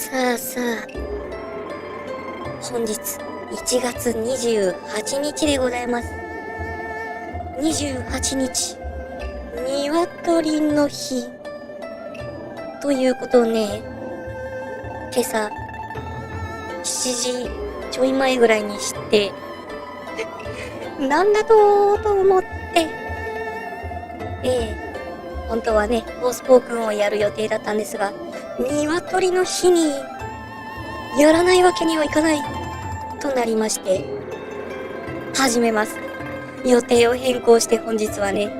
さあさあ、本日1月28日でございます。28日、鶏の日ということをね、今朝7時ちょい前ぐらいに知ってなんだと思って、本当はねフォースポークンをやる予定だったんですが、鶏の日にやらないわけにはいかないとなりまして、始めます。予定を変更して本日はね、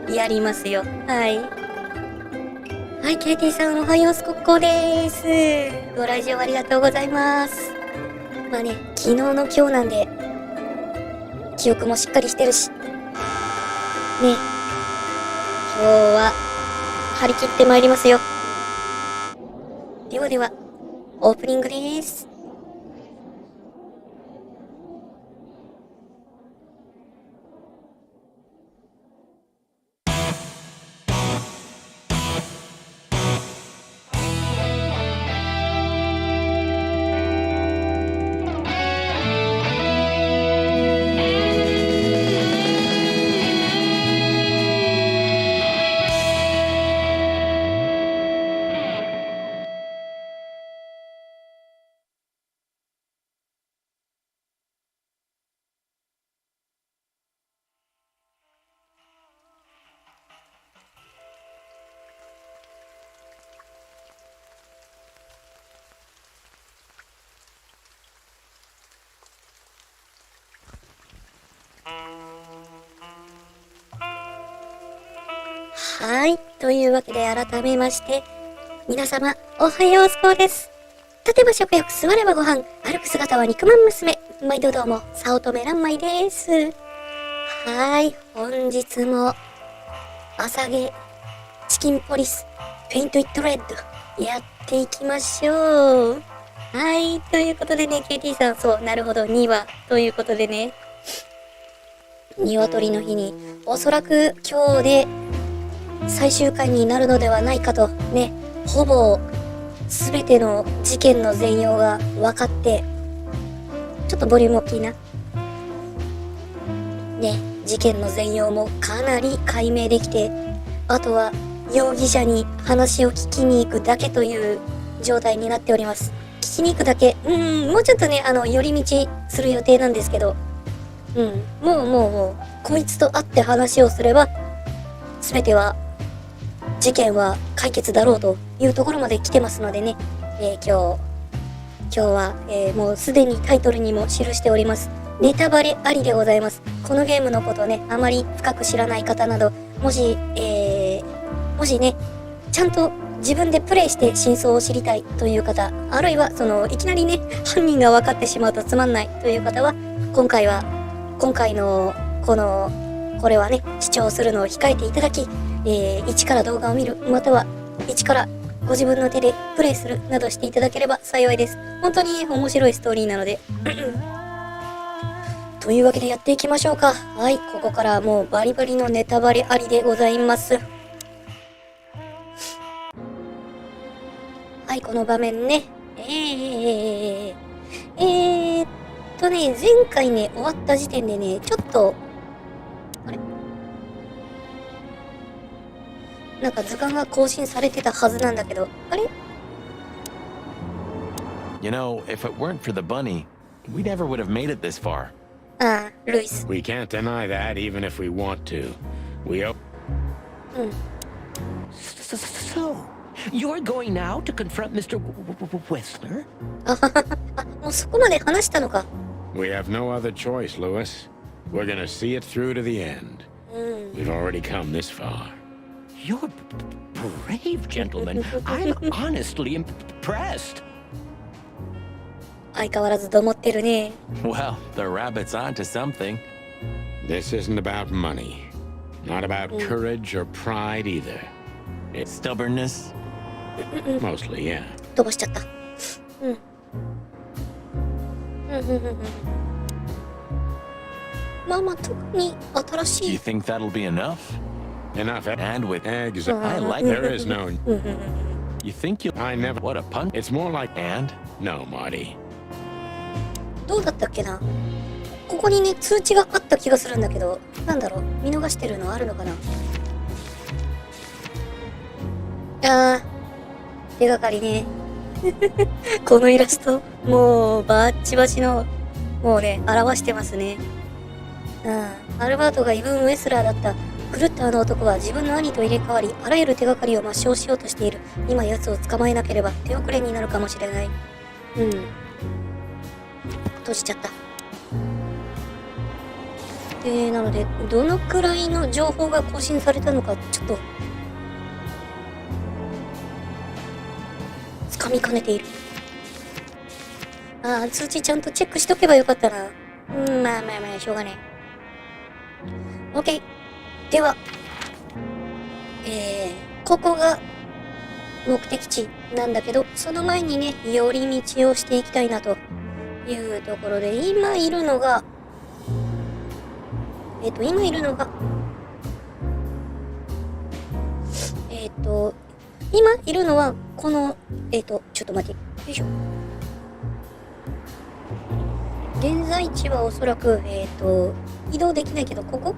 やりますよ。はい、ケイティさんおはようすこっこーです。ご来場ありがとうございます。まあね、昨日の今日なんで記憶もしっかりしてるしね、今日は張り切ってまいりますよ。ではではオープニングです。はい、というわけで改めまして皆様おはようすこーです。立てば食欲、座ればご飯、歩く姿は肉まん娘、毎度どうもさをとめ乱米です。はい、本日も朝毛チキンポリスペイントイットレッドやっていきましょう。はい、ということでね、KT さん、そうなるほど2話ということでね、鶏の日におそらく今日で最終回になるのではないかとね、ほぼ全ての事件の全容が分かって、ちょっとボリューム大きいなね、事件の全容もかなり解明できて、あとは容疑者に話を聞きに行くだけという状態になっております。聞きに行くだけ、もうちょっとね寄り道する予定なんですけど、もうこいつと会って話をすれば全ては事件は解決だろうというところまで来てますのでね、今日は、もうすでにタイトルにも記しておりますネタバレありでございます。このゲームのことをねあまり深く知らない方など、もしねちゃんと自分でプレイして真相を知りたいという方、あるいはいきなりね犯人が分かってしまうとつまんないという方は、今回のこれはね視聴するのを控えていただき、一から動画を見る、または一からご自分の手でプレイするなどしていただければ幸いです。本当に面白いストーリーなのでというわけでやっていきましょうか。はい、ここからもうバリバリのネタバレありでございます。はい、この場面ね、前回ね終わった時点でねちょっとなんか図鑑が更新されてたはずなんだけど、あれ？ You know, if it weren't for the bunny, we never would have made it this far. ああ、ルイス。We can't deny that even if we want to. So, you're going now to confront Mr. Whistler? もうそこまで話したのか。We have no other choice, Lewis. We're gonna see it through to the end. We've already come this far. You're brave, gentlemen. I'm honestly impressed. 相変わらずどもってるね。Well, the rabbit's onto something. This isn't about money. Not about courage or pride either. It's stubbornness. Mostly, yeah. 飛ばしちゃった。まあ特に新し Do い you think that'll be enough? Enough. And with Eggs. I like There is no. You think you... I never. What a pun. It's more like. And? No, Marty. どうだったっけな。ここにね、通知があった気がするんだけど、なんだろう、見逃してるのあるのかな。手がかりね。このイラスト、もうバッチバチの、もうね、表してますね。アルバートが異文ウェスラーだった。狂ったあの男は自分の兄と入れ替わり、あらゆる手がかりを抹消しようとしている。今奴を捕まえなければ手遅れになるかもしれない。閉じちゃった。なので、どのくらいの情報が更新されたのか、ちょっと、つかみかねている。通知ちゃんとチェックしとけばよかったな。まあ、しょうがねえ。OK。では、ここが目的地なんだけど、その前にね、寄り道をしていきたいなというところで、今いるのが、この、ちょっと待って、よいしょ。現在地はおそらく、移動できないけど、ここ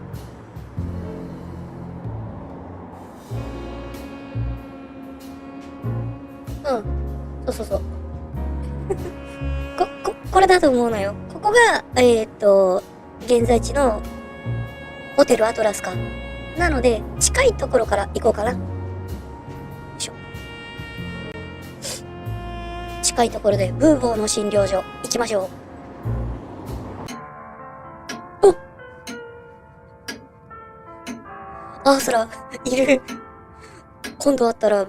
そう。これだと思うのよ。ここが、現在地のホテルアトラスか。なので、近いところから行こうかな。よいしょ。近いところで、ブーボーの診療所、行きましょう。アースラ、いる。今度会ったら、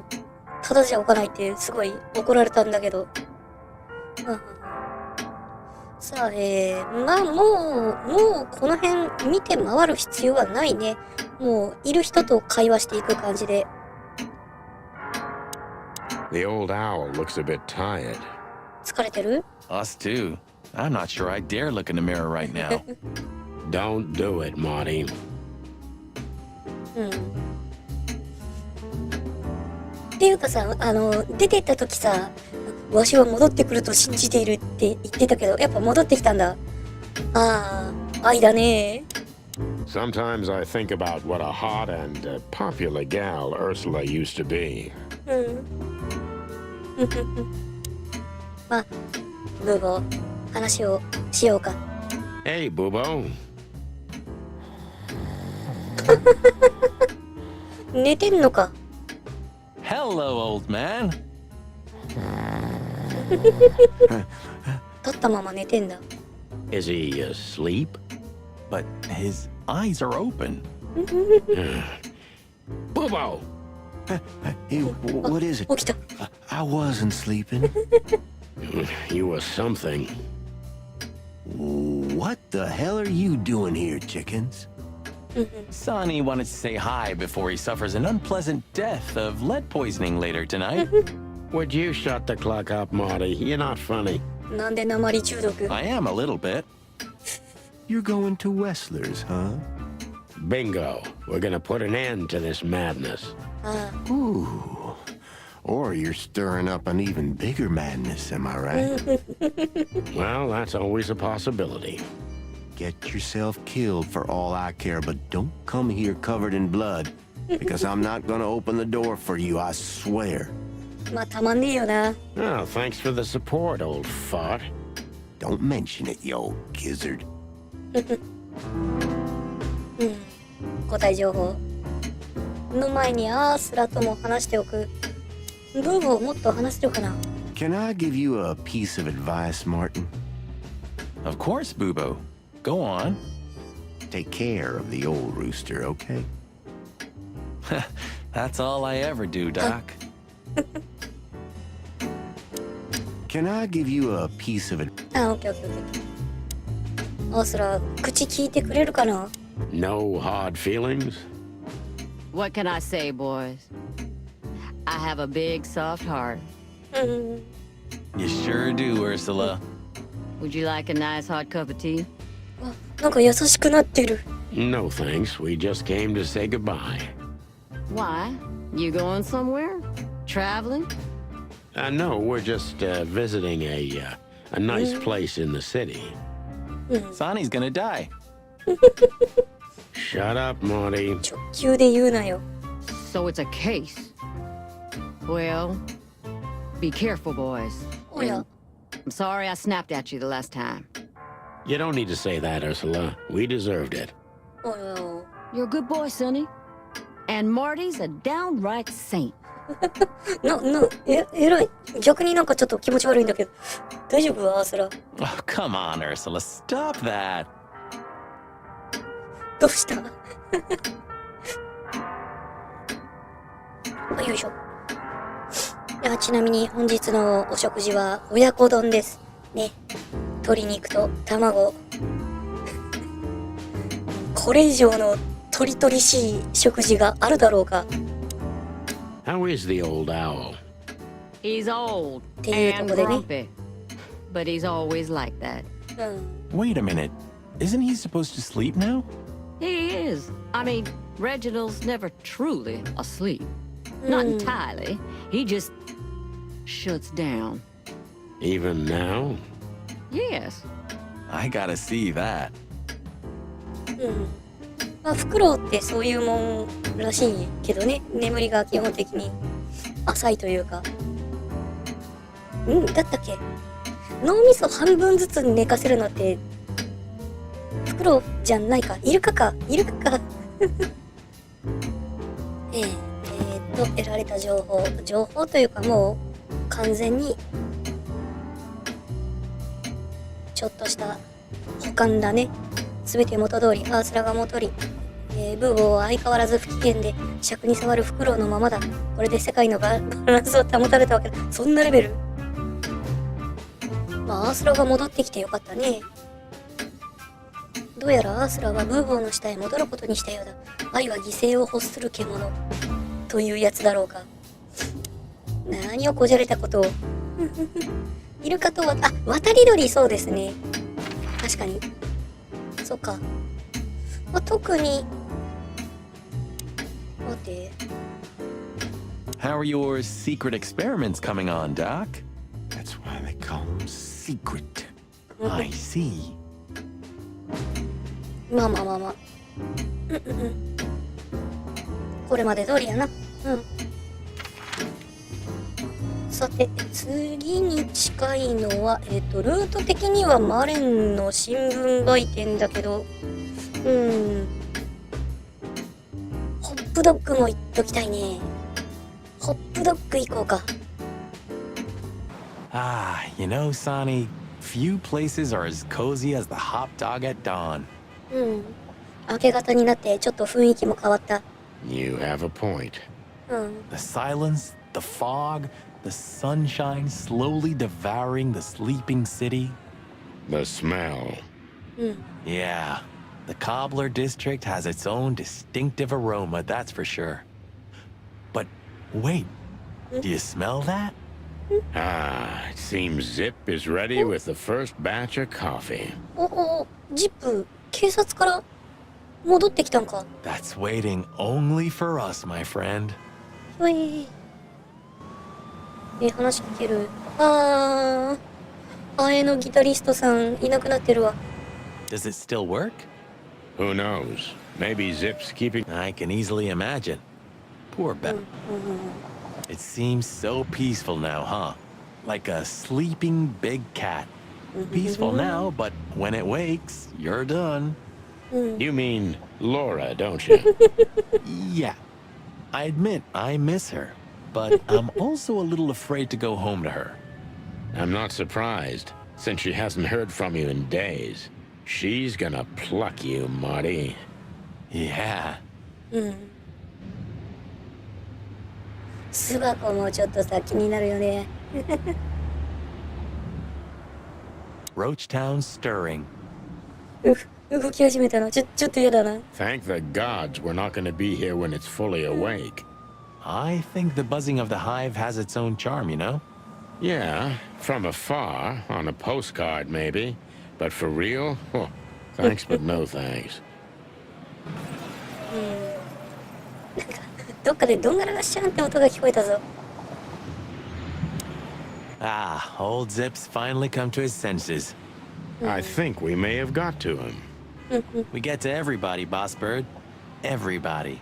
ただじゃ置かないってすごい怒られたんだけど。さあ、まあもうこの辺見て回る必要はないね。もういる人と会話していく感じで。The old owl looks a bit tired. 疲れてる？ Us too. I'm not sure I dare look in the mirror right now. Don't do it, Marty. っていうかさ、出てった時さ、わしは戻ってくると信じているって言ってたけど、やっぱ戻ってきたんだ。愛だね。Sometimes I think about what a hot and popular gal Ursula used to be. まあ、ブーボー、話をしようか。Hey, Boobo. 寝てんのか。Hello, old man. 立ったまま寝てんだ。Is he asleep? But his eyes are open. Boobo! Hey, what is it? 起きた。I wasn't sleeping. You were something. What the hell are you doing here, chickens? Sonny wanted to say hi before he suffers an unpleasant death of lead poisoning later tonight. Would you shut the clock up, Marty? You're not funny. なんで鉛中毒？ I am a little bit. You're going to Wessler's, huh? Bingo. We're gonna put an end to this madness. Ooh. Or you're stirring up an even bigger madness, am I right? Well, that's always a possibility. Get yourself killed for all I care, but don't come here covered in blood, because I'm not gonna open the door for you, I swear. まあたまんねえよな。 Oh, thanks for the support, old fart. Don't mention it, you old gizzard. 個体情報の前にアースラとも話しておく。ブーボーもっと話せるかな。 Can I give you a piece of advice, Martin? Of course, Boobo. Go on. Take care of the old rooster, okay? That's all I ever do, Doc. Can I give you a piece of it? オッケー。アースラ、口聞いてくれるかな。 No hard feelings? What can I say, boys? I have a big, soft heart. You sure do, Ursula. Would you like a nice hot cup of tea? なんか優しくなってる。 No thanks. We just came to say goodbye. Why? You going somewhere? traveling? No, we're just visiting a nice place in the city. Sonny's gonna die. Shut up, Morty. 直球で言うなよ。 So it's a case. Well, be careful, boys. おや、 I'm sorry I snapped at you the last time. You don't need to say that, Ursula. We deserved it. おや。 You're a good boy, Sonny. And Marty's a downright saint. 偉い。逆になんかちょっと気持ち悪いんだけど。大丈夫アースラ。 Oh, come on, Ursula. Stop that. どうしたよいしょ。いや、ちなみに本日のお食事は親子丼です。ね。鶏肉と卵。これ以上の鳥々しい食事があるだろうか。 How is the old owl? He's old Te and tomo de mí. grumpy. But he's always like that. うん。 Wait a minute. Isn't he supposed to sleep now? He is. I mean, Reginald's never truly asleep. Not entirely. He just shuts down. Even now? Yes. I gotta see that. うん。まあ、フクロウってそういうもんらしいけどね。眠りが基本的に浅いというか。だったっけ？脳みそ半分ずつ寝かせるのって、フクロウじゃないか。イルカか。イルカか。得られた情報というかもう完全にちょっとした保管だね。すべて元通り、アースラが元り、ブーボーは相変わらず不機嫌で尺に触るフクロウのままだ。これで世界のバランスを保たれたわけだ。そんなレベル？まあアースラが戻ってきてよかったね。どうやらアースラはブーボーの下へ戻ることにしたようだ。愛は犠牲を欲する獣というやつだろうか。何をこじゃれたことを。イルカとは、渡り鳥、そうですね。確かに。そっか。まあ、特に、待って。 How are your secret experiments coming on, Doc? That's why they call them secret. I see. まあ。これまで通りやな。さて、次に近いのは、ルート的にはマレンの新聞売店だけど、ホップドッグも行っときたいね。ホップドッグ行こうか。Ah, you know, Sonny, few places are as cozy as the hot dog at dawn. 明け方になってちょっと雰囲気も変わった。You have a point. The silence, the fog, the sunshine slowly devouring the sleeping city. The smell. Yeah, the Cobbler district has its own distinctive aroma, that's for sure. But wait, do you smell that? Ah, it seems Zip is ready with the first batch of coffee. ジップ、警察から戻ってきたんか。 That's waiting only for us, my friend. ほい。話聞ける。あえのギタリストさんいなくなってるわ。 Does it still work? Who knows? Maybe Zip's keeping... I can easily imagine. Poor Beth. It seems so peaceful now, huh? Like a sleeping big cat. Peaceful now, but when it wakes, you're done. You mean Laura, don't you? Yeah. I admit I miss her, but I'm also a little afraid to go home to her. I'm not surprised, since she hasn't heard from you in days. She's gonna pluck you, Marty. Yeah. 巣箱もちょっとさ気になるよね。Roachtown stirring. 動き始めたのちょっと嫌だな。 Thank the gods we're not gonna be here when it's fully awake. I think the buzzing of the hive has its own charm, you know? Yeah, from afar, on a postcard maybe. But for real? Oh, thanks but no thanks. どっかでどんがらがしちゃんって音が聞こえたぞ。Ah, old Zip's finally come to his senses. I think we may have got to him. We get to everybody, Boss Bird. Everybody.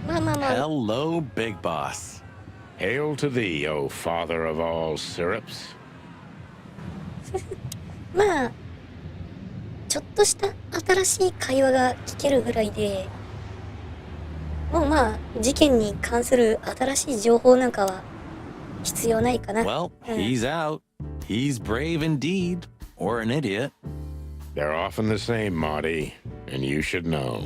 まあまあまあ Hello, Big Boss. Hail to thee, O father of all syrups. まあちょっとした新しい会話が聞けるぐらいで、もうまあ事件に関する新しい情報なんかは必要ないかな。 Well, he's out. He's brave indeed. Or an idiot. They're often the same, Marty, and you should know.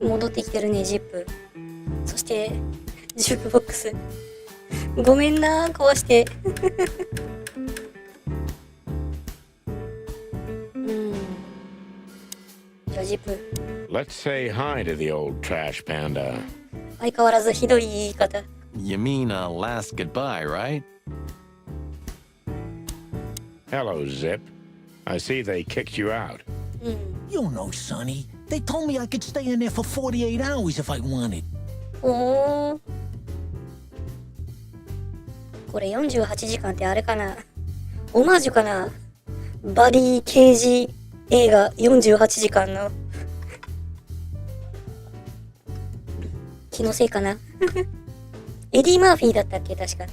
戻ってきてるね、ジップ。そしてジュークボックス。ごめんな、壊して。じゃあジップ。 Let's say hi to the old trash panda. 相変わらずひどい言い方。 You mean a last goodbye, right? Hello, Zip. I see they kicked you out. You know, Sonny. They told me I could stay in there for 48 hours if I wanted. おー。これ48時間ってあれかな、オマージュかな、バディ刑事映画48時間の気のせいかなエディ・マーフィーだったっけ確か。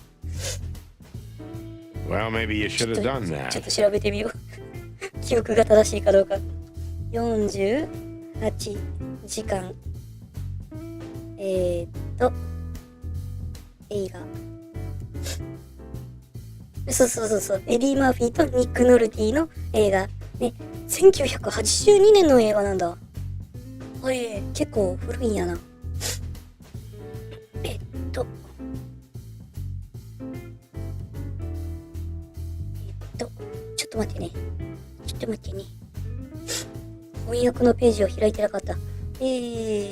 Well, maybe you ちょ should っ have と done ちょっ that. と調べてみよう記憶が正しいかどうか。48時間映画、そうエディ・マーフィーとニック・ノルティの映画ね、1982年の映画なんだ。はい、結構古いんやな。ちょっと待ってね。翻訳のページを開いてなかった。よい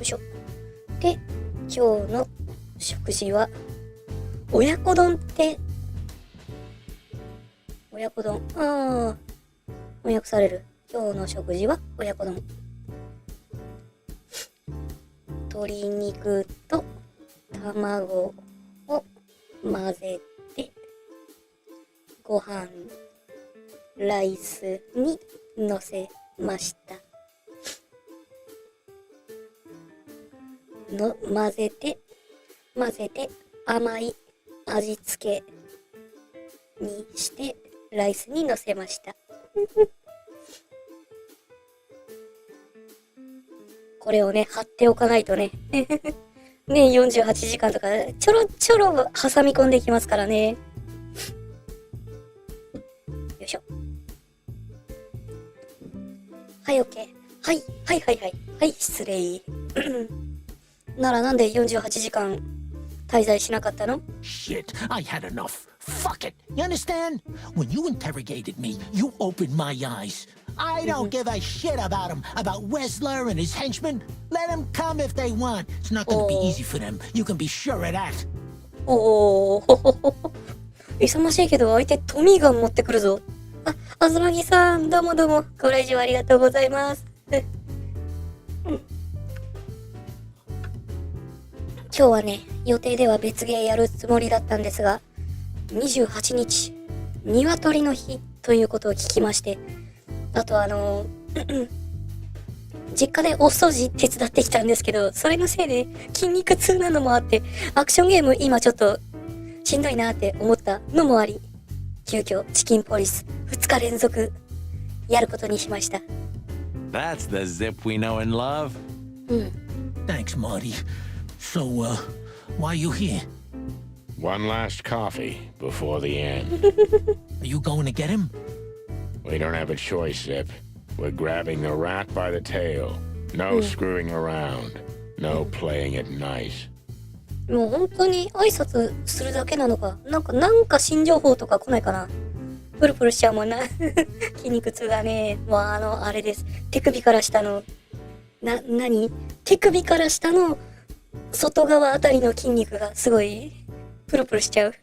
しょ。で、今日の食事は親子丼って、親子丼、翻訳される。今日の食事は親子丼。鶏肉と卵を混ぜて、ご飯、ライスにのせました。混ぜて甘い味付けにしてライスにのせましたこれをね貼っておかないとねね、48時間とかちょろちょろ挟み込んでいきますからね。よいしょ。はい、OK。はい、失礼。ならなんで48時間滞在しなかったの？ Shit, I had enough. Fuck it. You understand? When you interrogated me, you opened my eyes. I don't give a shit about him, about Wessler and his henchmen. Let them come if they want. It's not gonna be easy for them. You can be sure of that. おー勇ましいけど相手トミーガン持ってくるぞ。あずまぎさん、どうもご来場ありがとうございます。今日はね、予定では別ゲーやるつもりだったんですが、28日、鶏の日ということを聞きまして、あと実家でお掃除手伝ってきたんですけど、それのせいで筋肉痛なのもあって、アクションゲーム今ちょっとしんどいなって思ったのもあり、急遽チキンポリス2日連続やることにしました。That's the Zip we know and love. Thanks, Marty. So, why are you here? One last coffee before the end. Are you going to get him? We don't have a choice, Zip. We're grabbing the rat by the tail. No screwing around. No playing it nice. もう本当に挨拶するだけなのか。なんか新情報とか来ないかな。プルプルしちゃうもんな。筋肉痛がね。もうあれです。手首から下の、手首から下の外側あたりの筋肉がすごいプルプルしちゃう。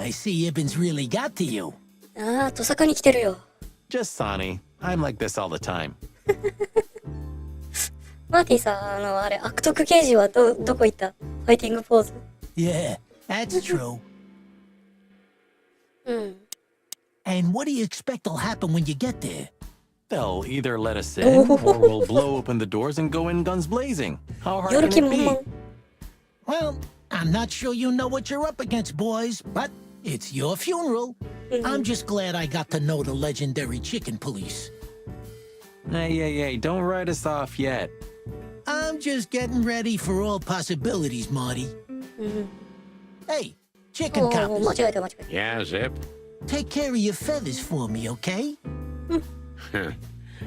I see Ibben's really got to you. ああ、トサカに来てるよ。Just Sonny. I'm like this all the time. マーティさん、あれ、悪徳刑事はどこ行った？ファイティングポーズ。Yeah, that's true. うん。 And what do you expect will happen when you get there? They'll either let us in or we'll blow open the doors and go in guns blazing. How hard やる can 気 it 満 be? 々。Well, I'm not sure you know what you're up against, boys, but it's your funeral. I'm just glad I got to know the legendary chicken police. Hey, don't write us off yet. I'm just getting ready for all possibilities, Marty. Hey, お chicken ー、間 coppers, 違えた間違え Yeah, Zip? take care of your feathers for me, okay?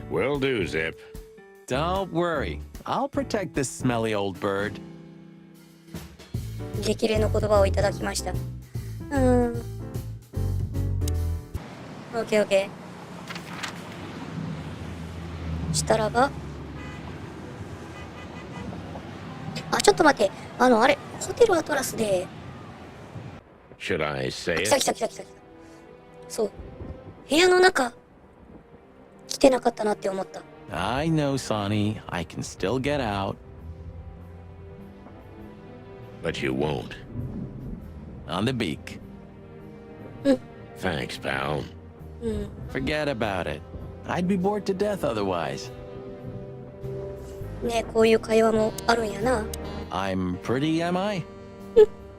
Will do, Zip. Don't worry. I'll protect this smelly old bird. た。激励の言葉をいただきました。オッケーオッケー。したらば。あ、ちょっと待って。あれ、ホテルアトラスで、Should I say 来た it? 来た来た来た来た。そう。部屋の中、来てなかったなって思った。I know, Sonny. I can still get out. But you won't. On the beak. Thanks, pal. Forget about it. I'd be bored to death otherwise. ね、こういう会話もあるんやな。I'm pretty, am I?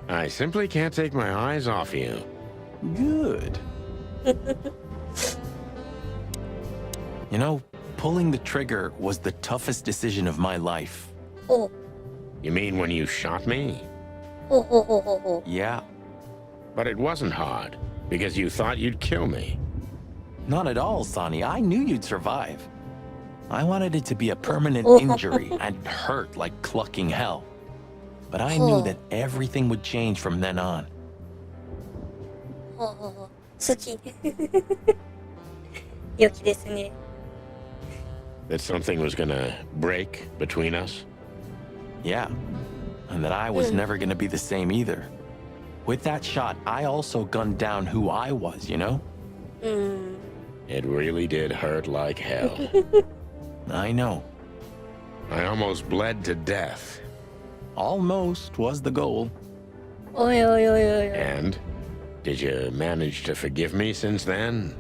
I simply can't take my eyes off you. Good. You know, pulling the trigger was the toughest decision of my life. ほう。 You mean when you shot me? ほうほうほうほうほ Yeah, But it wasn't hard, because you thought you'd kill me. not at all, Sonny. I knew you'd survive. I wanted it to be a permanent injury and hurt like clucking hell. But I knew that everything would change from then on. う。ほうほうほう。好き。良きですね。 That something was gonna break between us. Yeah, and that I was never gonna be the same either. With that shot, I also gunned down who I was, you know? It really did hurt like hell. I know. I almost bled to death. Almost was the goal. おいおいおいおいおい。 And did you manage to forgive me since then?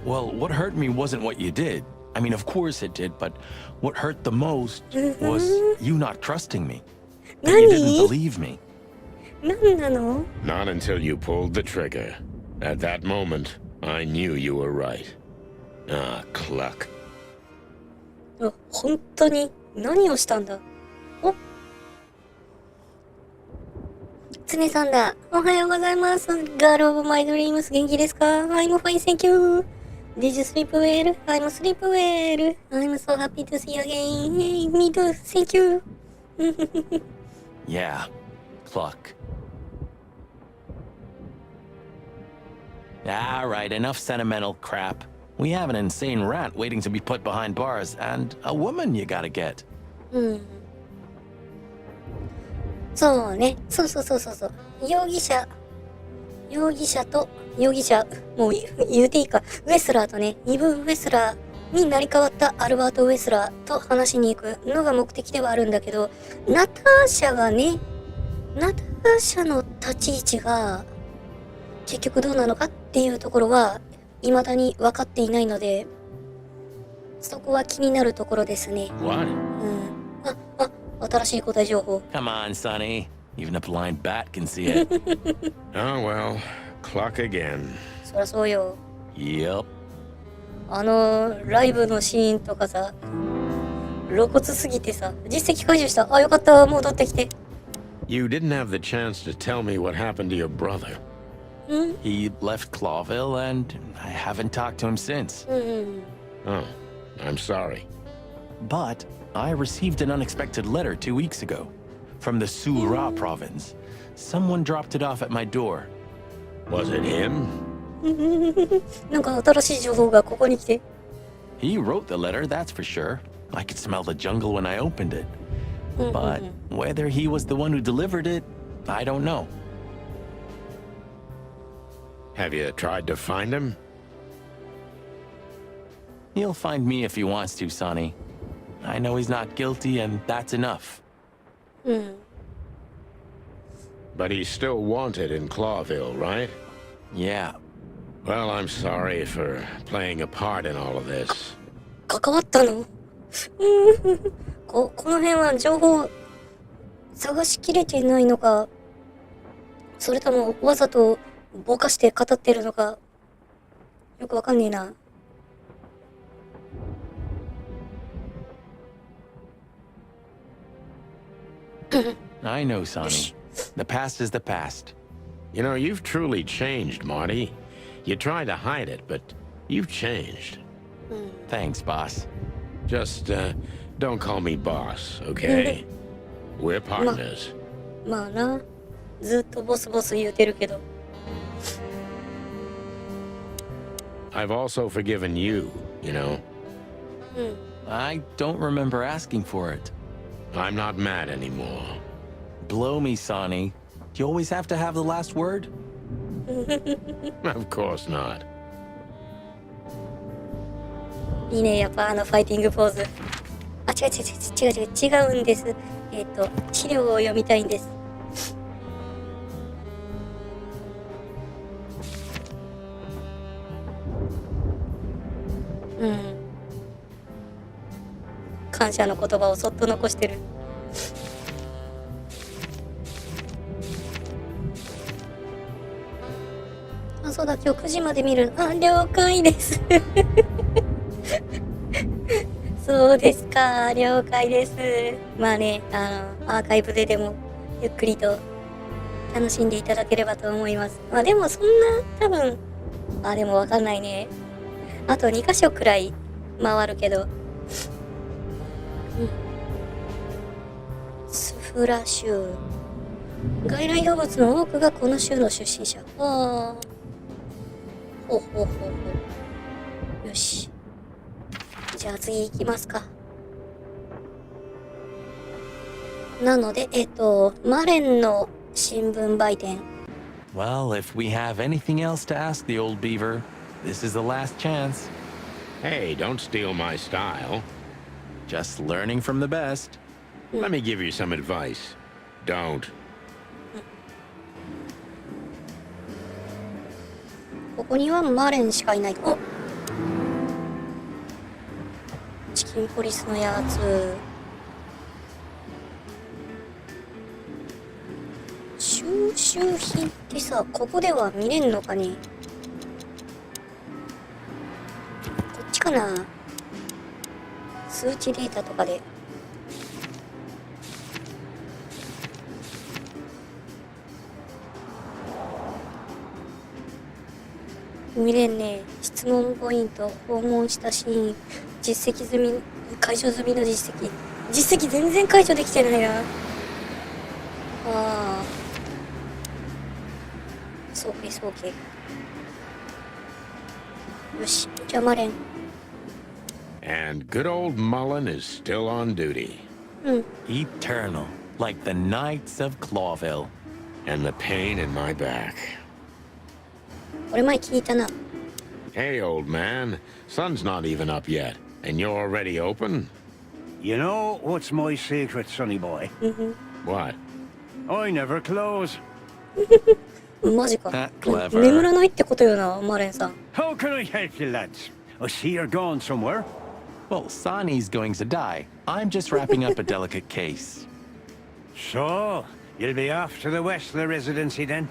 Well, what hurt me wasn't what you did. I mean, of course it did, but what hurt the most was you not trusting me. That you didn't 何？ believe me. 何なの？ Not until you pulled the trigger. At that moment, I knew you were right. Ah, cluck. 本当に何をしたんだ？お、つねさんだ。おはようございます。ガールオブマイドリームス元気ですか？ I'm fine, thank you. Did you sleep well? I'm sleep well. I'm so happy to see you again. Hey, me too, thank you. Yeah, Cluck. All right, enough sentimental crap. We have an insane rat waiting to be put behind bars, and a woman you gotta get. そうね。そうそうそうそうそう。容疑者、もう言うていいか。ウェスラーとね、イブ・ウェスラーになり変わったアルバート・ウェスラーと話しに行くのが目的ではあるんだけど、ナターシャの立ち位置が結局どうなのかっていうところは未だに分かっていないので、そこは気になるところですね。 What? 新しい答え情報。 Come on, Sonny. Even a blind bat can see it. Oh well, cluck again. そりゃそうよ。 Yep. ライブのシーンとかさ、露骨すぎてさ、実績解除した。あ、よかった、戻ってきて。You didn't have the chance to tell me what happened to your brother. He left Clawville, and I haven't talked to him since. Oh, I'm sorry. But I received an unexpected letter 2 weeks ago from the SUZURI province. Someone dropped it off at my door. Was it him? なんか新しい情報がここに来て。 He wrote the letter, that's for sure. I could smell the jungle when I opened it. But whether he was the one who delivered it, I don't know. Have you tried to find him? He'll find me if he wants to, Sonny. I know he's not guilty, and that's enough. うん。 But he's still wanted in Clawville, right? Yeah. Well, I'm sorry for playing a part in all of this. 関わったのこの辺は情報探しきれていないのか、それともわざとぼかして語ってるのか、よくわかんねえな。I know, Sonny. The past is the past. You know, you've truly changed, Marty. You try to hide it, but you've changed. Thanks, boss. Just, don't call me boss, okay? We're partners. まあな、ずっとボスボス言うてるけど。 I've also forgiven you, you know? I don't remember asking for it. I'm not mad anymore. Blow me, Sonny. Do you always have to have the last word? Of course not. いいね、やっぱファイティングポーズ。あ、違うんです。資料を読みたいんです。うん。感謝の言葉をそっと残してる。あ、そうだ、今日9時まで見る。あ、了解です。そうですか、了解です。まあね、アーカイブででもゆっくりと楽しんでいただければと思います。まあでもそんな多分、でもわかんないね。あと2箇所くらい回るけど。スフラ州。外来動物の多くがこの州の出身者。ほう。よし。じゃあ次行きますか。なので、マレンの新聞売店。Well, if we have anything else to ask the old beaver, this is the last chance. Hey, don't steal my style. Just learning from the best. Let me give you some advice. Don't. ここにはマレンしかいない。お、チキンポリスのやつ。収集品ってさ、ここでは見れんのかね。こっちかな。数値データとかで。見れんね。質問ポイント、訪問したシーン、実績済み、解除済みの実績。実績全然解除できてないな。そうけ。よし、じゃあマレン。And good old Mullen is still on duty. Eternal, like the Knights of Clawville. And the pain in my back. これ前聞いたな。Hey, old man. Sun's not even up yet. And you're already open? You know what's my secret, sonny boy? What? I never close. マジか。 Clever. 眠らないってことよな、マレンさん。 How can I help you, lads? I see you're gone somewhere. Well, Sonny's going to die. I'm just wrapping up a delicate case. So, you'll be off to the Westler residency then?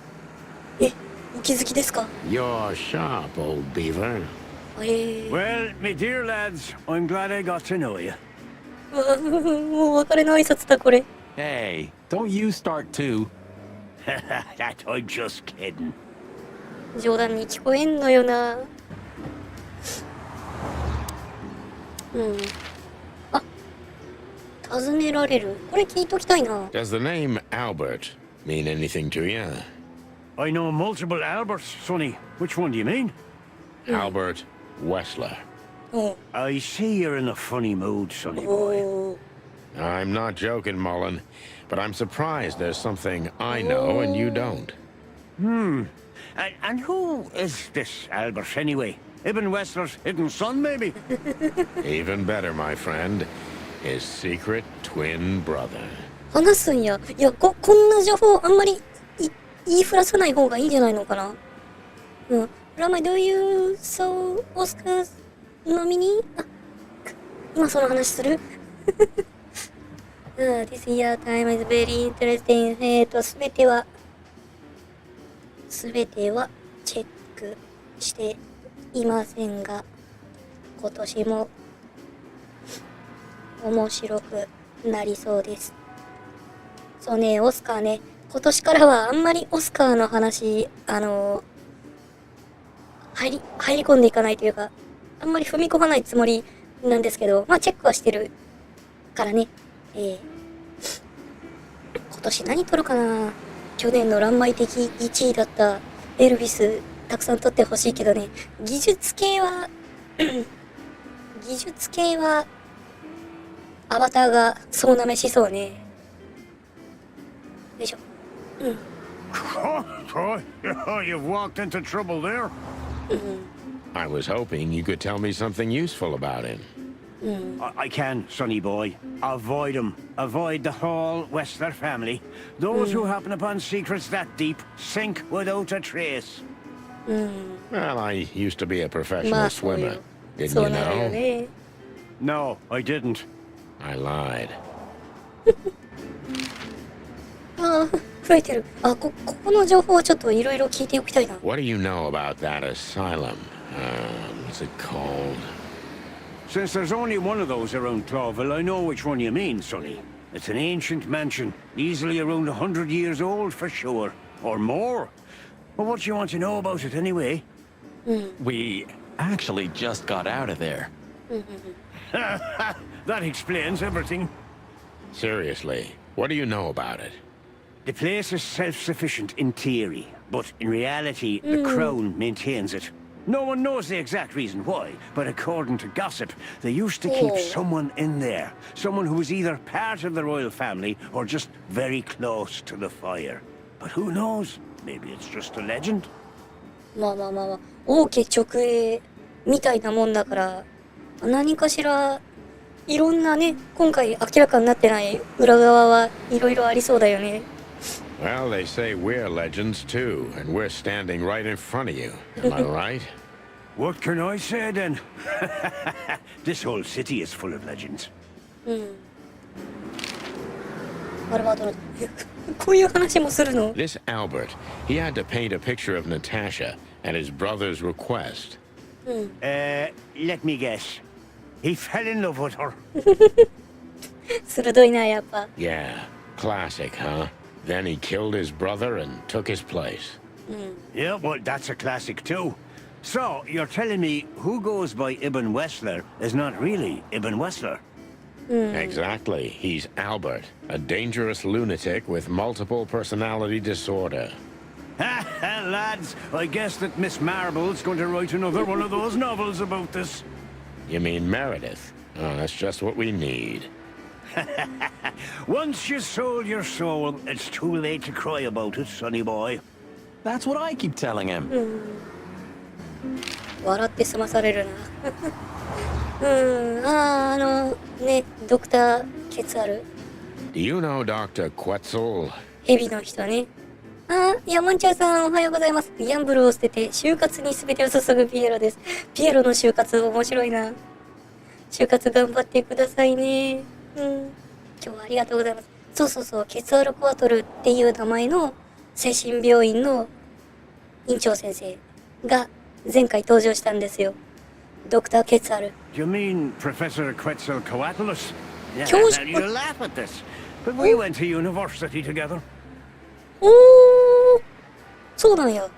お気づきですか？ You're sharp, old beaver. Well, me dear lads, I'm glad I got to know you. もう別れの挨拶だこれ。 Hey, don't you start too. That I'm just kidding. 冗談に聞こえんのよな。あ、尋ねられる。これ聞いときたいな。 Does the name Albert mean anything to you? I know multiple Alberts, sonny. Which one do you mean? Albert Westler. I see you're in a funny mood, sonny boy. I'm not joking, Mullen, but I'm surprised there's something I know and you don't. And who is this Albert anyway? Ibn Wessler's hidden son, maybe? Even better, my friend. His secret twin brother. 話すんや。いや、こんな情報あんまり言いふらさない方がいいんじゃないのかな。うん。Rama, do you saw Oscar's nominee? あ、今その話するThis year time is very interesting. すべてはチェックしていませんが、今年も面白くなりそうです。そうね、オスカーね。今年からはあんまりオスカーの話、入り込んでいかないというか、あんまり踏み込まないつもりなんですけど、まあチェックはしてるからね。今年何撮るかな。去年の乱米的1位だったエルビスたくさん撮ってほしいけどね。技術系はアバターが総なめしそうね。よいしょ。うん。You've walked into trouble there. I was hoping you could tell me something useful about him. I can, sonny boy. Avoid him. Avoid the whole Wessler family. Those who happen upon secrets that deep sink without a trace. Well, I used to be a ま professional あそうよ。 swimmer. そ Didn't う you なるよ know? ね。No, I didn't. I lied. ああ、増えてる。あ、ここの情報をちょっといろいろ聞いておきたいな。What do you know about that asylum? What's it called? Since there's only one of those around Clawville, I know which one you mean, sonny. It's an ancient mansion, easily around 100 years old for sure. Or more. Well, what do you want to know about it anyway? We actually just got out of there. That explains everything. Seriously, what do you know about it? The place is self-sufficient in theory, but in reality, the Crown maintains it. No one knows the exact reason why, but according to gossip, they used to keep someone in there. Someone who was either part of the royal family or just very close to the fire. But who knows? Maybe it's just a legend. まあ、王家直営みたいなもんだから、何かしら、いろんなね、今回明らかになってない裏側はいろいろありそうだよね。Well, they say we're legends too, and we're standing right in front of you. Am I right? What can I say then? This whole city is full of legends. アルバートのこういう話もするの？ This Albert, he had to paint a picture of Natasha at his brother's request. Let me guess. He fell in love with her. 鋭いな、やっぱ。 Yeah, classic, huh? Then he killed his brother and took his place. Yeah, well, that's a classic too. So, you're telling me who goes by Ibn Wessler is not really Ibn Wessler? Exactly. He's Albert, a dangerous lunatic with multiple personality disorder. Lads, I guess that Miss Marble's going to write another one of those novels about this. You mean Meredith? Oh, that's just what we need. Once you sold your soul, it's too late to cry about it, sonny boy. That's what I keep telling him. 笑って済まされるな。ね、ドクターケツアル。 Do you know Dr. Quetzal? ヘビの人ね。ヤンチャーさんおはようございます。ギャンブルを捨てて就活に全てを注ぐピエロです。ピエロの就活面白いな。就活頑張ってくださいね。今日はありがとうございます。そう、ケツアルコアトルっていう名前の精神病院の院長先生が前回登場したんですよ。ドクターケツアル。 You mean Professor Quetzalcoatlus? Yeah, George- now you laugh at this, but we went to university together. おー、そうなんや。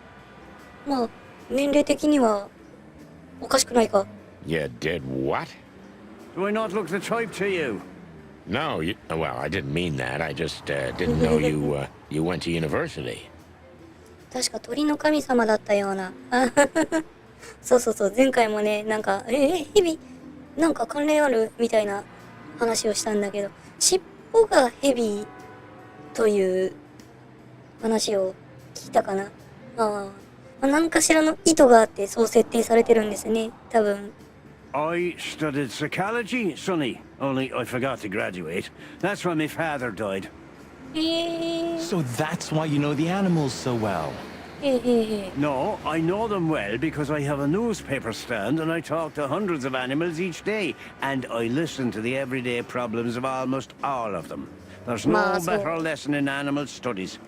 まあ、年齢的にはおかしくないか。 You did what? Do I not look the type to you? No, well, I didn't mean that. I just didn't know you went to university. 確か鳥の神様だったような。そう、前回もね、なんか、ヘビ、なんか関連あるみたいな話をしたんだけど、尻尾がヘビという話を聞いたかな。何かしらの意図があってそう設定されてるんですね。多分。I studied psychology, Sonny. Only I forgot to graduate. That's when my father died. So that's why you know the animals so well. No, I know them well because I have a newspaper stand and I talk to hundreds of animals each day. And I listen to the everyday problems of almost all of them. There's no better lesson in animal studies.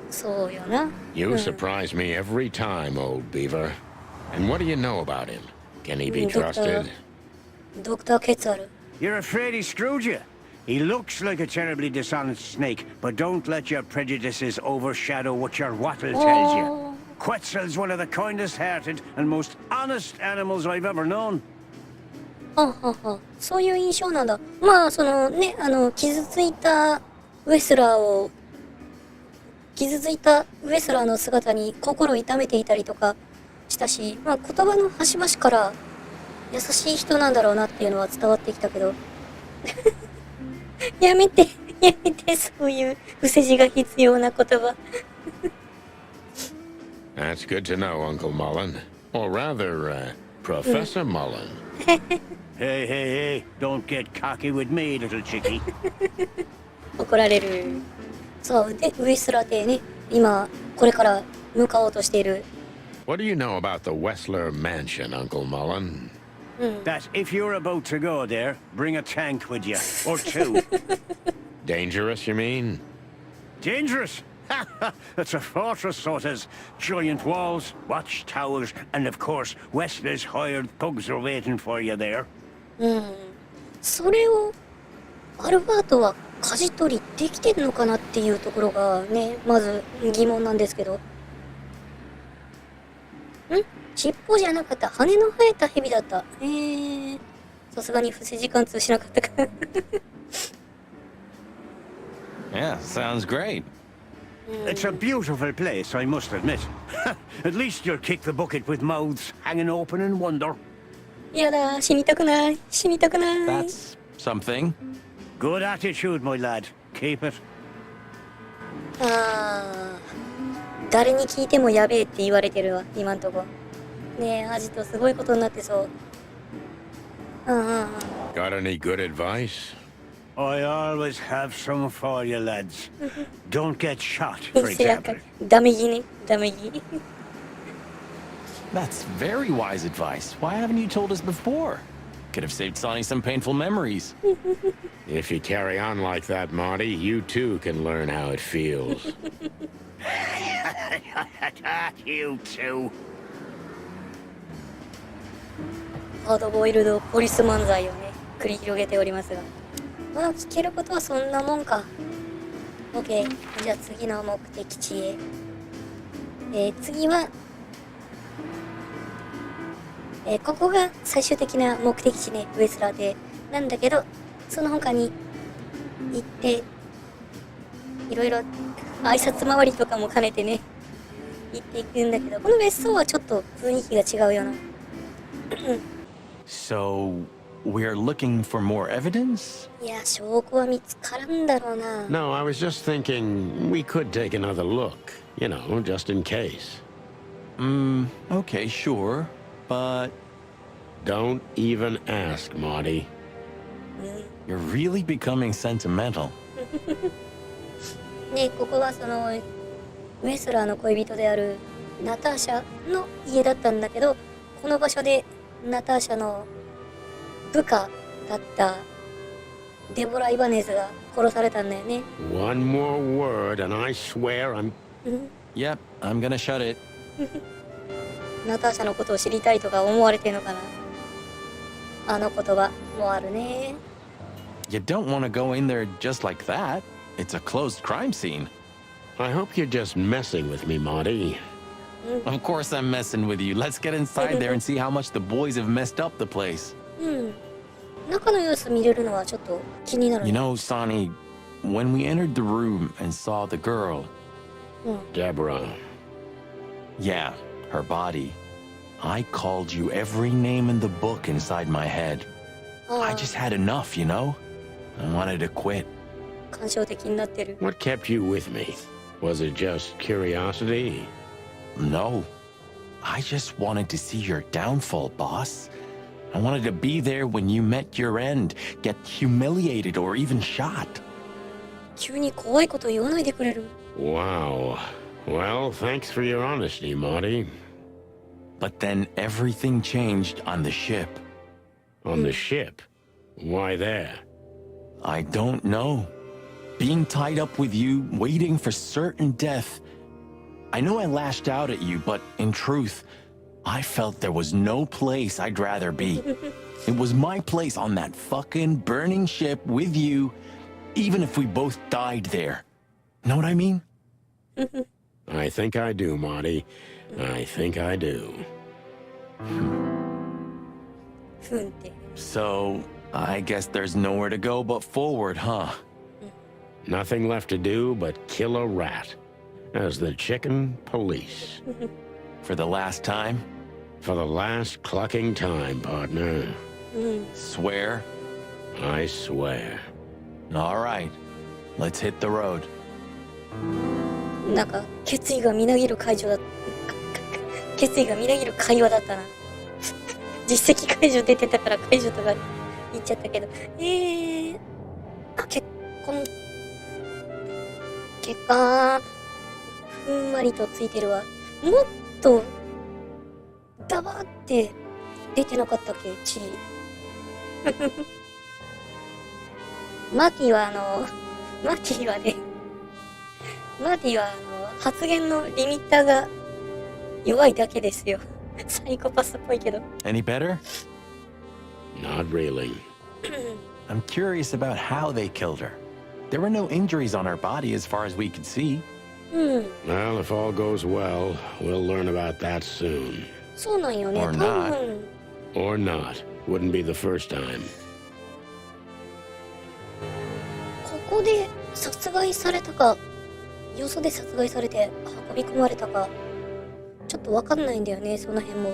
そうよな。 You surprise me every time, old beaver. And what do you know about him? Can he be trusted? ドクターケツある。 You're afraid he screwed you? He looks like a terribly dishonest snake, but don't let your prejudices overshadow what your wattle tells you. Quetzal's one of the kindest-hearted and most honest animals I've ever known. そういう印象なんだ。まあそのね、傷ついたウェスラーの姿に心痛めていたりとかしたし、まあ言葉の端々から優しい人なんだろうなっていうのは伝わってきたけどやめてそういう伏せ字が必要な言葉That's good to know, Uncle Mullen. Or rather, Professor Mullen. Hey, don't get cocky with me, little chickie. 怒られる。そうでウェスラー邸ね、今これから向かおうとしている。 What do you know about the Wessler Mansion, Uncle Mullen? That if you're about to go there, bring a tank with you, or two. Dangerous, you mean? Dangerous? It's a fortress, so it has giant walls, watchtowers, and of course, Wesley's hired thugs are waiting for you there. それをアルバートは舵取りできてんのかなっていうところがね、まず疑問なんですけど。尻尾じゃなかった。羽の生えた蛇だった。さすがに伏せ字貫通しなかったか。Yeah, sounds great. It's a beautiful place, I must admit. At least you'll kick the bucket with mouths hanging open in wonder. やだ、死にたくない。死にたくない。That's something. Good attitude, my lad. Keep it. 誰に聞いてもやべえって言われてるわ、今んとこ。ねえ、アジトすごいことになってそう。Got any good advice? I always have some for you, lads. Don't get shot, for せやか example. ダメギね、ダメギ。 That's very wise advice. Why haven't you told us before? Could have saved Sonny some painful memories. If you carry on like that, Marty, you too can learn how it feels. You too. ハードボイルドポリス漫才をね、繰り広げておりますが。まあ、聞けることはそんなもんか。OK。じゃあ次の目的地へ。次は、ここが最終的な目的地ね、ウェスラーで。なんだけど、その他に行って、いろいろ挨拶回りとかも兼ねてね、行っていくんだけど、この別荘はちょっと雰囲気が違うよな。So, we're looking for more evidence? いや、証拠は見つからんだろうな。 No, I was just thinking we could take another look. You know, just in case. Okay, sure. But Don't even ask, Marty. you're really becoming sentimental. で、ここはそのウェスラーの恋人であるナターシャの家だったんだけど、この場所でナターシャの部下だったデボラ・イバネズが殺されたんだよね。 One more word and I swear I'm... Yep, I'm gonna shut it. ナターシャのことを知りたいとか思われてるのかな。あの言葉もあるね。 You don't want to go in there just like that. It's a closed crime scene. I hope you're just messing with me, Marty. Of course I'm messing with you. Let's get inside there and see how much the boys have messed up the place. 中の様子見れるのはちょっと気になる You ね。 know, Sonny, when we entered the room and saw the girl, Deborah. yeah, her body, I called you every name in the book inside my head. I just had enough, you know? I wanted to quit. 感傷的になってる。 What kept you with me? Was it just curiosity? No. I just wanted to see your downfall, boss. I wanted to be there when you met your end, get humiliated or even shot. 急に怖いこと言わないでくれる。Wow. Well, thanks for your honesty, Marty. But then everything changed on the ship. On the ship? Why there? I don't know. Being tied up with you, waiting for certain death. I know I lashed out at you, but in truth, I felt there was no place I'd rather be. It was my place on that fucking burning ship with you, even if we both died there. Know what I mean? I think I do, Marty. I think I do. ふんって。So, I guess there's nowhere to go but forward, huh? Nothing left to do but kill a rat. As the chicken police. For the last time? For the last clucking time, partner. Swear? I swear. All right. Let's hit the road. なんか決意がみなぎる会場だ決意がみなぎる会話だったな。実績解除出てたから解除とか言っちゃったけど。結果、ふんわりとついてるわ。もっと、ダバーって出てなかったっけ、チリ。マーティは発言のリミッターが弱いだけですよ。サイコパスっぽいけど。Any better? Not really. I'm curious about how they killed her. There were no injuries on her body as far as we could see. Well, if all goes well, we'll learn about that soon. そうなんよね。 Or 多 not. 分 Or not. Wouldn't be the first time. ここで殺害されたか、よそで殺害されて運び込まれたか、ちょっとわかんないんだよね、その辺も。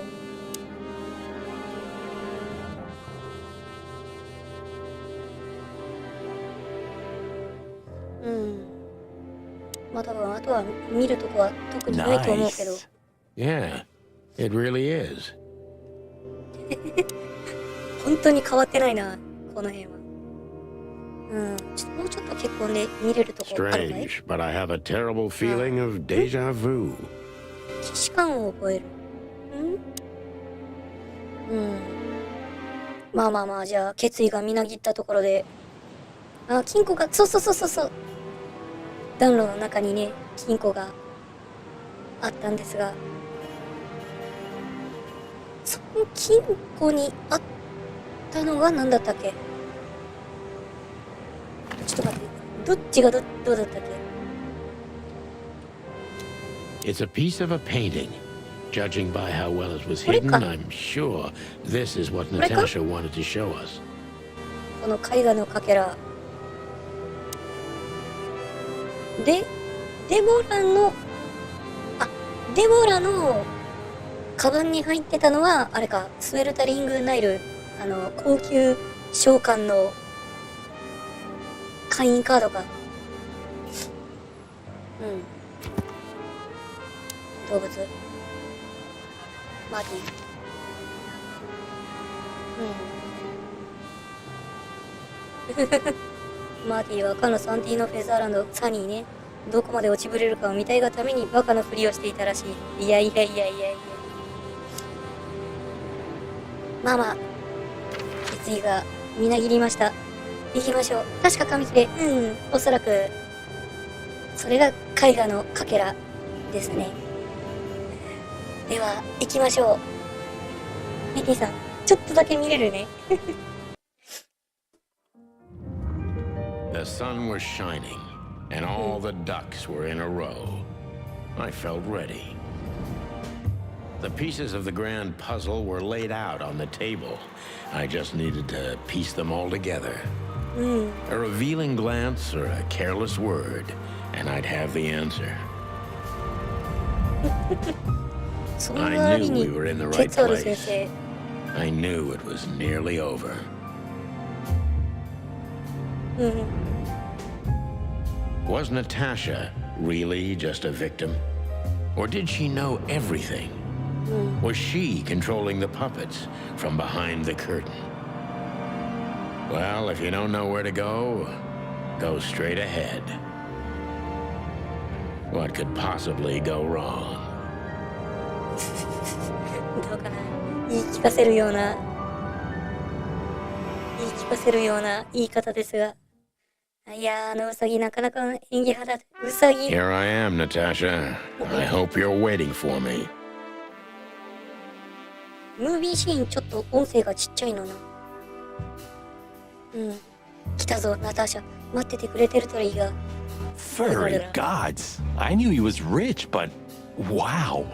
まあ多分あとは見るとこは特にないと思うけど。Nice. Yeah, it really is. 本当に変わってないな、この辺は。もうちょっと結婚で見れるとこあるかい？ Strange, but I have a terrible feeling of deja vu. 既視感を覚える。まあ、じゃあ、決意がみなぎったところで、金庫が、そう。暖炉の中にね、金庫があったんですが、その金庫にあったのが何だったっけ？ちょっと待って、どっちがどうだったっけ？ It's a piece of a painting. Judging by how well it was hidden, I'm sure this is what Natasha wanted to show us. この絵画のかけら。で、デボラのカバンに入ってたのは、あれか、スウェルタリングナイル、高級商館の会員カードか。動物。マーティ。マーティはかのサンティーノ・フェザーランド、サニーね、どこまで落ちぶれるかを見たいがためにバカのふりをしていたらしい。いや。まあ、決意がみなぎりました。行きましょう。確か紙切れ。おそらく、それが絵画のかけらですね。では、行きましょう。ミキさん、ちょっとだけ見れるね。The sun was shining, and all the ducks were in a row. I felt ready. The pieces of the grand puzzle were laid out on the table. I just needed to piece them all together. A revealing glance or a careless word, and I'd have the answer. I knew we were in the right place. I knew it was nearly over. Was Natasha really just a victim? Or did she know everything? Was she controlling the puppets from behind the curtain? Well, if you don't know where to go, go straight ahead. What could possibly go wrong? どうかな、言い聞かせるような言い方ですが、いやー、ウサギなかなか演技派だ。ウサギ。 Here I am, Natasha. I hope you're waiting for me. ムービーシーンちょっと音声がちっちゃいのな。来たぞ、ナターシャ。待っててくれてるといいが。Furry gods. I knew he was rich, but wow.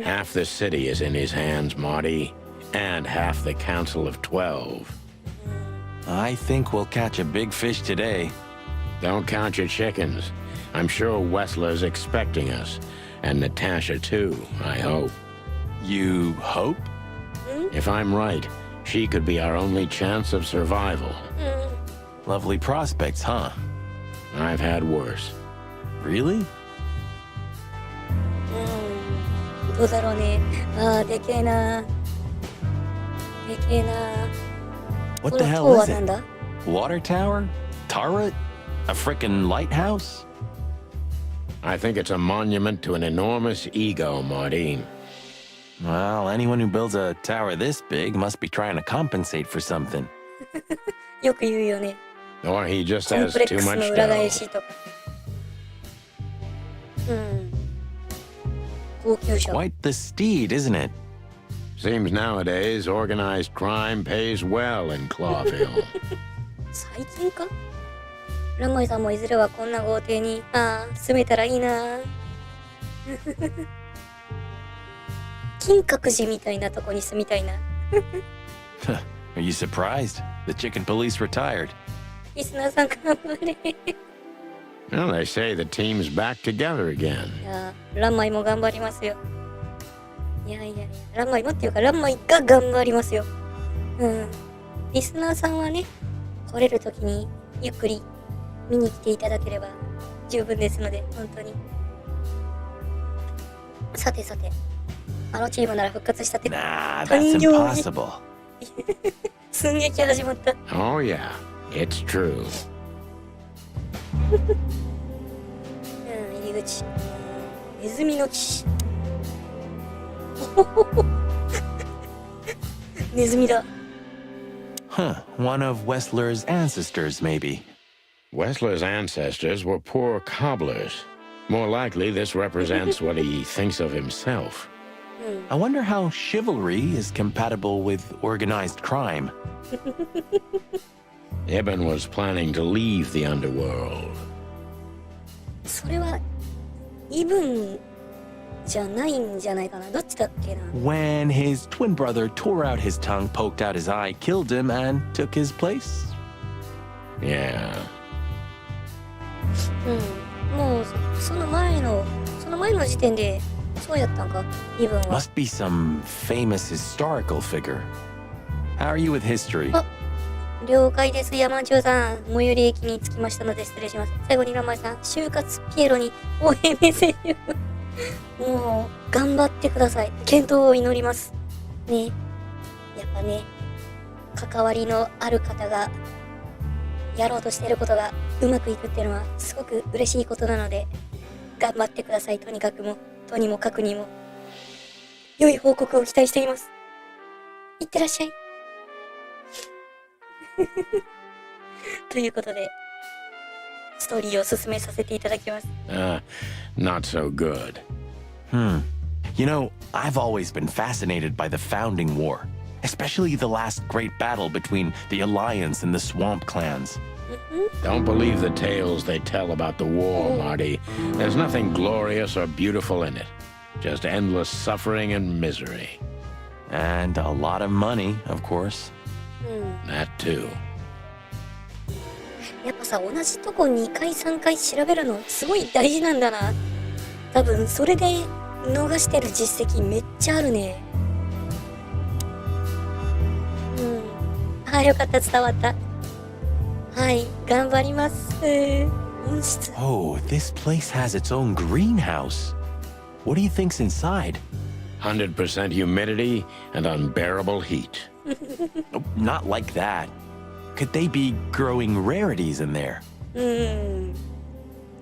Half the city is in his hands, Marty, and half the Council of 12. I think we'll catch a big fish today. Don't count your chickens. I'm sure Wessler's expecting us, and Natasha too, I hope. You hope? If I'm right, she could be our only chance of survival. Lovely prospects, huh? I've had worse. Really? どうだろうね。あー、でけえな。でけえな。 What the この hell 塔は is なん it? だ？ Water tower? Turret? A frickin' lighthouse? I think it's a monument to an enormous ego, Marty. Well, anyone who builds a tower this big must be trying to compensate for something. よく言うよね。 Or he just コン has プレッ too クス much の裏返 dough. しとか。高級車。 Quite the steed, isn't it? Seems nowadays organized crime pays well in Clawville. 最近か？ランマイさんもいずれはこんな豪邸に、住めたらいいな。金閣寺みたいなとこに住みたいな。Are you surprised? The chicken police retired. リスナーさん頑張れ。い Well, they say the team's back together again. や、ランマイも頑張りますよ。いや、ランマイもっていうか、ランマイが頑張りますよ。リスナーさんはね、来れるときにゆっくり見に来ていただければ十分ですので、本当に。さて、あのチームなら復活したって。 Nah, that's 誕生日 impossible. 寸劇始まった。 Oh, yeah, it's true. 入り口。ネズミの騎士。ネズミだ。 Huh, one of Wessler's ancestors, maybe. Wessler's ancestors were poor cobblers. More likely, this represents what he thinks of himself. I wonder how chivalry is compatible with organized crime. Ibn was planning to leave the underworld. それはイブンじゃないんじゃないかな。どっちだっけな。 When his twin brother tore out his tongue, poked out his eye, killed him, and took his place? Yeah. もうその前の時点でそうやったんか、イブンは。 Must be some famous historical figure. How are you with history? あ、了解です。山中さん、最寄り駅に着きましたので失礼します。最後にランマイさん、就活ピエロに応援メッセージを。もう頑張ってください。健闘を祈りますね。やっぱね、関わりのある方がやろうとしていることがうまくいくっていうのはすごく嬉しいことなので、頑張ってください。とにかくもとにもかくにも良い報告を期待しています。いってらっしゃい。ということでストーリーを進めさせていただきます。 Not so good. You know, I've always been fascinated by the Founding War, especially the last great battle between the Alliance and the Swamp clans. Don't believe the tales they tell about the war, Marty. There's nothing glorious or beautiful in it. Just endless suffering and misery. And a lot of money, of course. That too. やっぱさ、同じとこ2回3回調べるのすごい大事なんだな。多分それで逃してる実績めっちゃあるね。よかった、伝わった。はい、頑張ります。温室。 Oh, this place has its own greenhouse. What do you think's inside? 100% humidity and unbearable heat. Oh, not like that. Could they be growing rarities in there?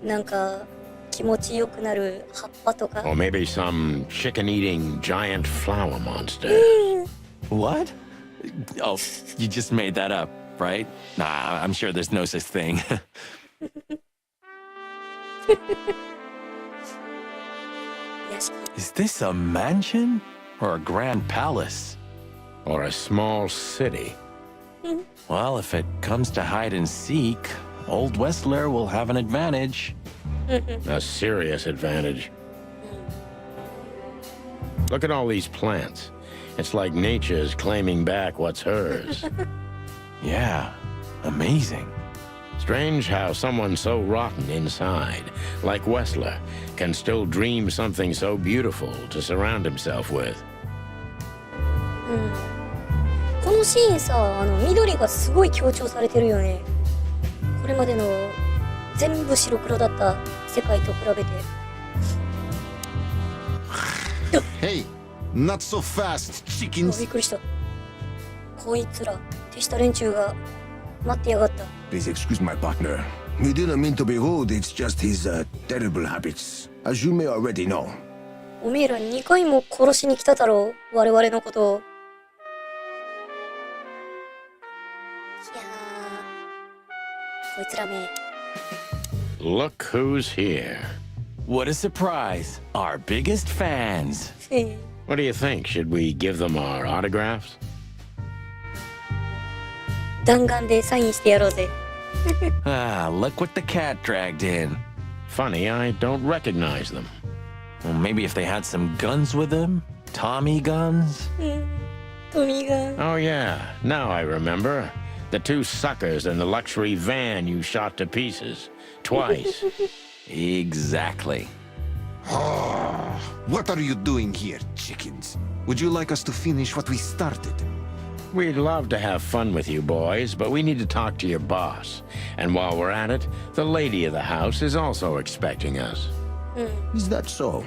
なんか気持ちよくなる葉っぱとか。 Or maybe some chicken-eating giant flower monster. What? Oh, you just made that up, right? Nah, I'm sure there's no such thing. Is this a mansion or a grand palace? Or a small city. Well, if it comes to hide and seek, Old Westler will have an advantage. A serious advantage. Look at all these plants. It's like nature's claiming back what's hers. Yeah, amazing. Strange how someone so rotten inside, like Westler, can still dream something so beautiful to surround himself with. このシーンさ、緑がすごい強調されてるよね。これまでの全部白黒だった世界と比べて。Hey, not so fast, び chickens. っくりした。こいつら手下連中が待ってやがった。 Please excuse my partner. He didn't mean to be rude, it's just his terrible habits. As you may already know. おめえら2回も殺しに来ただろう、我々のことを。いやー、こいつらめ。 Look who's here. What a surprise! Our biggest fans. What do you think? Should we give them our autographs? 弾丸でサインしてやろうぜ。Ah, look what the cat dragged in. Funny, I don't recognize them. Well, maybe if they had some guns with them? Tommy guns? トミーが。 Oh, yeah. Now I remember. The two suckers in the luxury van you shot to pieces. Twice. Exactly. What are you doing here, chickens? Would you like us to finish what we started? We'd love to have fun with you boys, but we need to talk to your boss. And while we're at it, the lady of the house is also expecting us. Is that so?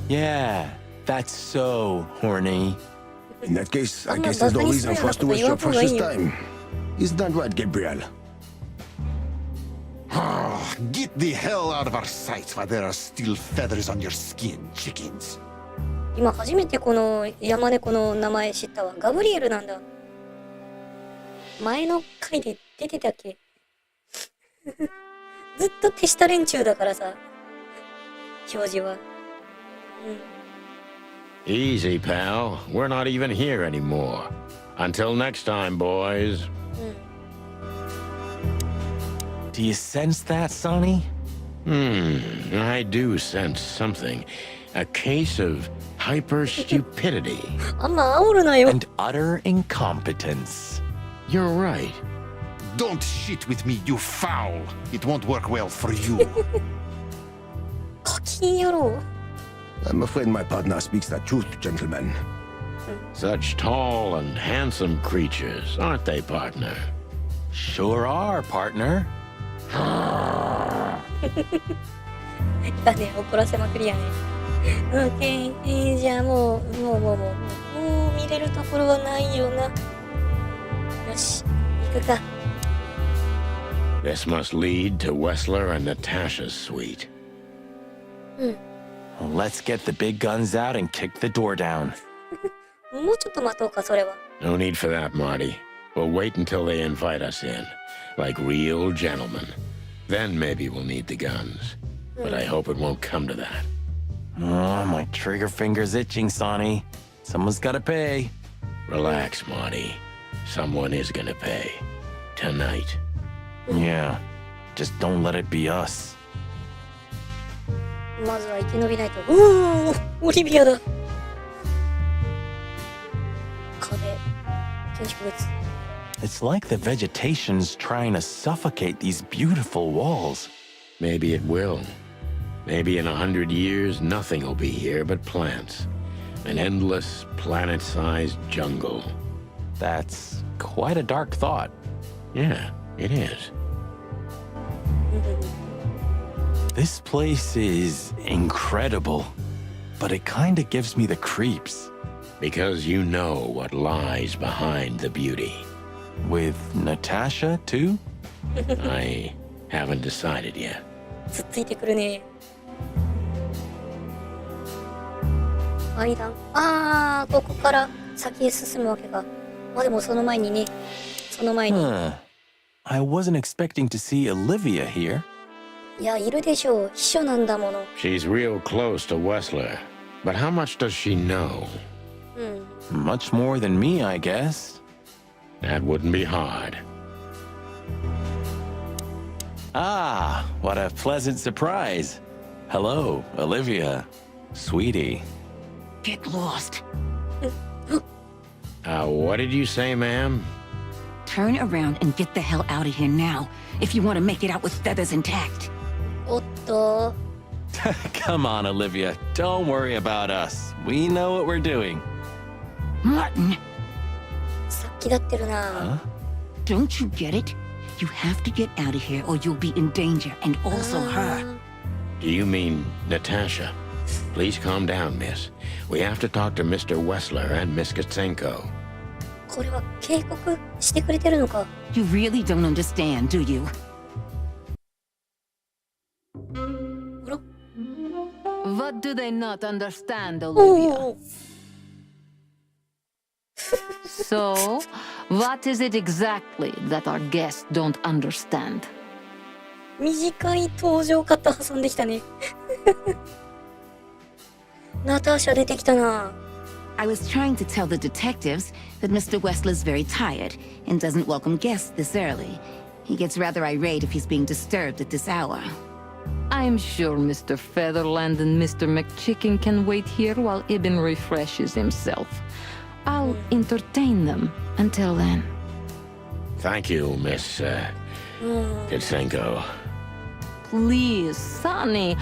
Yeah, that's so horny. In that case, I guess there's no reason for us to waste your precious time. Is that right, Gabriel? Get the hell out of our sight while there are still feathers on your skin, chickens. 今初めてこの山猫の名前知ったわ。ガブリエルなんだ。前の回で出てたっけ？ずっと手下連中だからさ。表示は。Easy, pal. We're not even here anymore. Until next time, boys. Do you sense that, Sonny? I do sense something. A case of hyper stupidity. あんま煽るなよ。 And utter incompetence. You're right. Don't shit with me, you foul. It won't work well for you. 課金野郎。 I'm afraid my partner speaks the truth, gentlemen. Such tall and handsome creatures, aren't they, partner? Sure are, partner. だね、怒らせまくりやね。オッケー、じゃあもう見れるところはないよな。よし、行くか。 This must lead to Westler and Natasha's suite. Well, let's get the big guns out and kick the door down. もうちょっと待とうか、それは。 No need for that, Marty. We'll wait until they invite us in, like real gentlemen. Then maybe we'll need the guns. But I hope it won't come to that. Oh, my trigger finger's itching, Sonny. Someone's gotta pay. Relax, Marty. Someone is gonna pay. Tonight. Yeah, just don't let it be us. まずは生き延びないと。おー、オリビアだ。壁、建築物。 It's like the vegetation's trying to suffocate these beautiful walls. Maybe it will. Maybe in 100 years, nothing will be here but plants. An endless, planet-sized jungle. That's quite a dark thought. Yeah, it is. This place is incredible. but it kinda gives me the creeps. Because you know what lies behind the beauty. With Natasha, too? I haven't decided yet. つっついてくるね。階段。ここから先へ進むわけか。まあでもその前にね。その前に。I wasn't expecting to see Olivia here. いや、いるでしょう。秘書なんだもの。She's real close to Wessler. But how much does she know? Much more than me, I guess. That wouldn't be hard. Ah, what a pleasant surprise. Hello, Olivia. Sweetie. Get lost. What did you say, ma'am? Turn around and get the hell out of here now, if you want to make it out with feathers intact. おっと。Come on, Olivia. Don't worry about us. We know what we're doing. Martin, さっきだってるな。don't you get it? You have to get out of here or you'll be in danger, and also her. Do you mean Natasha? Please calm down, miss. We have to talk to Mr. Wessler and Miss Katsenko. これは警告してくれてるのか。You really don't understand, do you? What do they not understand, お Olivia? お。So, what is it exactly that our guests don't understand? 短い登場カット挟んできたね。ナターシャ出てきたな。I was trying to tell the detectives that Mr. Wessler's very tired and doesn't welcome guests this early. He gets rather irate if he's being disturbed at this hour. I'm sure Mr. Featherland and Mr. McChicken can wait here while Ibn refreshes himself. I'll entertain them until then. Thank you, Miss Katsenko. Please, Sonny.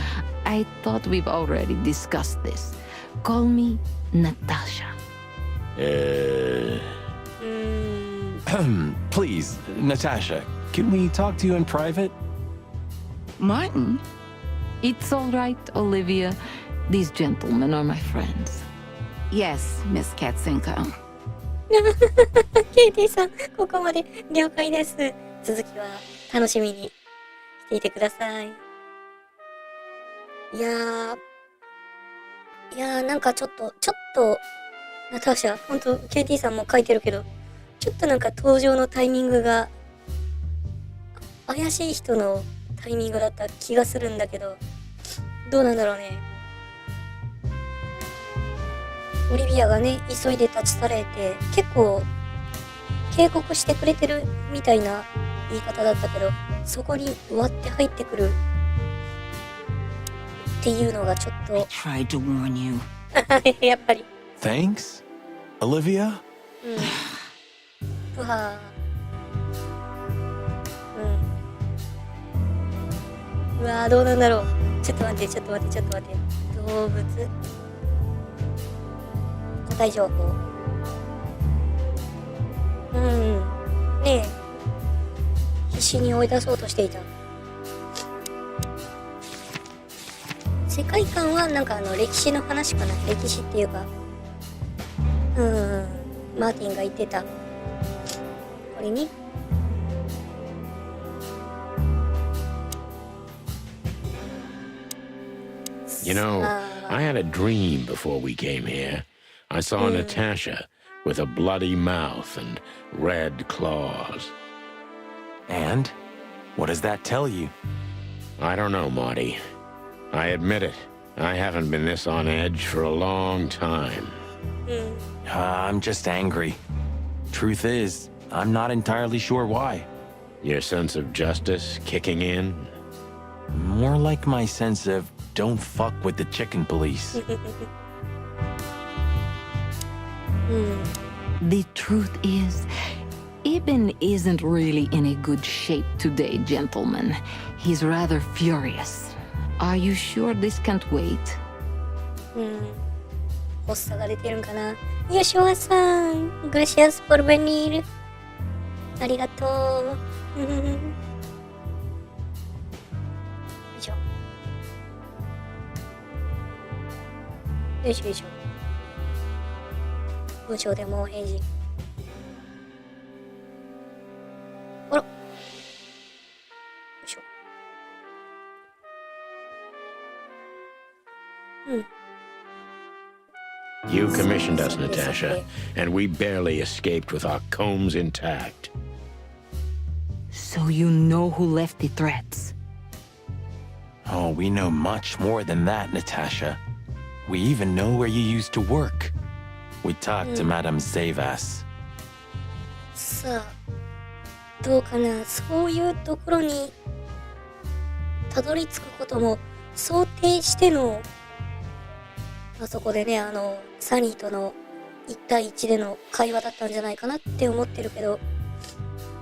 I thought we've already discussed this. Call me Natasha. Please, Natasha, can we talk to you in private? Martin? It's all right, Olivia. These gentlemen are my friends. Yes, Miss Katsenko. ケイティさん、ここまで了解です。続きは楽しみにしていてください。いやー、なんかちょっと、ナターシャ、ほんと、ケイティさんも書いてるけど、ちょっとなんか登場のタイミングが、怪しい人のタイミングだった気がするんだけど、どうなんだろうね。オリビアがね、急いで立ち去られて、結構、警告してくれてるみたいな言い方だったけど、そこに割って入ってくるっていうのがちょっと Tried to warn you. やっぱり Thanks, Olivia? うわうわーどうなんだろう。ちょっと待って動物個体情報ねえ必死に追い出そうとしていた。世界観はなんか歴史の話かな。歴史っていうかマーティンが言ってたこれにYou know, I had a dream before we came here. I saw Natasha with a bloody mouth and red claws. And? What does that tell you? I don't know, Marty. I admit it. I haven't been this on edge for a long time. I'm just angry. Truth is, I'm not entirely sure why. Your sense of justice kicking in? More like my sense of don't fuck with the chicken police. The truth is, Ibn isn't really in a good shape today, gentlemen. He's rather furious. Are you sure this can't wait? 発作が出てるんかな。ヨシュアさん、gracias por venir。ありがとう。よいしょ。よいしょよいしょ。文章でもう返事。あら。よいしょ。うん。 You commissioned us, Natasha, and we barely escaped with our combs intact. So you know who left the threats? Oh, we know much more than that, Natasha. We even know where you used to work. We talked to Madame Zavas. さあ、どうかな。そういうところにたどり着くことも想定しての、あそこでね、サニーとの1対1での会話だったんじゃないかなって思ってるけど。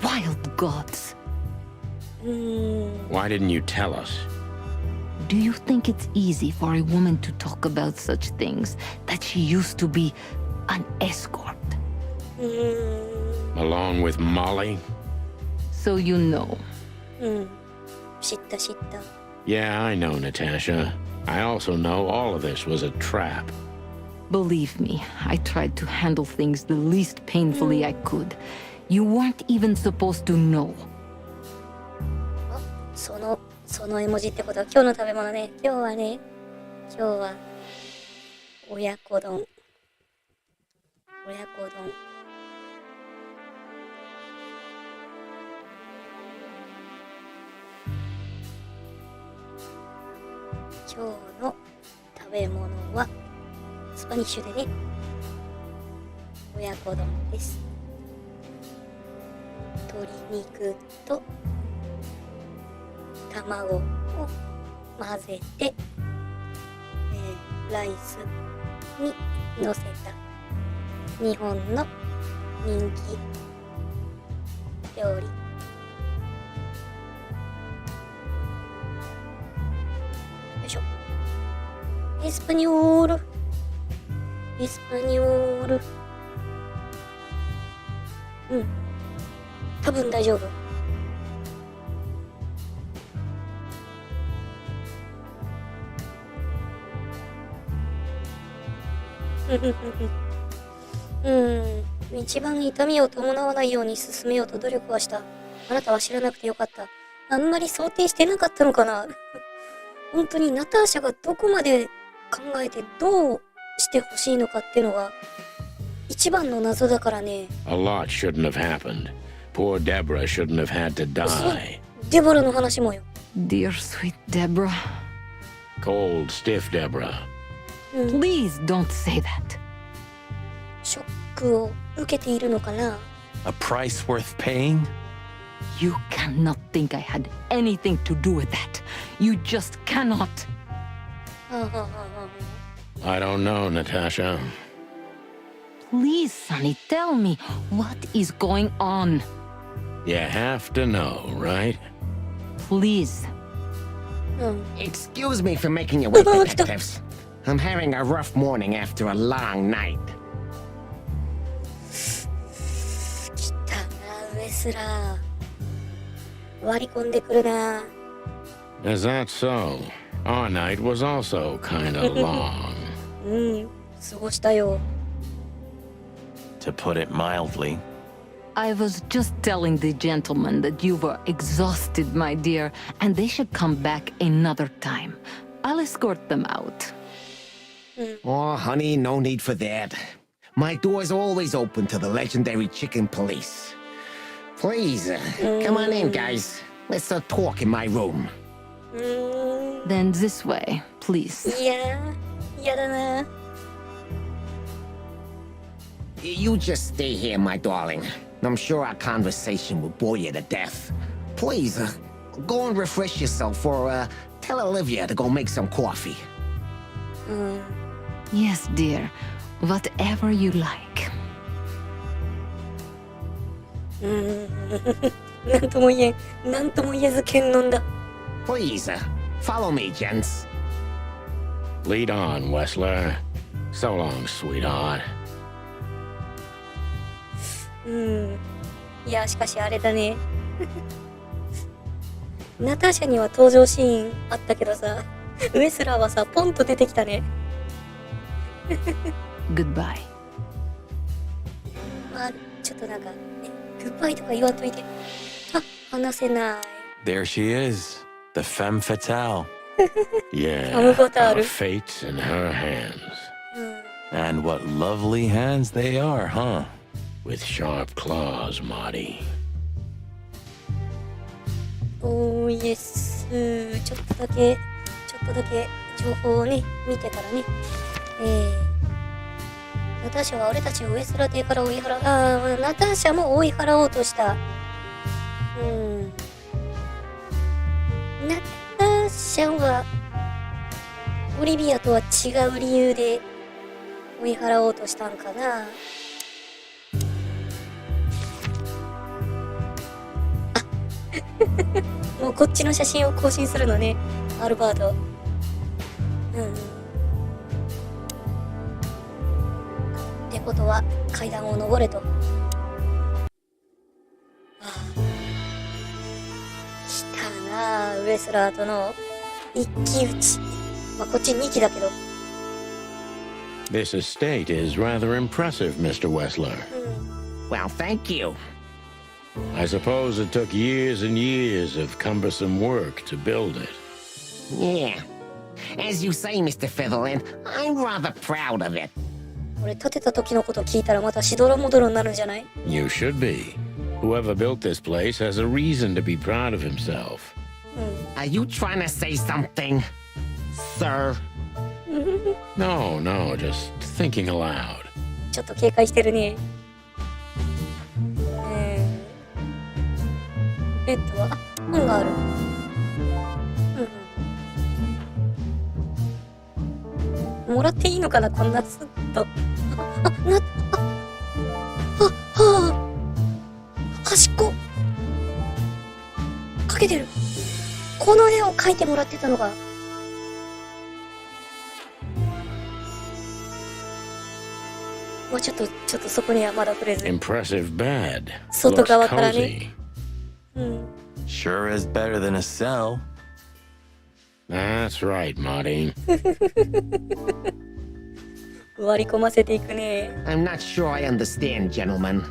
Wild gods. Why didn't you tell us? Do you think it's easy for a woman to talk about such things, that she used to be an escort? Along with Molly? So you know. 知った知った。 Yeah, I know, Natasha. I also know all of this was a trap. Believe me, I tried to handle things the least painfully I could. You weren't even supposed to know. あ、その絵文字ってことは今日の食べ物ね。今日は親子丼。親子丼。今日の食べ物はスパニッシュでね、親子丼です。鶏肉と卵を混ぜて、ライスにのせた日本の人気料理。エスパニョール。うん。多分大丈夫。一番痛みを伴わないように進めようと努力はした。あなたは知らなくてよかった。あんまり想定してなかったのかな。本当にナターシャがどこまで考えてどうしてほしいのかっていうのが一番の謎だからね。A lot shouldn't have happened. Poor Deborah shouldn't have had to die. デボラの話もよ。Dear sweet Deborah. Cold, stiff Deborah. Please don't say that. ショックを受けているのかな。A price worth paying? You cannot think I had anything to do with that. You just cannot. I don't know, Natasha. Please, Sonny, tell me what is going on. You have to know, right? Please. Excuse me for making you wait, detectives. I'm having a rough morning after a long night. 来たな、ウエスラー。割り込んでくるな。Is that so? Our night was also kind of long. 過ごしたよ。To put it mildly. I was just telling the gentleman that you were exhausted, my dear, and they should come back another time. I'll escort them out. Oh, honey, no need for that. My door's always open to the legendary chicken police. Please, come on in, guys. Let's talk in my room. Then this way, please. いやー、やだな。You just stay here, my darling. I'm sure our conversation will bore you to death. Please, go and refresh yourself or tell Olivia to go make some coffee. Yes, dear. Whatever you like. なんとも言えず検問だ。Please, follow me, gents. Lead on, Wessler. So long, sweetheart. いや、しかしあれだね。ナターシャには登場シーンあったけどさ、ウエスラーはさ、ポンと出てきたね。Goodbye. まあ、ちょっとなんか、グッバイとか言わんといて。あ、話せない。There she is, the femme fatale. Yeah, Femme fatale. our fate's in her hands. And what lovely hands they are, huh? With sharp claws, Marty. おーイエス。ちょっとだけ情報をね、見てからね。ナターシャは俺たちをウエストラ邸から追い払う。ナターシャも追い払おうとした。ナターシャは、オリビアとは違う理由で追い払おうとしたんかな。もうこっちの写真を更新するのね、アルバート。ってことは階段を登れと。来たなあ、ウエスラーとの一騎打ち。まあこっち2騎だけど。This estate is rather impressive, Mr. Wessler. Well, thank you. I suppose it took years and years of cumbersome work to build it. Yeah. As you say, Mr. Featherland, I'm rather proud of it. これ建てた時のこと聞いたらまたしどろもどろになるんじゃない？ You should be. Whoever built this place has a reason to be proud of himself. Are you trying to say something, sir? No, just thinking aloud. ちょっと警戒してるね。ベッドは、本がある。もらっていいのかな、こんなスッと。端っこかけてる。この絵を描いてもらってたのが。もうちょっとそこにはまだ触れず。Impressive bed. 外 Looks 側からね。 cozy. Sure is better than a cell. That's right, Marty. 割り込ませていくね。 I'm not sure I understand, gentlemen.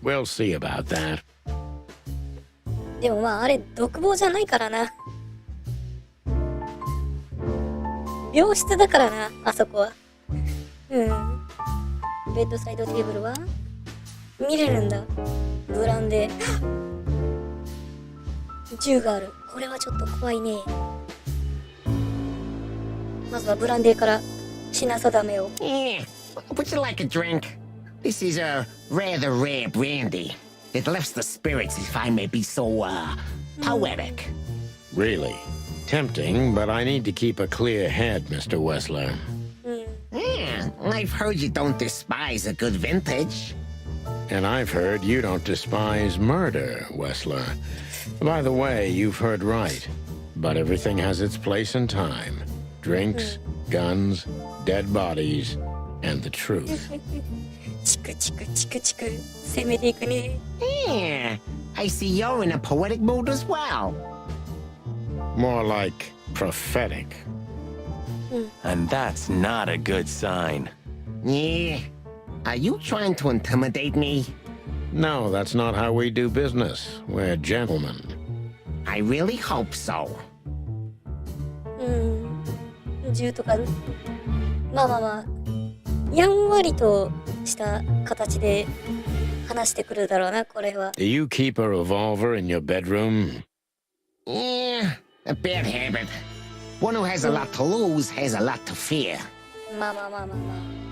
We'll see about that. でもまああれ独房じゃないからな。病室だからな、あそこは。ベッドサイドテーブルは見れるんだ。ブランデー。銃がある。これはちょっと怖いね。まずはブランデーから品定めを。Yeah. Would you like a drink? This is a rather rare brandy. It lifts the spirits, if I may be so, poetic. Really? Tempting, but I need to keep a clear head, Mr. Wessler. Yeah, I've heard you don't despise a good vintage. And I've heard you don't despise murder, Wessler. By the way, you've heard right. But everything has its place and time. Drinks, guns, dead bodies, and the truth. チクチクチクチク攻めていくね。 Yeah, I see you're in a poetic mood as well. More like prophetic. And that's not a good sign. Yeah. Are you trying to intimidate me? No, that's not how we do business. We're gentlemen. I really hope so. 銃とか、まあ、やんわりとした形で話してくるだろうな、これは。 Do you keep a revolver in your bedroom? Yeah, a bad habit. One who has a lot to lose has a lot to fear. まあ。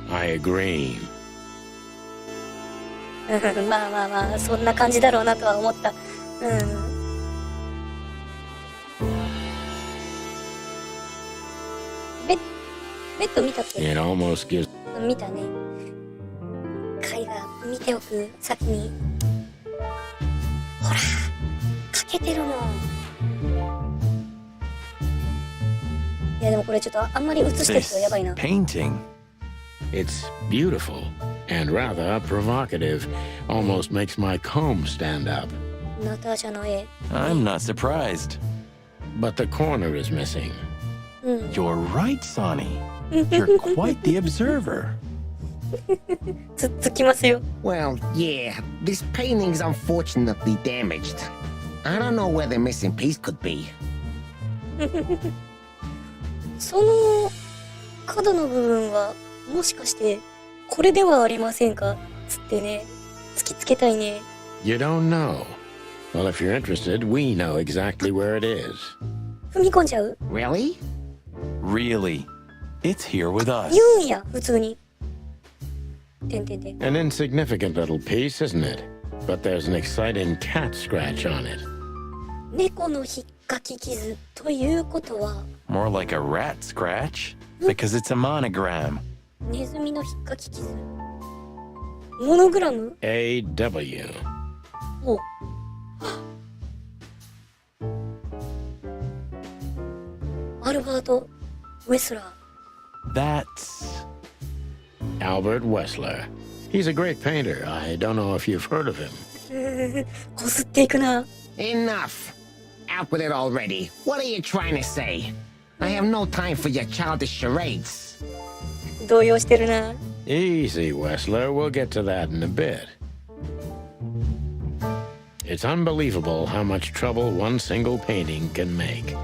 I agree. まあ、そんな感じだろうなとは思った。ベッド見たっけ？ It almost gives... 見たね。絵画見ておく先に。ほら、かけてるもん。いやでもこれちょっとあんまり映してるとやばいな。 Painting. It's beautiful and rather provocative. Almost makes my comb stand up. ナターシャの絵。 I'm not surprised. But the corner is missing. You're right, Sonny. You're quite the observer. つっつきますよ。 Well, yeah, this painting's unfortunately damaged. I don't know where the missing piece could be. その角の部分はもしかしてこれではありませんかつってね、突きつけたいね。 You don't know? Well, if you're interested, we know exactly where it is. 踏み込んじゃう Really? Really? It's here with us. 言うんや、普通に。てんてんてん。 An insignificant little piece, isn't it? But there's an exciting cat scratch on it. 猫の引っかき傷ということは、 More like a rat scratch, because it's a monogram. ネズミの引っかき傷。モノグラム AW. おアルバート・ウェスラ That's... Albert Wessler. He's a great painter. I don't know if you've heard of him. ー。こすっていくな。 Enough! Out with it already. What are you trying to say? I have no time for your childish charades. 動揺してるな。 Easy, Wessler. We'll get to that in a bit. It's unbelievable how much trouble one single painting can make.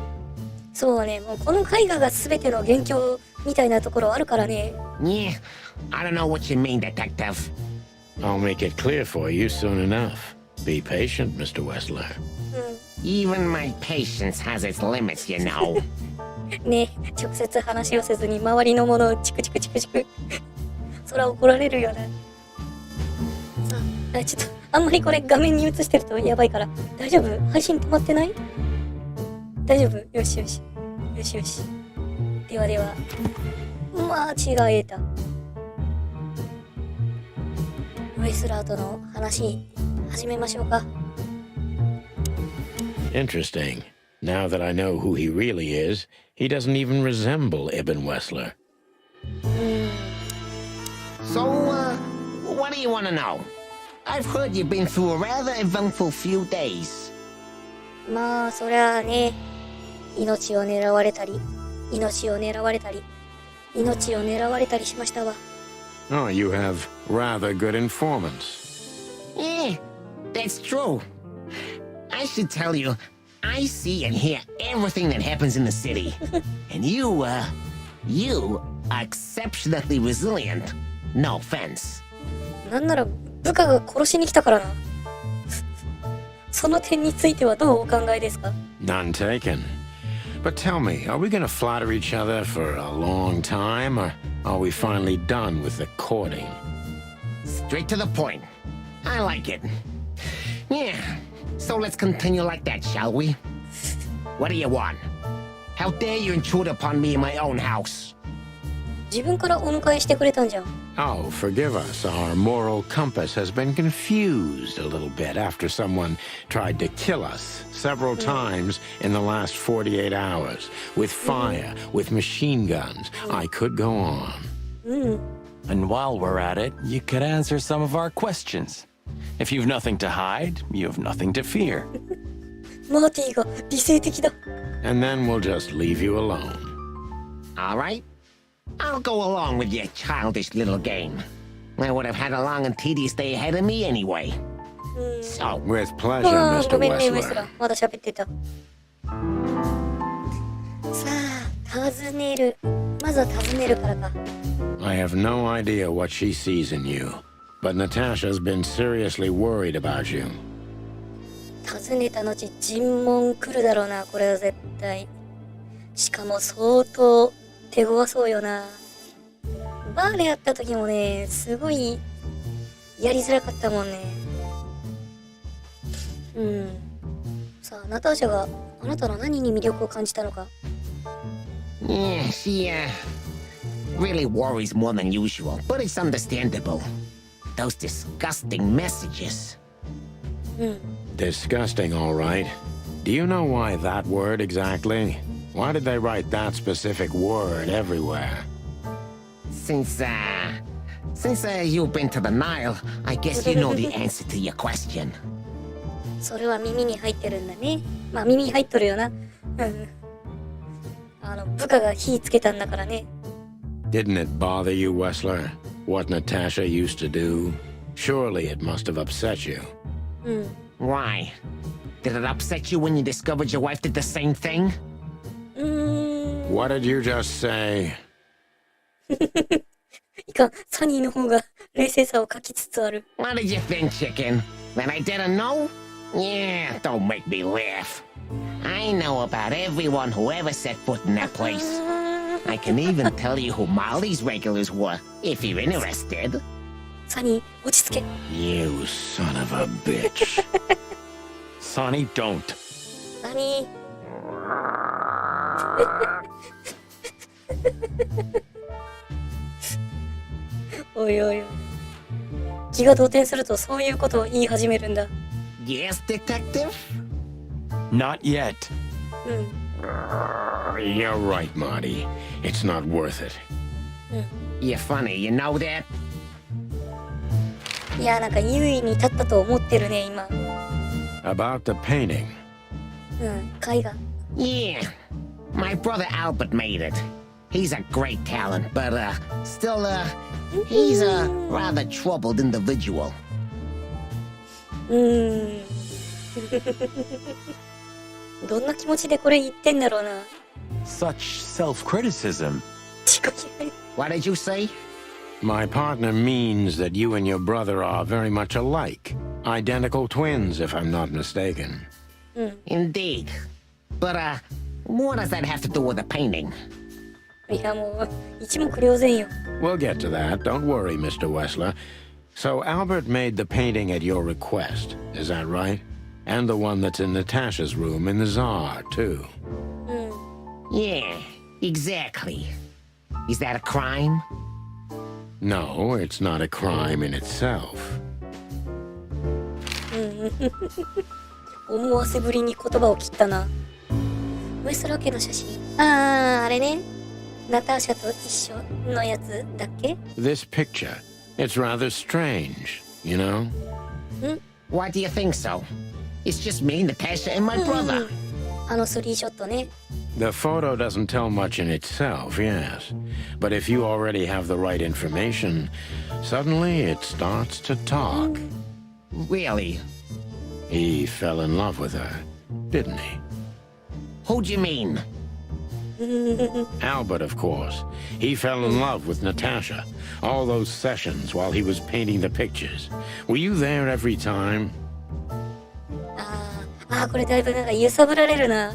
そうね、もうこの絵画が全ての元凶みたいなところあるからね。 Yeah, I don't know what you mean, detective. I'll make it clear for you soon enough. Be patient, Mr. Wessler. Even my patience has its limits, you know. ね、直接話をせずに周りのものをチクチクチクチク。そら怒られるよな。さあ、ちょっとあんまりこれ画面に映してるとやばいから。大丈夫？配信止まってない？大丈夫？よしよし。よしよし。ではでは。間違えた。ウェスラーとの話、始めましょうか。Interesting. Now that I know who he really is, he doesn't even resemble Ibn Wessler. So, what do you want to know? I've heard you've been through a rather eventful few days. まあ、そりゃあね、命を狙われたり、命を狙われたり、命を狙われたりしましたわ。 Oh, you have rather good informants. Yeah, that's true. I should tell you, I see and hear everything that happens in the city. And you are exceptionally resilient. No offense. なんなら部下が殺しに来たからな。その点についてはどうお考えですか？ None taken. But tell me, are we going to flatter each other for a long time, or are we finally done with the courting? Straight to the point. I like it. Yeah, so let's continue like that, shall we? What do you want? How dare you intrude upon me in my own house? 自分からお迎えしてくれたんじゃん。 Oh, forgive us. Our moral compass has been confused a little bit after someone tried to kill us several times in the last 48 hours. With fire, with machine guns. I could go on. And while we're at it, you could answer some of our questions. If you've nothing to hide, you have nothing to fear. マーティが理性的だ。 And then we'll just leave you alone. All right? I'll go along with your childish little game. I would have had a long and tedious day ahead of me anyway. So, With pleasure, ああ、 Mr. ごめんね、ウェス Wessler. ラー。まだ喋ってた。さあ、尋ねる。まずは尋ねるからか。 I have no idea what she sees in you, but Natasha's been seriously worried about you. 尋ねた後、尋問来るだろうな、これは絶対。しかも相当手強そうよな。バーでやった時もね、すごいやりづらかったもんね。さあ、ナターシャがあなたの何に魅力を感じたのか。 yeah, she, really worries more than usual, but it's understandable. Those disgusting messages. Disgusting, all right. Do you know why that word exactly? Why did they write that specific word everywhere? Since you've been to the Nile, I guess you know the answer to your question. それは耳に入ってるんだね。まあ耳に入っとるよな。部下が火つけたんだからね。Didn't it bother you, Wessler? What Natasha used to do? Surely it must have upset you. Why? Did it upset you when you discovered your wife did the same thing? What did you just say? いかん、サニーの方が冷静さを欠きつつある。What did you think, chicken? That I didn't know? Yeah, don't make me laugh. I know about everyone who ever set foot in that place. I can even tell you who Molly's regulars were, if you're interested. サニー、落ち着け。You son of a bitch. Sonny, don't. サニー。おいおいおい。気が動転するとそういうことを言い始めるんだ。Yes, detective? Not yet. You're right, Marty. It's not worth it. You're funny, you know that? いや、なんか優位に立ったと思ってるね、今。About the painting. 絵画。Yeah. My brother Albert made it. He's a great talent, but, still, he's a rather troubled individual. どんな気持ちでこれ言ってんだろうな。Such self-criticism. What did you say? My partner means that you and your brother are very much alike. Identical twins, if I'm not mistaken. Indeed. But, what does that have to do with the painting? いや、もう一目瞭然よ。 We'll get to that. Don't worry, Mr. Wessler. So Albert made the painting at your request, is that right? And the one that's in Natasha's room in the Tsar, too. Yeah, exactly. Is that a crime? No, it's not a crime in itself. 思わせぶりに言葉を切ったな。ウエストラー家の写真。あれね。ナターシャと一緒のやつだっけ？ This picture, it's rather strange, you know? Why do you think so? It's just me, Natasha, and my brother. あのスリーショットね。 The photo doesn't tell much in itself, yes. But if you already have the right information, suddenly it starts to talk. Really? He fell in love with her, didn't he? Who do you mean? Albert, of course. He fell in love with Natasha. All those sessions while he was painting the pictures. Were you there every time? これだいぶなんか揺さぶられるな。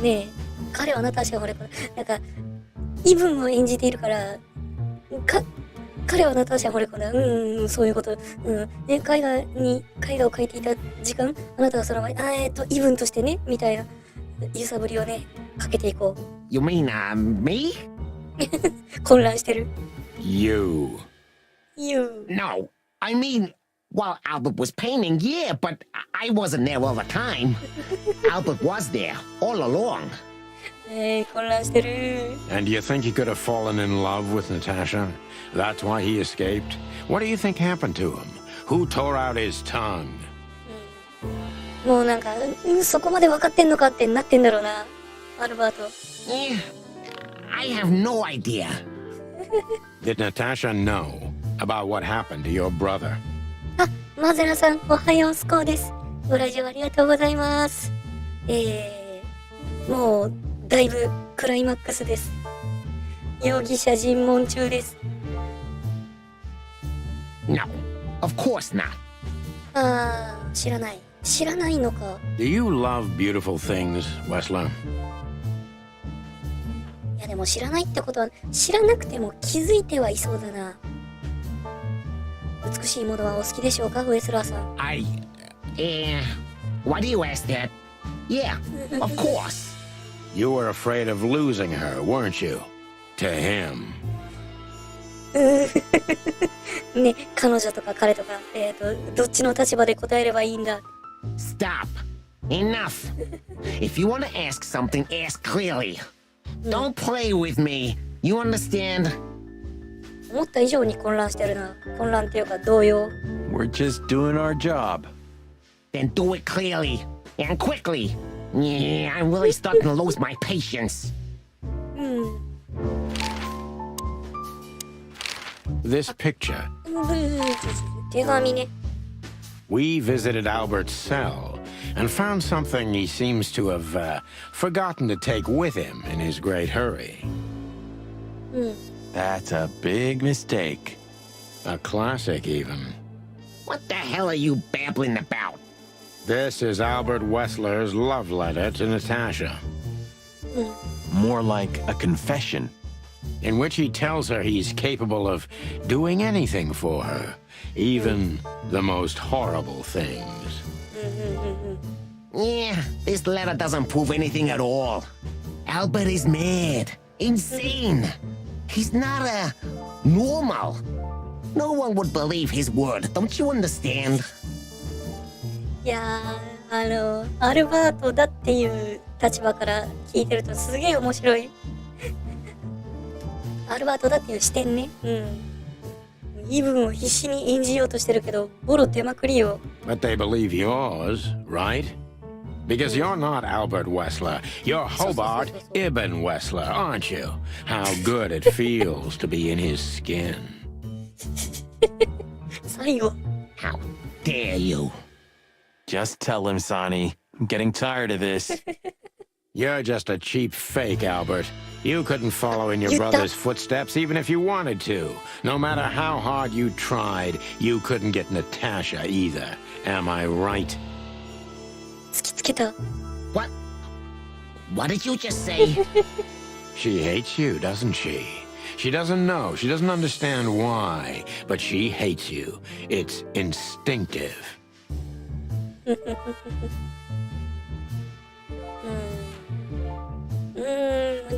ねえ、彼はナターシャがなんか、イブンを演じているから、彼はナターシャ惚れ込んだ。そういうこと。ね、絵画を描いていた時間、あなたはその前、イブンとしてね、みたいな揺さぶりをね、かけていこう。You mean, me? 混乱してる。You. No, I mean, while Albert was painting, yeah, but I wasn't there all the time. Albert was there, all along. 混乱してる。 And you think he could have fallen in love with Natasha? That's why he escaped? What do you think happened to him? Who tore out his tongue? もうなんか、そこまで分かってんのかってなってんだろうな、アルバート。Yeah, I have no idea. Did Natasha know about what happened to your brother? マゼラさん、おはよう、スコーです。ご来場ありがとうございます。もう、だいぶクライマックスです。容疑者尋問中です。No, of course not. 知らない。知らないのか。Do you love beautiful things, Wessler? いやでも知らないってことは、知らなくても気づいてはいそうだな。美しいものはお好きでしょうか、ウエスラーさん。Why do you ask that? Yeah, of course. You were afraid of losing her, weren't you? To him. ね、彼女とか彼とか、どっちの立場で答えればいいんだ。Stop. Enough. If you want to ask something, ask clearly. Don't play with me. You understand? 思った以上に混乱してるな。混乱っていうか動揺。We're just doing our job. Then do it clearly and quickly. Yeah, I'm really starting to lose my patience. This picture. 手紙ね。 We visited Albert's cell and found something he seems to have forgotten to take with him in his great hurry. That's a big mistake. A classic, even. What the hell are you babbling about? This is Albert Wessler's love letter to Natasha, More like a confession. in which he tells her he's capable of doing anything for her, even the most horrible things. Yeah, this letter doesn't prove anything at all. Albert is mad. Insane. He's not normal. No one would believe his word, don't you understand? いやー、アルバートだっていう立場から聞いてるとすげえ面白い。アルバートだっていう視点ね。イブンを必死に演じようとしてるけど、ボロ出まくりよ。But they believe yours, right? Because you're not Albert Wessler. You're Hobart Ibn Wessler, aren't you? How good it feels to be in his skin. 最後。 How dare you? Just tell him, Sonny. I'm getting tired of this. You're just a cheap fake, Albert. You couldn't follow in your You brother's don't- footsteps even if you wanted to. No matter how hard you tried, you couldn't get Natasha either. Am I right? 突きつけた。 What? What did you just say? She hates you, doesn't she? She doesn't know. She doesn't understand why. But she hates you. It's instinctive.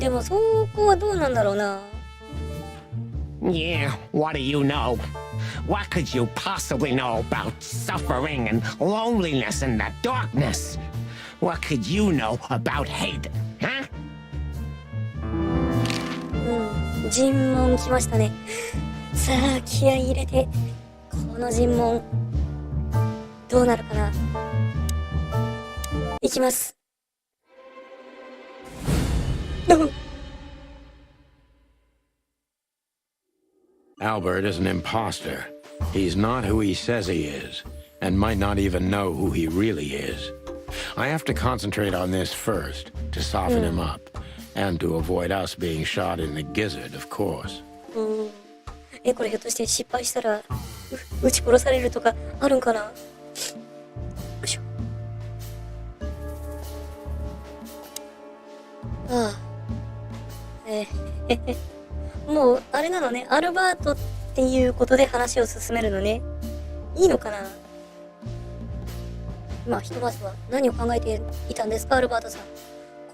でもそこはどうなんだろうな。 Yeah, what do you know? What could you possibly know about suffering and loneliness and the darkness? What could you know about hate, huh? 尋問来ましたね。さあ気合い入れて、この尋問どうなるかな。いきます。Albert is an imposter. He's not who he says he is, and might not even know who he really is. I have to concentrate on this first, to soften him up, and to avoid us being shot in the gizzard, of course. これひょっとして失敗したら撃ち殺されるとかあるんかな。よいしょ。ああ。もうあれなのね、アルバートっていうことで話を進めるのね。いいのかな。まあひとまずは何を考えていたんですか、アルバートさん。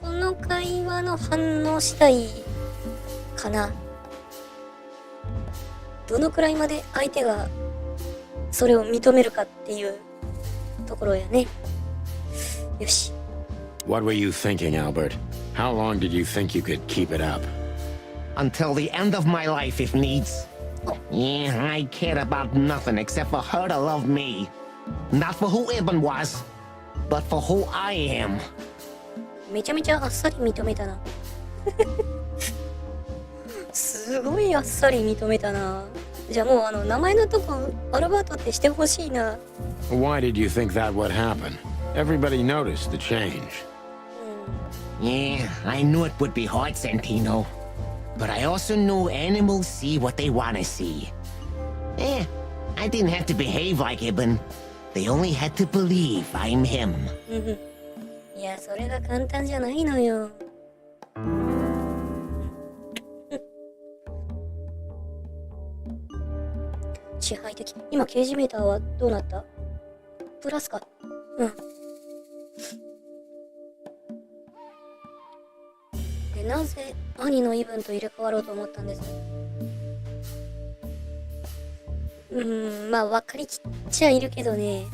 この会話の反応次第かな。どのくらいまで相手がそれを認めるかっていうところやね。よし。What were you thinking, Albert? How long did you think you could keep it up? Until the end of my life, if needs. Yeah, I cared about nothing except for her to love me. Not for who Ibn was, but for who I am. めちゃめちゃあっさり認めたな。すごいあっさり認めたな。じゃあもう名前のとこアルバートってしてほしいな。 Why did you think that would happen? Everybody noticed the change. Yeah, I knew it would be hard, Santino. But I also knew animals see what they want to see. I didn't have to behave like Ibn. They only had to believe I'm him. いや、それが簡単じゃないのよ。支配的。今、刑事メーターはどうなった？プラスか。で、なぜ兄のイブンと入れ替わろうと思ったんです？まあ、分かりきっちゃいるけどね。よ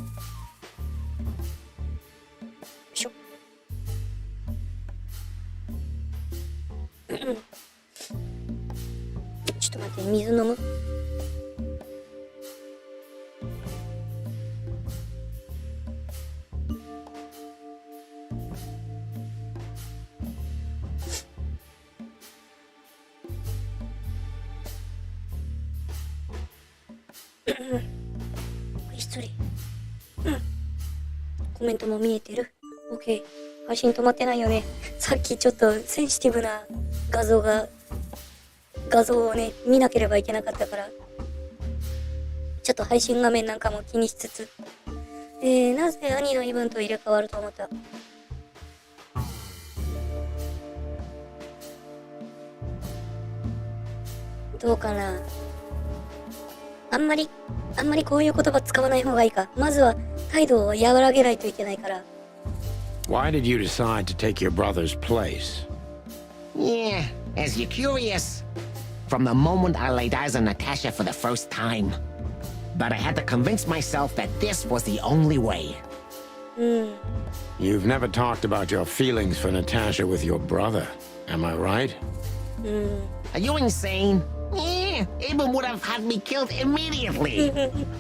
いしょ。ちょっと待って、水飲む？一人。コメントも見えてる。OK。配信止まってないよね。さっきちょっとセンシティブな画像をね、見なければいけなかったから、ちょっと配信画面なんかも気にしつつ、なぜ兄の身分と入れ替わると思った？どうかな。あんまりこういう言葉使わない方がいいか。まずは態度を和らげないといけないから。Why did you decide to take your brother's place? Yeah, as you're curious. From the moment I laid eyes on Natasha for the first time. But I had to convince myself that this was the only way. You've never talked about your feelings for Natasha with your brother, am I right? Are you insane? Yeah, Abram would have had me killed immediately.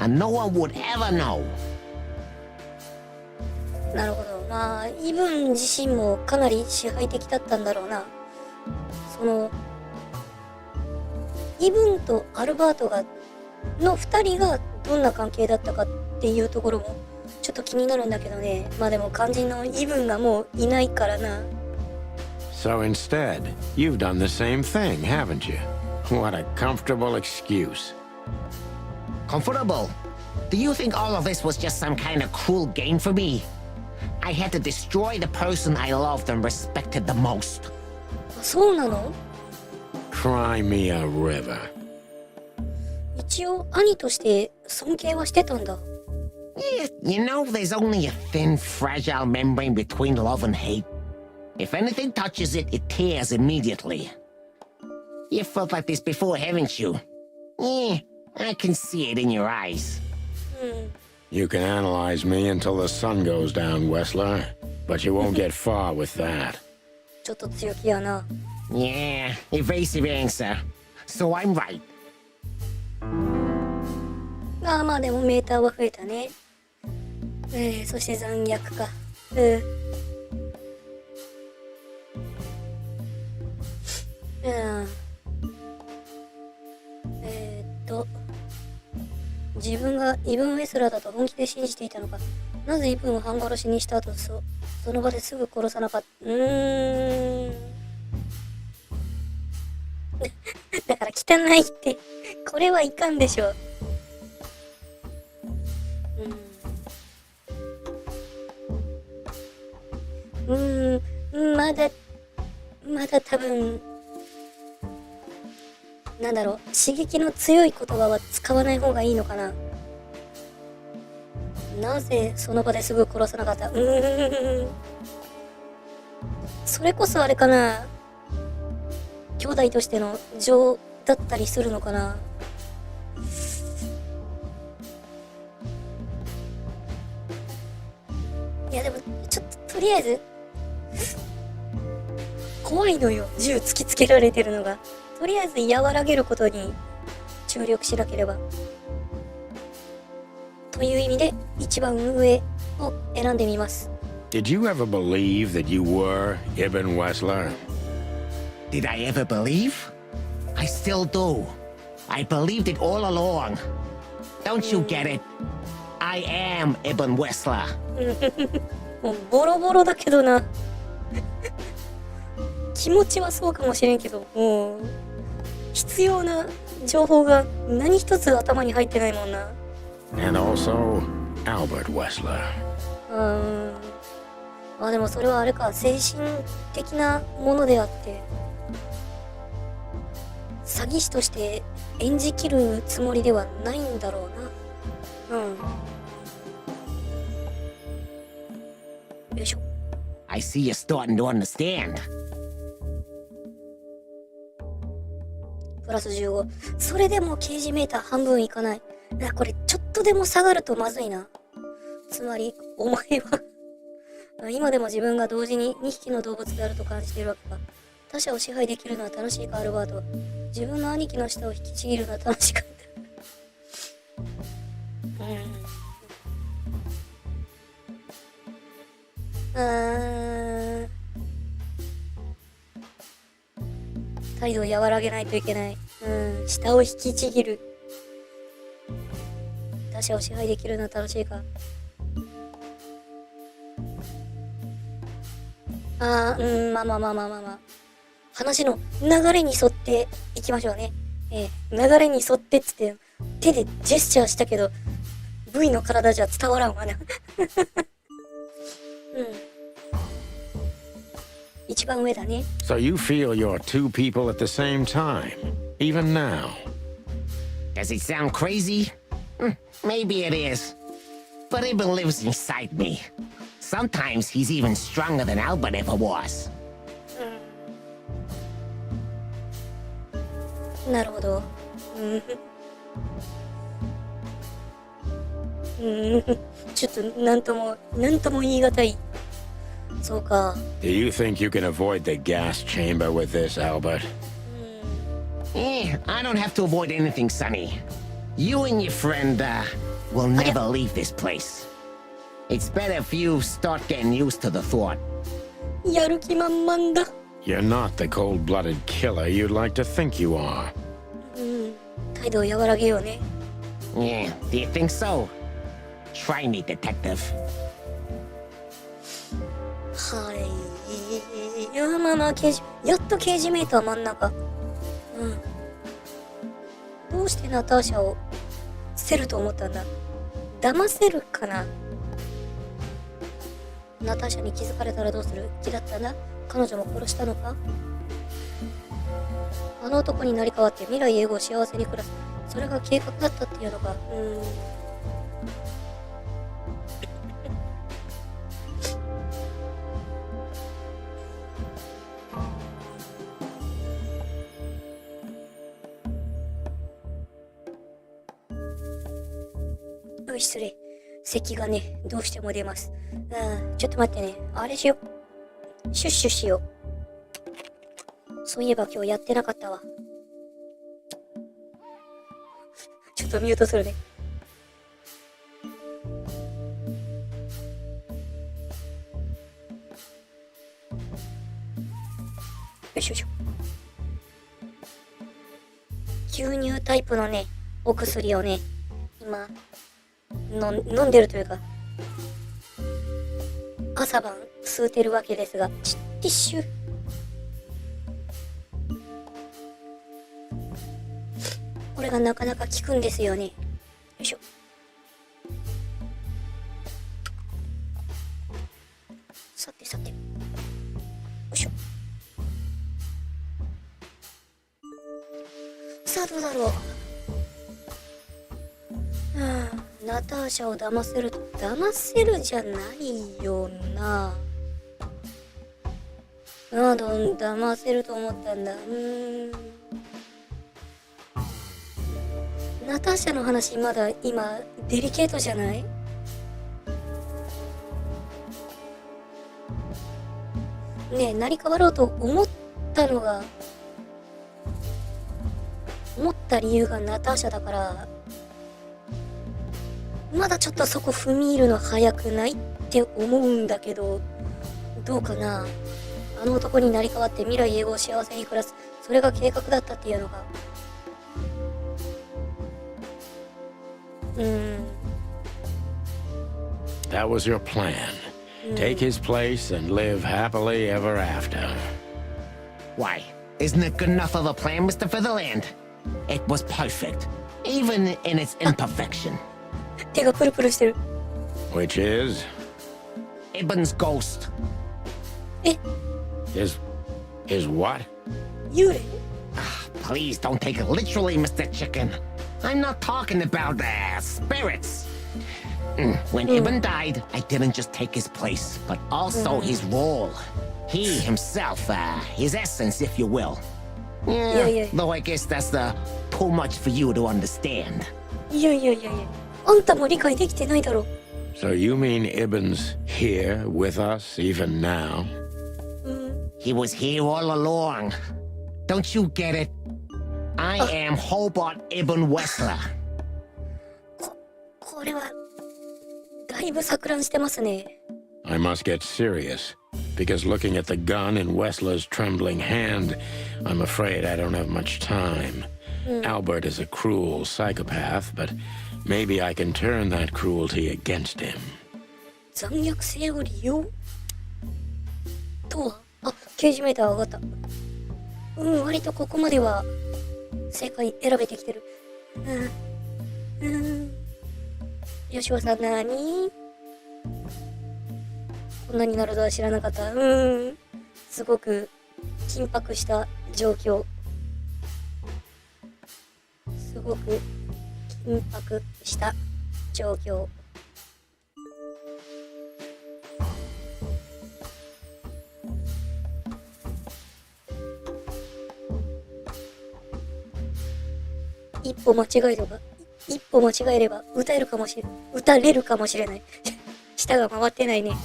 And no one would ever know. なるほど。まあ、イブン自身もかなり支配的だったんだろうな。イブンとアルバートの2人がどんな関係だったかっていうところもちょっと気になるんだけどね。まあでも肝心のイブンがもういないからな。So instead, you've done the same thing, haven't you? What a comfortable excuse. Comfortable? Do you think all of this was just some kind of cruel game for me? I had to destroy the person I loved and respected the most. そうなの？ Cry me a river. 一応兄として尊敬はしてたんだ。Yeah, you know, there's only a thin, fragile membrane between love and hate. If anything touches it, it tears immediately. You felt like this before, haven't you? Yeah, I can see it in your eyes. You can analyze me until the sun goes down, Wessler, but you won't get far with that. ちょっと強気やな。Yeah, evasive answer. So I'm right. まあでもメーターは増えたね。そして残虐か。自分がイブン・ウェスラーだと本気で信じていたのか。なぜイブンを半殺しにした後その場ですぐ殺さなかった。だから汚いって、これはいかんでしょ。まだ多分、なんだろう、刺激の強い言葉は使わない方がいいのかな。なぜその場ですぐ殺さなかった？それこそあれかな。兄弟としての情だったりするのかな。いやでもちょっととりあえず怖いのよ、銃突きつけられてるのが。とりあえず和らげることに注力しなければという意味で一番上を選んでみます。 Did you ever believe that you were Ibn Wessler? Did I ever believe? I still do. I believed it all along. Don't you get it? I am Ibn Wessler. もうボロボロだけどな。気持ちはそうかもしれんけど、もう必要な情報が何一つ頭に入ってないもんな。And also, Albert Wessler. でもそれはあれか、精神的なものであって詐欺師として演じきるつもりではないんだろうな。よいしょ。 I see you're starting to understand. プラス15。それでも刑事メーター半分いかない。これちょっとでも下がるとまずいな。つまりお前は今でも自分が同時に2匹の動物であると感じているわけか。他者を支配できるのは楽しいか、アルバート。自分の兄貴の舌を引きちぎるのは楽しかった。態度を和らげないといけない。舌を引きちぎる。他者を支配できるのは楽しいか。まあ。話の流れに沿っていきましょうね。流れに沿ってっつって手でジェスチャーしたけど V の体じゃ伝わらんわな。一番上だね。 So you feel you're two people at the same time, even now? Does it sound crazy? Maybe it is. But Ibn lives inside me. Sometimes he's even stronger than Albert ever was. なるほど。ちょっとなんとも言い難い。そうか。 Do you think you can avoid the gas chamber with this, Albert? I don't have to avoid anything, Sonny. You and your friend, will never leave this place. It's better if you start getting used to the thought. やる気満々だ。You're not the cold-blooded killer you'd like to think you are. 態度を和らげようね。Yeah, do you think so? Try me, detective. はい。いや、まあ、やっと刑事メーター真ん中。どうしてナターシャを捨てると思ったんだ。騙せるかな。ナターシャに気づかれたらどうする気だったんだ。彼女も殺したのか。あの男になり変わって未来永劫幸せに暮らす。それが計画だったっていうのか。失礼。咳がね、どうしても出ます。ちょっと待ってね。あれしよう。シュッシュしよう。そういえば今日やってなかったわ。ちょっとミュートするね。よいしょよいしょ。吸入タイプのね、お薬をね、今、飲んでるというか、朝晩吸うてるわけですが、ティッシュ。これがなかなか効くんですよね。よいしょ。さて。よいしょ。さあ、どうだろう。ナターシャを騙せるじゃないよな。騙せると思ったんだ。ナターシャの話まだ今デリケートじゃない？ねえ、成り変わろうと思った理由がナターシャだから、まだちょっとそこ踏み入るの早くないって思うんだけど、どうかな。あの男になり変わって未来永劫幸せに暮らす。それが計画だったっていうのが。That was your plan. Take his place and live happily ever after. Why? Isn't it good enough of a plan, Mr. Featherland? It was perfect, even in its imperfection. 手がプルプルしてる。 Which is? Ibn's ghost. Is what? 幽霊？ Please don't take it literally, Mr. Chicken. I'm not talking about spirits. When Ibn died, I didn't just take his place, but also his role. He himself, his essence, if you will. Yeah. Though I guess that's too much for you to understand. いや。あんたも理解できてないだろ。 So you mean Ibn's here with us even now? He was here all along. Don't you get it? I am Hobart Ibn Wessler. これはだいぶ錯乱してますね。 I must get serious, because looking at the gun in Wessler's trembling hand, I'm afraid I don't have much time. Albert is a cruel psychopath, but Maybe I can turn that cruelty against him. 残虐性を利用とは、あ、刑事メーター上がった。割とここまでは正解選べてきてる。吉尾さん何こんなになるとは知らなかった。すごく緊迫した状況。すごく緊迫した状況。一歩間違えれば撃たれるかもしれない。舌が回ってないね。よ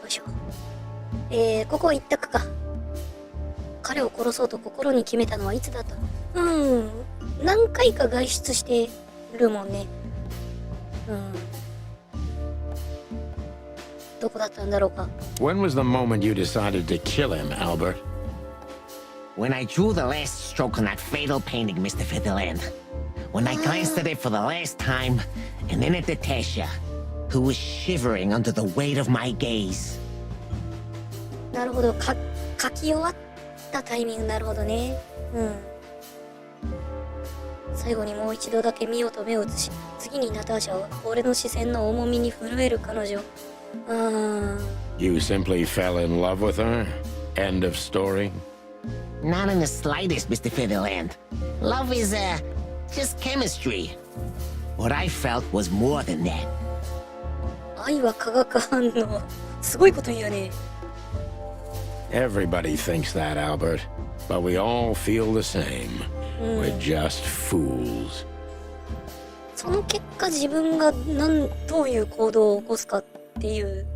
いしょ。ここ一択か。彼を殺そうと心に決めたのはいつだった？何回か外出してるもんね。どこだったんだろうか。When was the moment you decided to kill him, Albert? When I drew the last stroke on that fatal painting, Mr. Fiddleland. When I glanced at it for the last time, and then at Natasha, who was shivering under the weight of my gaze. なるほど。書き終わったタイミング。なるほどね。最後にもう一度だけ見ようと目を移し、次にナターシャは俺の視線の重みに震える彼女。You simply fell in love with her? End of story? Not in the slightest, Mr. Fiddleland. Love is, just chemistry. What I felt was more than that. 愛は化学反応。すごいこと言うね。Everybody thinks that, Albert. But we all feel the same. We're just fools. その結果自分がどういう行動を起こすかっていう、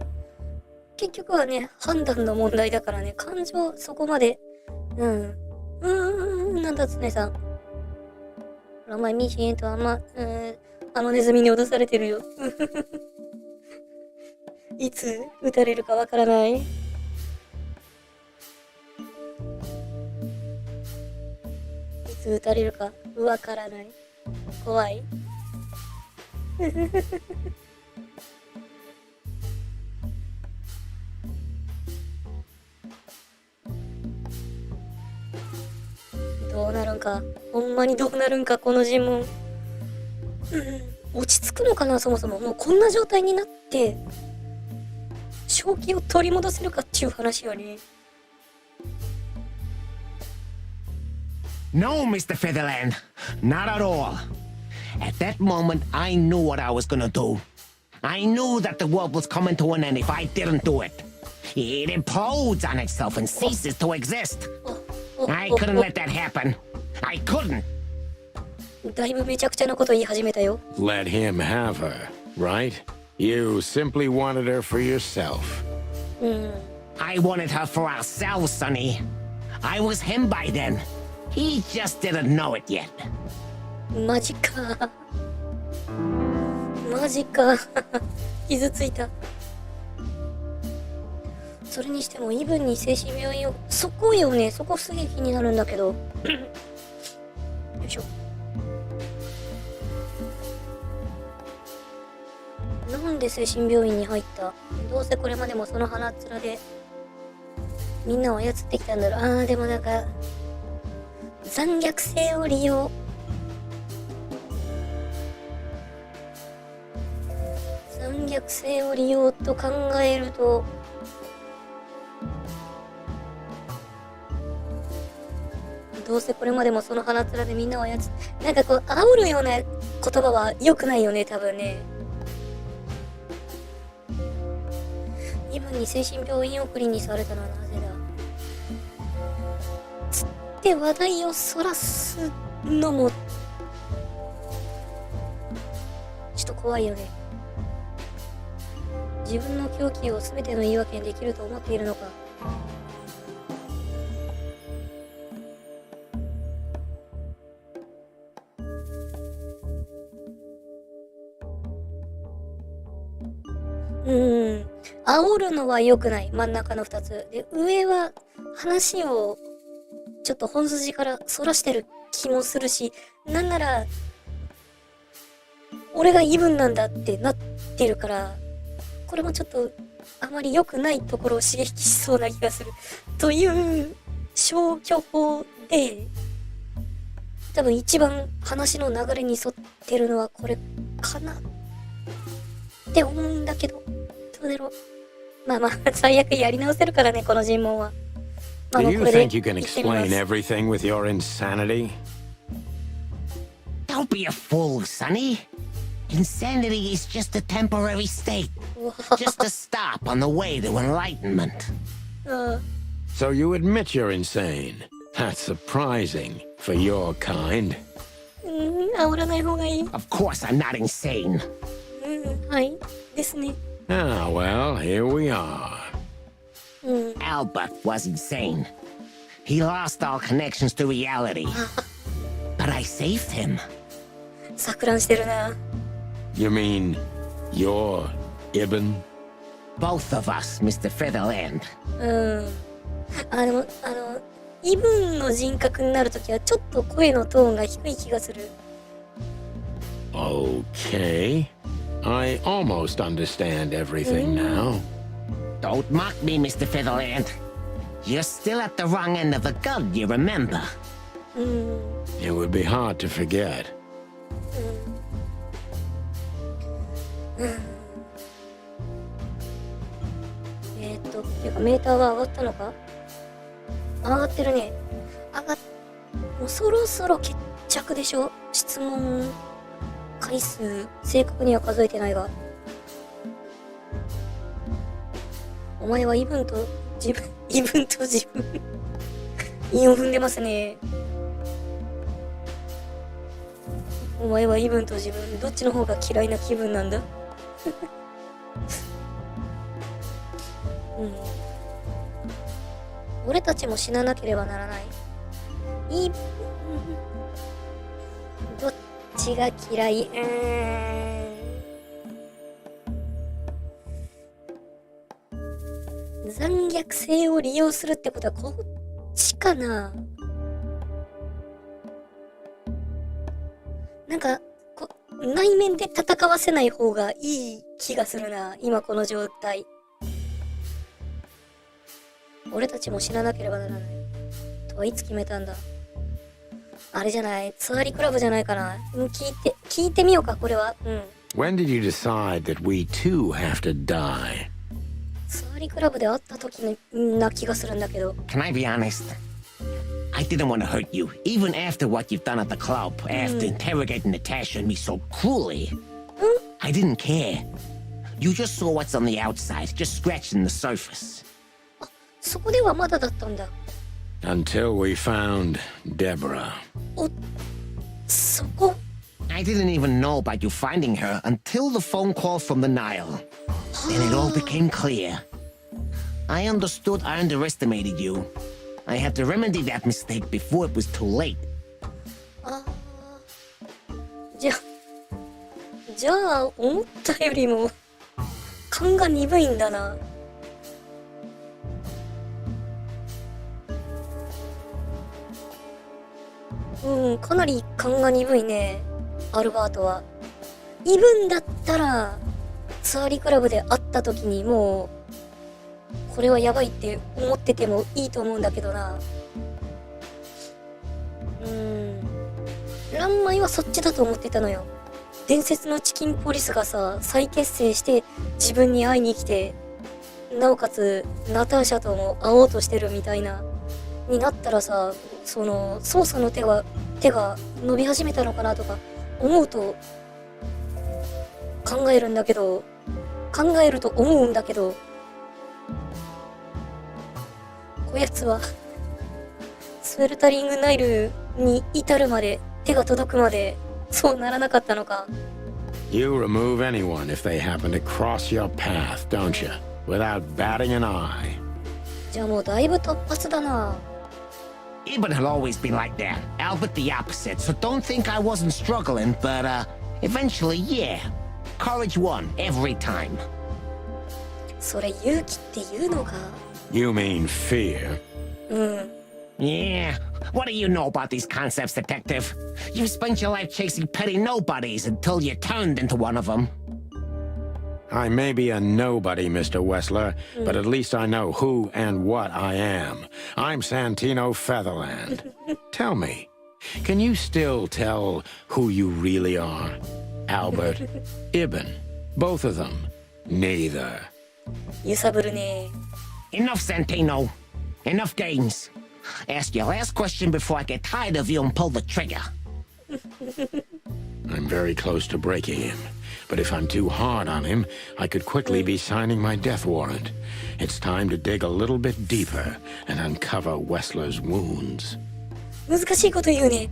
結局はね、判断の問題だからね。感情そこまで。なんだつねさん。お前ミシンとあのネズミに脅されてるよ。いつ撃たれるかわからない。いつ撃たれるかわからない。怖い。どうなるんか。ほんまにどうなるんか、この尋問。落ち着くのかな、そもそも。もうこんな状態になって、正気を取り戻せるかっていう話よね。No, Mr. Featherland. Not at all. At that moment, I knew what I was gonna do. I knew that the world was coming to an end if I didn't do it. It implodes on itself and ceases to exist. I couldn't let that happen. I couldn't. だいぶめちゃくちゃなこと言い始めたよ。Let him have her, right? You simply wanted her for yourself. I wanted her for ourselves, Sonny. I was him by then. He just didn't know it yet. マジか。マジか。傷ついた。それにしてもイブンに精神病院を、そこよね。そこすげえ気になるんだけど。よいしょ。なんで精神病院に入った？どうせこれまでもその鼻っ面でみんなを操ってきたんだろう。でもなんか残虐性を利用。残虐性を利用と考えると、どうせこれまでもその鼻面でみんなを操って、なんかこう煽るような言葉は良くないよね、多分ね。イブンに精神病院送りにされたのはなぜだ。つって話題をそらすのもちょっと怖いよね。自分の狂気を全ての言い訳にできると思っているのか。煽るのは良くない。真ん中の2つ。で、上は話をちょっと本筋からそらしてる気もするし、なんなら、俺がイブンなんだってなってるから、これもちょっとあまり良くないところを刺激しそうな気がする。という消去法で、多分一番話の流れに沿ってるのはこれかなって思うんだけど、どうだろう。まあまあ、最悪やり直せるからね、この尋問は。まあ Do もう you これで think you can 行ってみます explain everything with your insanity? Don't be a fool, Sonny. Insanity is just a temporary state. Just a stop on the way to enlightenment. うん So you admit you're insane. That's surprising for your kind. 煽らない方がいい。 Of course, I'm not insane. はい。ですね。 Ah, well, here we are. Albert was insane. He lost all connections to reality. But I saved him. 錯乱してるな。You mean you're Ibn? Both of us, Mr. Featherland. でも、イブンの人格になるときはちょっと声のトーンが低い気がする。Okay. I almost understand everything now. Don't mock me, Mr. Featherland. You're still at the wrong end of the gun, you remember? It would be hard to forget. ていうかメーターは上がったのか？上がってるね。もうそろそろ決着でしょ？質問回数、正確には数えてないが。お前はイブンと自分、韻を踏んでますね。お前はイブンと自分、どっちの方が嫌いな気分なんだ？俺たちも死ななければならない。どっちが嫌い？残虐性を利用するってことはこっちかな。なんか内面で戦わせない方がいい気がするな、今この状態。俺たちも死ななければならないとはいつ決めたんだ？あれじゃない、ツアリクラブじゃないかな。聞いてみようか、これは。When did you decide that we too have to die? ツアリクラブで会った時な気がするんだけど。 Can I be honest? I didn't want to hurt you, even after what you've done at the club, after interrogating Natasha and me so cruelly. I didn't care. You just saw what's on the outside, just scratching the surface. そこではまだだったんだ。 Until we found Deborah. そこ I didn't even know about you finding her until the phone call from the Nile. Then it all became clear. I understood I underestimated you. I had to remedy that mistake before it was too late. じゃあ思ったよりも勘が鈍いんだな。かなり勘が鈍いね、アルバートは。イブンだったらツアリクラブで会った時にもうこれはやばいって思っててもいいと思うんだけどな。ランマイはそっちだと思ってたのよ。伝説のチキンポリスがさ、再結成して自分に会いに来て、なおかつナターシャとも会おうとしてるみたいなになったらさ、その捜査の手が伸び始めたのかなとか思うと考えると思うんだけど、こやつはスウェルタリングナイルに至るまで、手が届くまでそうならなかったのか。 You remove anyone if they happen to cross your path, don't you? Without batting an eye. じゃあもうだいぶ突発だな。Ibn had always been like that. Albert the opposite, so don't think I wasn't struggling, but eventually, yeah. Courage won, every time. それ勇気って言うのか？ You mean fear? うん。 Yeah. What do you know about these concepts, Detective? You spent your life chasing petty nobodies until you turned into one of them. I may be a nobody, Mr. Wessler, but at least I know who and what I am. I'm Santino Featherland. Tell me, can you still tell who you really are? Albert, Ibn, both of them, neither. 揺さぶるね。 Enough, Santino. Enough games. Ask your last question before I get tired of you and pull the trigger. I'm very close to breaking him, but if I'm too hard on him, I could quickly be signing my death warrant. It's time to dig a little bit deeper and uncover Wessler's wounds. 難しいこと言うね。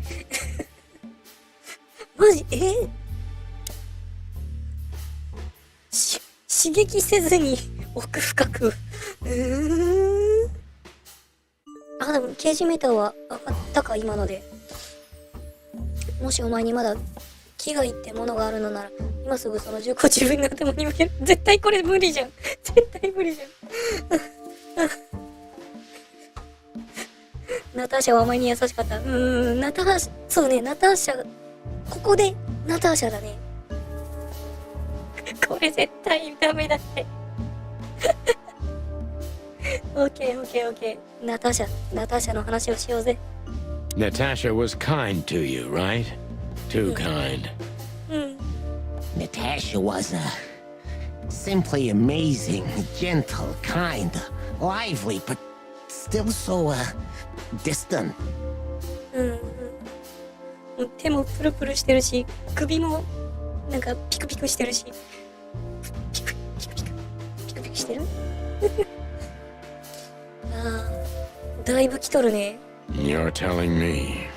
マジ刺激せずに奥深く。あ、でも刑事メーターは上がったか今ので。もしお前にまだ危害ってものがあるのなら、今すぐその銃口自分の頭に向ける。絶対これ無理じゃん。絶対無理じゃん。ナターシャはお前に優しかった。ナターシャ、そうね、ナターシャ、ここでナターシャだね。これ絶対ダメだって。オッケーオッケーオッケー。ナターシャの話をしようぜ。Natasha was kind to you, right? Too kind. Natasha was, simply amazing, gentle, kind, lively, but still so, distant. 手もプルプルしてるし、首もなんかピクピクしてるし。ピクピクしてるああ、だいぶ来とるね。You're telling me.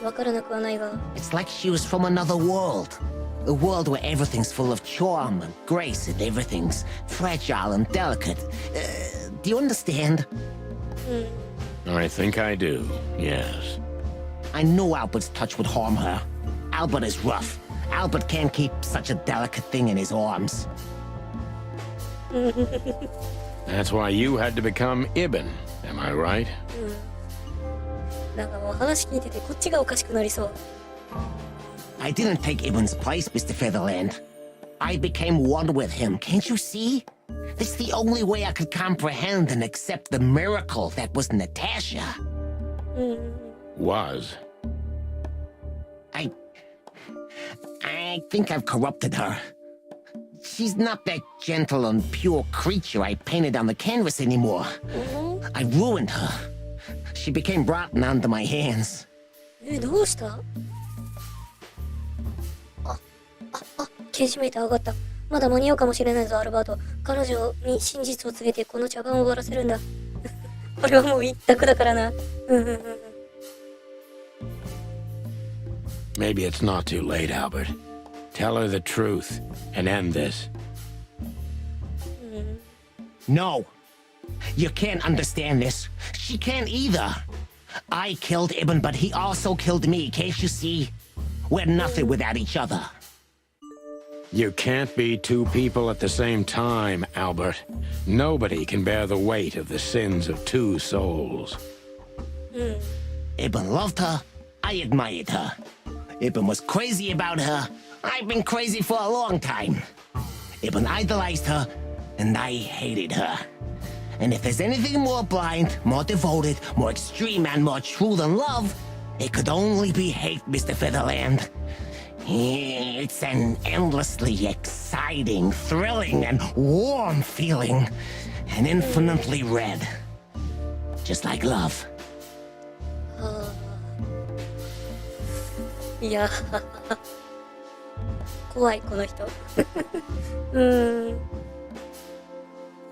わからなくはないが。 It's like she was from another world. A world where everything's full of charm and grace and everything's fragile and delicate. Do you understand? I think I do, yes. I know Albert's touch would harm her. Albert is rough. Albert can't keep such a delicate thing in his arms. That's why you had to become Ibn, am I right? なんかもう話聞いててこっちがおかしくなりそう。I didn't take Ibn's place, Mr. Featherland. I became one with him, can't you see? It's the only way I could comprehend and accept the miracle that was Natasha. Was. I think I've corrupted her. She's not that gentle and pure creature I painted on the canvas anymore. I ruined her. She became rotten under my hands. どうした？刑事メーター上がった。まだ間に合うかもしれないぞ、アルバート。彼女に真実を告げてこの茶番を終わらせるんだ。これはもう一択だからな。Maybe it's not too late, Albert. Tell her the truth and end this. No. You can't understand this. She can't either. I killed Ibn, but he also killed me, can't you see? We're nothing without each other. You can't be two people at the same time, Albert. Nobody can bear the weight of the sins of two souls. Ibn loved her. I admired her. Ibn was crazy about her. I've been crazy for a long time. Ibn idolized her, and I hated her. And if there's anything more blind, more devoted, more extreme, and more true than love, it could only be hate, Mr. Featherland. It's an endlessly exciting, thrilling, and warm feeling. And infinitely red. Just like love. いや怖いこの人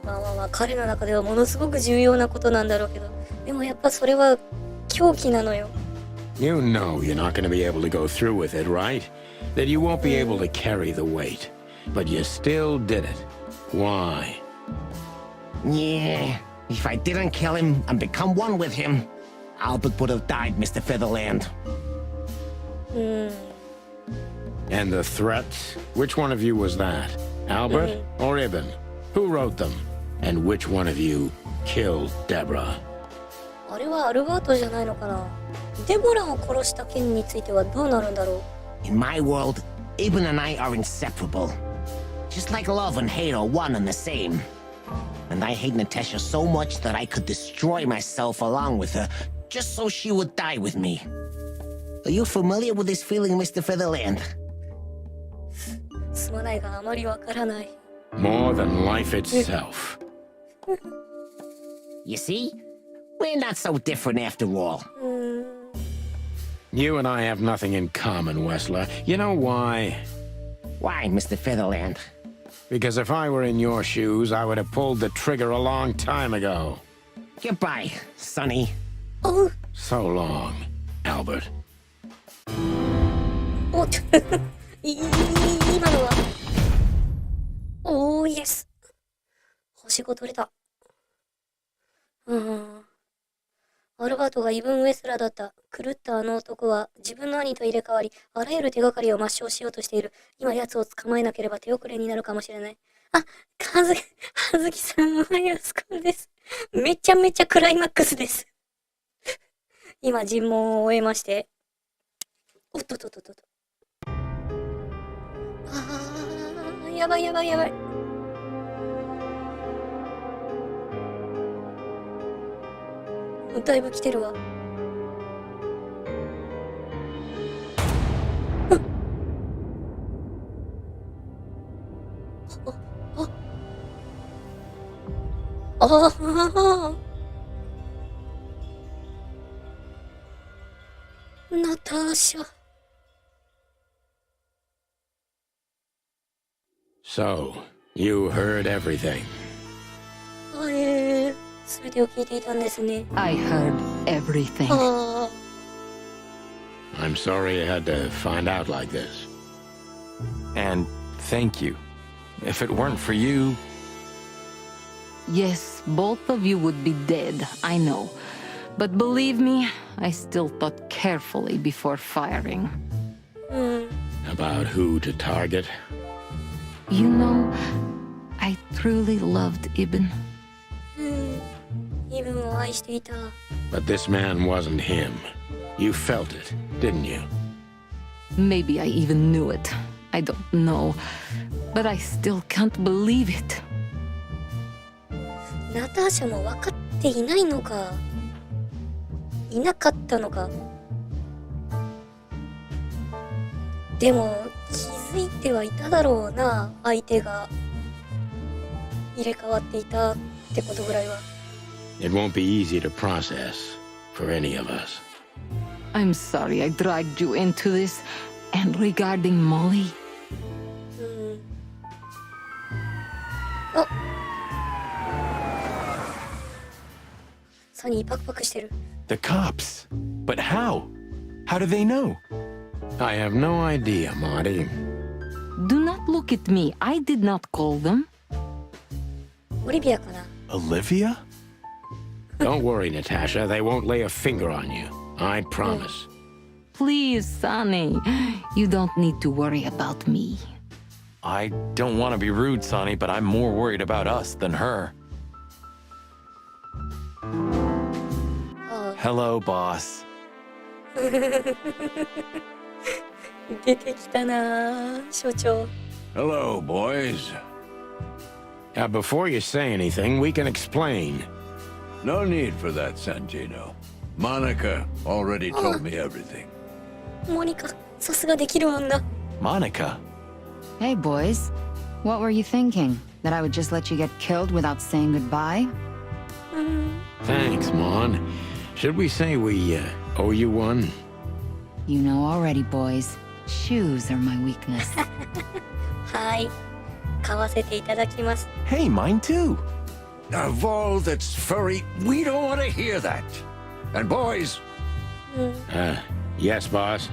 まあ彼の中ではものすごく重要なことなんだろうけど、でもやっぱそれは狂気なのよ。 You know you're not going to be able to go through with it, right? That you won't be able to carry the weight. But you still did it. Why? Yeah, if I didn't kill him and become one with him, Albert would have died, Mr. Featherland. And the threats? Which one of you was that? Albert or Ibn? Who wrote them? And which one of you killed Deborah? あれはアルバートじゃないのかな。デボラを殺した件についてはどうなるんだろう。 In my world, Ibn and I are inseparable. Just like love and hate are one and the same. And I hate Natasha so much that I could destroy myself along with her, just so she would die with me. Are you familiar with this feeling, Mr. Featherland? すまないがあまりわからない。 More than life itself. You see? We're not so different after all. You and I have nothing in common, Wessler. You know why? Why, Mr. Featherland? Because if I were in your shoes, I would have pulled the trigger a long time ago. Goodbye, Sonny. おう。 So long, Albert. おっ今のは。おー、イエス。星5取れた。アルバートがイブン・ウェスラーだった。狂ったあの男は自分の兄と入れ替わり、あらゆる手がかりを抹消しようとしている。今奴を捕まえなければ手遅れになるかもしれない。あ、はずきさん、おはよう、スコーです。めちゃめちゃクライマックスです。今、尋問を終えまして。おっとっとっとっと。やばいやばいやばい。だいぶ来てるわ。ナターシャ。 So, you heard everything. すべてを聞いていたんですね。 I heard everything. I'm sorry you had to find out like this. And thank you. If it weren't for you... Yes, both of you would be dead, I know. But believe me, I still thought carefully before firing. About who to target? You know, I truly loved Ibn. イブンを愛していた。 But this man wasn't him. You felt it, didn't you? Maybe I even knew it. I don't know. But I still can't believe it. ナターシャも分かっていないのか。いなかったのか。でも気づいてはいただろうな、相手が入れ替わっていたってことぐらいは。 It won't be easy to process for any of us. I'm sorry I dragged you into this. And regarding Molly... あ、サニーパクパクしてる。 The cops. But how? How do they know? I have no idea, Marty. Do not look at me. I did not call them. オリビアかな。 Olivia? Don't worry, Natasha. They won't lay a finger on you. I promise. Please, Sonny. You don't need to worry about me. I don't want to be rude, Sonny, but I'm more worried about us than her. Hello, boss. 出てきたな、所長。 Hello, boys. Before you say anything, we can explain. No need for that, Santino. Monica already told me everything. モニカ、さすができる女。 Monica. Hey, boys. What were you thinking? That I would just let you get killed without saying goodbye? Thanks, Mon. Should we say we owe you one? You know already, boys. Shoes are my weakness. はい。買わせていただきます。 Hey, mine too. Of all that's furry, we don't want to hear that. And boys, Yes, boss.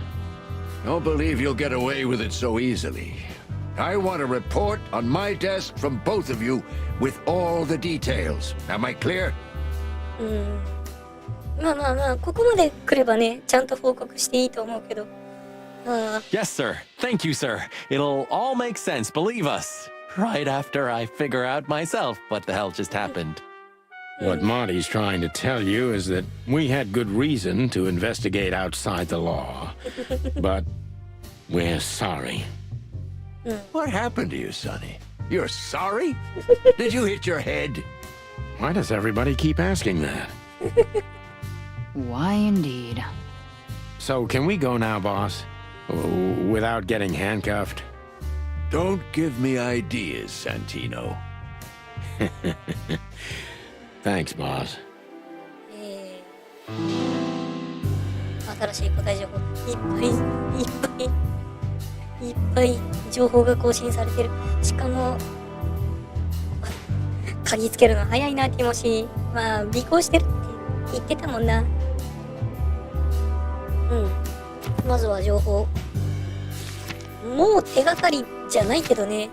don't believe you'll get away with it so easily. I want a report on my desk from both of you with all the details. Am I clear? まあまあまあ、ここまで来ればね、ちゃんと報告していいと思うけど。Yes, sir. Thank you, sir. It'll all make sense, believe us. right after I figure out myself what the hell just happened. What Marty's trying to tell you is that we had good reason to investigate outside the law. But we're sorry. What happened to you, Sonny? You're sorry? Did you hit your head? Why does everybody keep asking that? Why indeed? So can we go now, boss? Without getting handcuffed? Don't give me ideas, Santino. Thanks, boss. 新しい個体情報いっぱい情報が更新されてる。しかも鍵つけるの早いな、ティモシー。まあ尾行してるって言ってたもんな。まずは情報。もう手がかりじゃないけどね。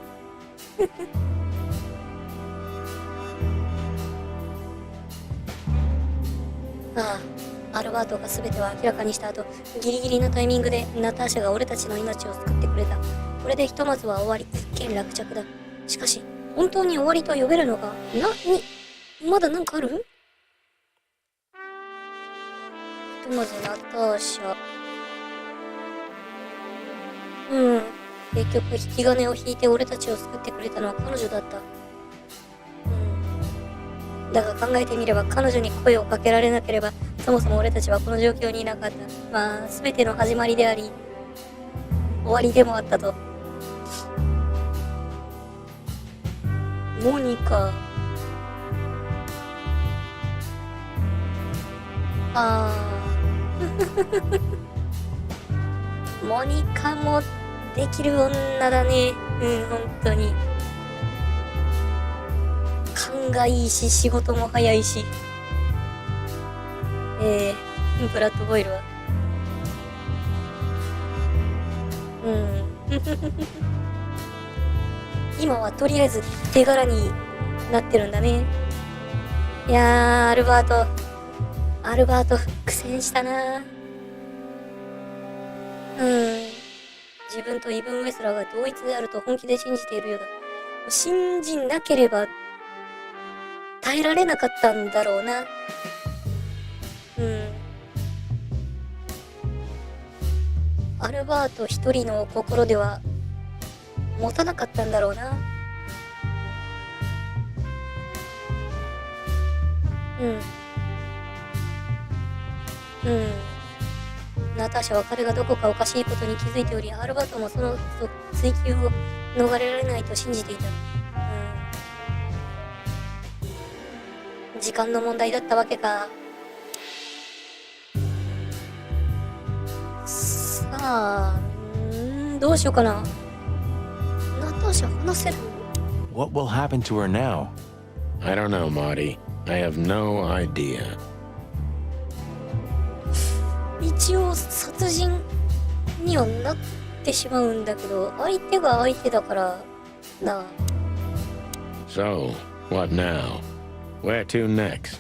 アルバートが全てを明らかにした後、ギリギリのタイミングでナターシャが俺たちの命を救ってくれた。これでひとまずは終わり、一件落着だ。しかし、本当に終わりと呼べるのか？まだなんかある？ひとまずナターシャ。結局引き金を引いて俺たちを救ってくれたのは彼女だった。だが考えてみれば彼女に声をかけられなければそもそも俺たちはこの状況にいなかった。まあ全ての始まりであり終わりでもあったと。モニカモニカもできる女だね。本当に勘がいいし仕事も早いし。ブラッドボイルは今はとりあえず手柄になってるんだね。いやー、アルバート苦戦したな。自分とイブン・ウェスラーが同一であると本気で信じているようだ。信じなければ耐えられなかったんだろうな。アルバート一人の心では持たなかったんだろうな。ナターシャは彼がどこかおかしいことに気づいており、アルバートもその追求を逃れられないと信じていた。時間の問題だったわけか。さあ、どうしようかな。ナターシャ話せる？ What will happen to her now? I don't know, Marty. I have no idea. 一応殺人にはなってしまうんだけど、相手が相手だからな。So, what now? Where to next?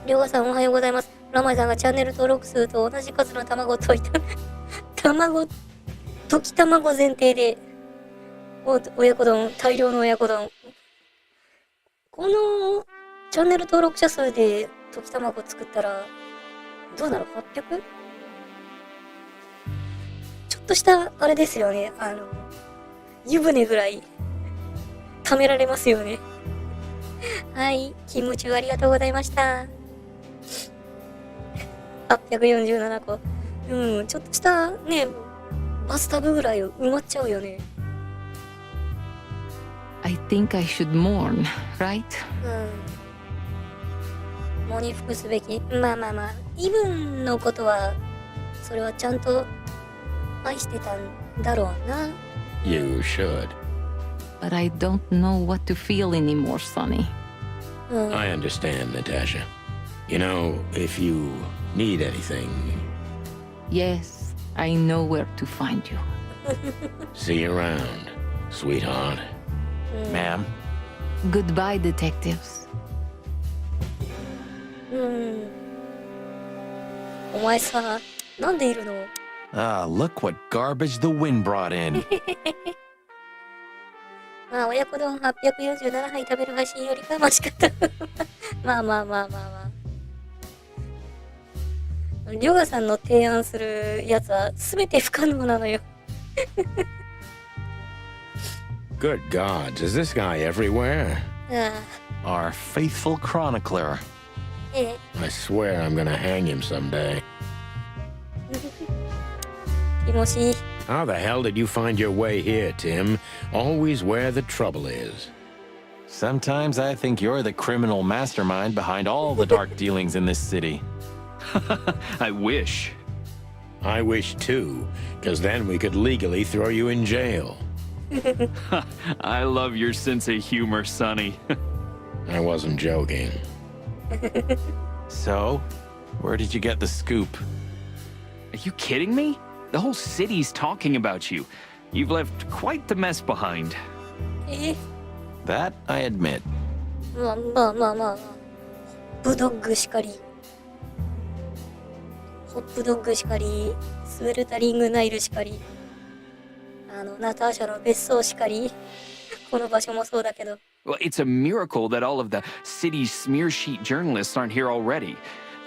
りょうがさんおはようございます。ラマイさんがチャンネル登録数と同じ数の卵を溶いた溶き卵前提で親子丼、大量の親子丼。このチャンネル登録者数で溶き卵作ったらどうなる？ 800？ ちょっとしたあれですよね。湯船ぐらい貯められますよね。はい、勤務中ありがとうございました。847個。ちょっとしたね、バスタブぐらい埋まっちゃうよね。I think I should mourn, right? 喪に服すべき。まあ、イブンのことは、それはちゃんと愛してたんだろうな。You should. But I don't know what to feel anymore, Sonny. I understand, Natasha. You know, if you need anything... Yes, I know where to find you. See you around, sweetheart. Ma'am? Goodbye, detectives. お前さ、なんでいるの？ Ah, look what garbage the wind brought in. まあ、親子丼847杯食べる配信よりかマシかった。まあまあまあまあまあ。りょがさんの提案するやつは全て不可能なのよ。Good gods, is this guy everywhere? あ Our faithful chronicler. あ、ええ。 I swear I'm gonna hang him someday. ティモシー。 How the hell did you find your way here, Tim? Always where the trouble is. Sometimes I think you're the criminal mastermind behind all the dark dealings in this city. I wish. I wish too, because then we could legally throw you in jail. I love your sense of humor, Sonny. I wasn't joking. So, where did you get the scoop? Are you kidding me? The whole city's talking about you. You've left quite the mess behind. ええ。 That I admit. まあまあまあまあ。ホップドッグしかり。ホップドッグしかり。スウェルタリングナイルしかり。ナターシャの別荘しかり。この場所もそうだけど。 Well, it's a miracle that all of the city's smear sheet journalists aren't here already.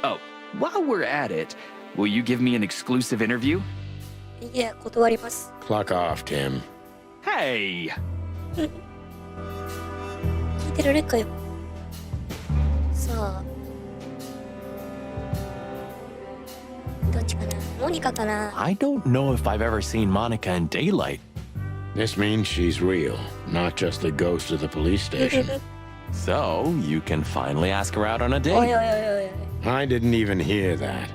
Oh, while we're at it, will you give me an exclusive interview? いや、断ります。 Clock off, Tim. Hey! 聞いてられっかよ。さあ。どっちかな、モニカかな。 I don't know if I've ever seen Monica in daylight. This means she's real, not just the ghost of the police station. So, you can finally ask her out on a おいおい date. おいおいおい。 I didn't even hear that.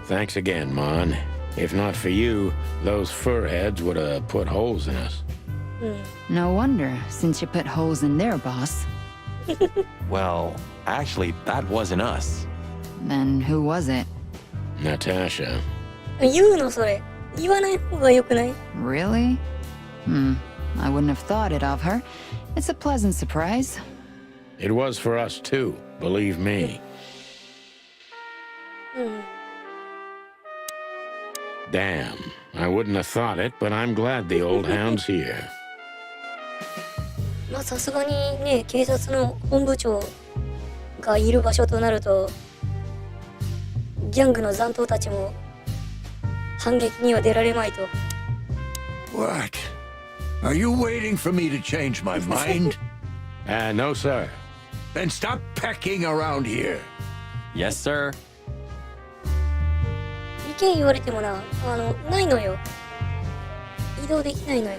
Thanks again, Mon. If not for you, those furheads would have put holes in us. No wonder, since you put holes in their boss. Well, actually, that wasn't us. Then who was it? Natasha. 言うのそれ。言わない方がよくない？ Really? I wouldn't have thought it of her. It's a pleasant surprise. It was for us too, believe me. Damn, I wouldn't have thought it, but I'm glad the old hound's here. まあさすがにね、警察の本部長がいる場所となると、ギャングの残党たちも反撃には出られまいと。 What? Are you waiting for me to change my mind? No, sir. Then stop pecking around here. Yes, sir. 意見言われてもな、ないのよ。移動できないのよ。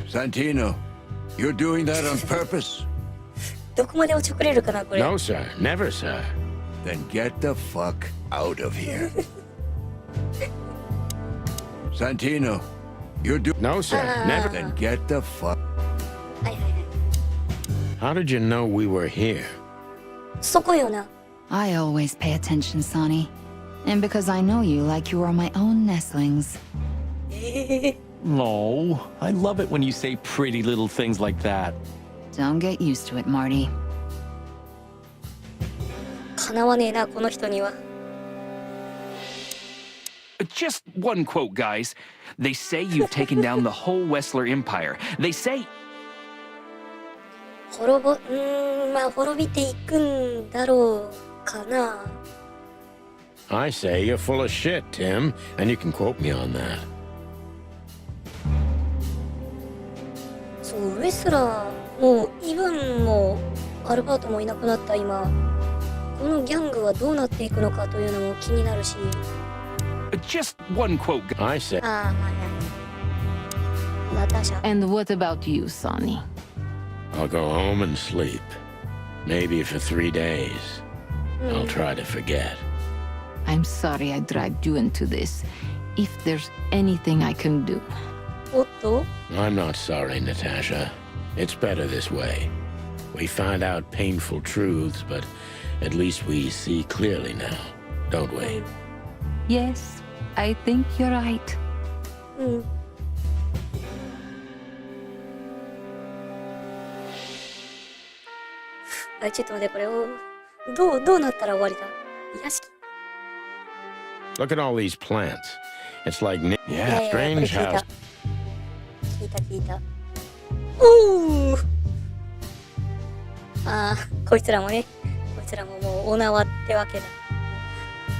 Santino, you're doing that on purpose? どこまでおちょくれるかな、これ。 No, sir. Never, sir. Then get the fuck out of here. Santino, you're doing... No, sir. Never. Then get the fuck... はいはいはい。 How did you know we were here? そこよな。 I always pay attention, Sonny. And because I know you like you are my own nestlings. No, I love it when you say pretty little things like that. Don't get used to it, Marty. かなわねえな、この人には。 Just one quote, guys. They say you've taken down the whole Wessler empire. They say... まあ滅びていくんだろうかな。 I say you're full of shit, Tim, and you can quote me on that. そう、レスラーもイヴァンもアルバートもいなくなった今、このギャングはどうなっていくのかというのも気になるし。 Just one quote. I say... ああ、はいはい。ナターシャ。 And what about you, Sonny? I'll go home and sleep. Maybe for 3 days. I'll try to forget. I'm sorry I dragged you into this. If there's anything I can do. おっと I'm not sorry, Natasha. It's better this way. We find out painful truths, but at least we see clearly now, don't we? Yes, I think you're right. うん。はい、ちょっと待って、これを、どうなったら終わりだ？屋敷？ Look at all these plants. It's like Yeah, strange house. 聞いた。おー！ああ、こいつらももうお縄ってわけだ。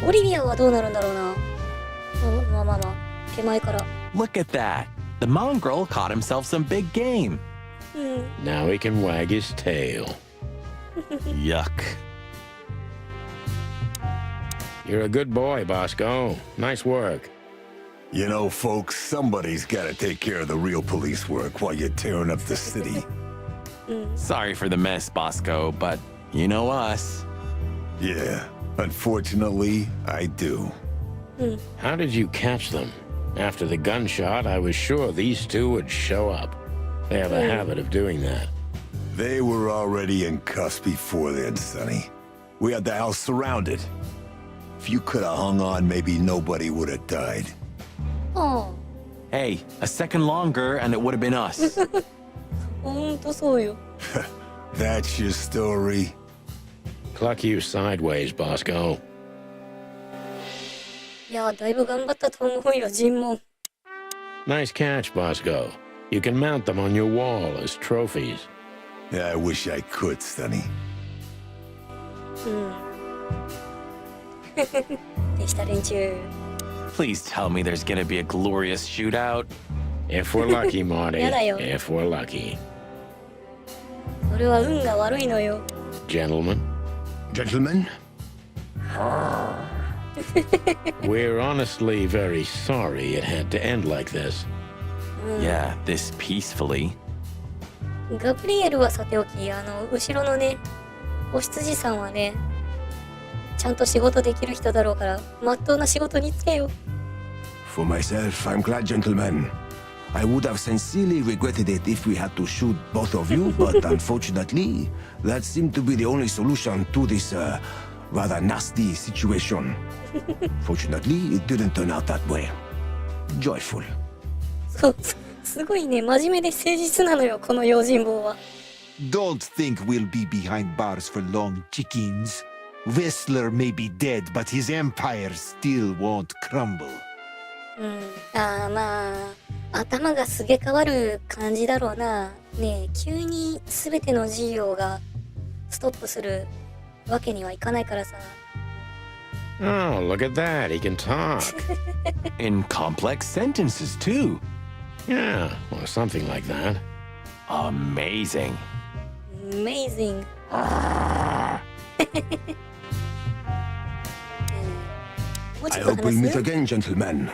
オリビアはどうなるんだろうな。まあ、手前から。Look at that. The mongrel caught himself some big game. Now he can wag his tail. Yuck. You're a good boy, Bosco. Nice work. You know, folks, somebody's gotta take care of the real police work while you're tearing up the city. Sorry for the mess, Bosco, but you know us. Yeah, unfortunately, I do. How did you catch them? After the gunshot, I was sure these two would show up. They have a habit of doing that. They were already in cuffs before then, Sonny. We had the house surrounded. If you could have hung on, maybe nobody would have died. Oh. Hey, a second longer and it would have been us. ほんとそうよ。 That's your story? Cluck you sideways, Bosco. いや、だいぶ頑張ったと思うよ、尋問。 Nice catch, Bosco. You can mount them on your wall as trophies. Yeah, I wish I could, Sonny. でした連中。 Please tell me there's gonna be a glorious shootout. If we're lucky, Marty. やだよ。 If we're lucky. それは運が悪いのよ。 Gentlemen, Gentlemen? we're honestly very sorry it had to end like this. Yeah, this peacefully. ガブリエルはさておき、後ろのね、お羊さんはね、ちゃんと仕事できる人だろうから、まっとうな仕事に就けよ。 For myself, I'm glad, gentlemen. I would have sincerely regretted it if we had to shoot both of you, but unfortunately, that seemed to be the only solution to this rather nasty situation. Fortunately, it didn't turn out that way. Joyful. そうすごいね、真面目で誠実なのよ、この用心棒は。 Don't think we'll be behind bars for long, chickens. Whistler may be dead, but his empire still won't crumble. まあ、頭がすげ変わる感じだろうな。ねえ、急に全ての事業がストップするわけにはいかないからさ。 Oh, look at that. He can talk. In complex sentences, too. Yeah, or something like that. Amazing. Amazing. もうち I ょっと hope we 話 meet す？ again, gentlemen.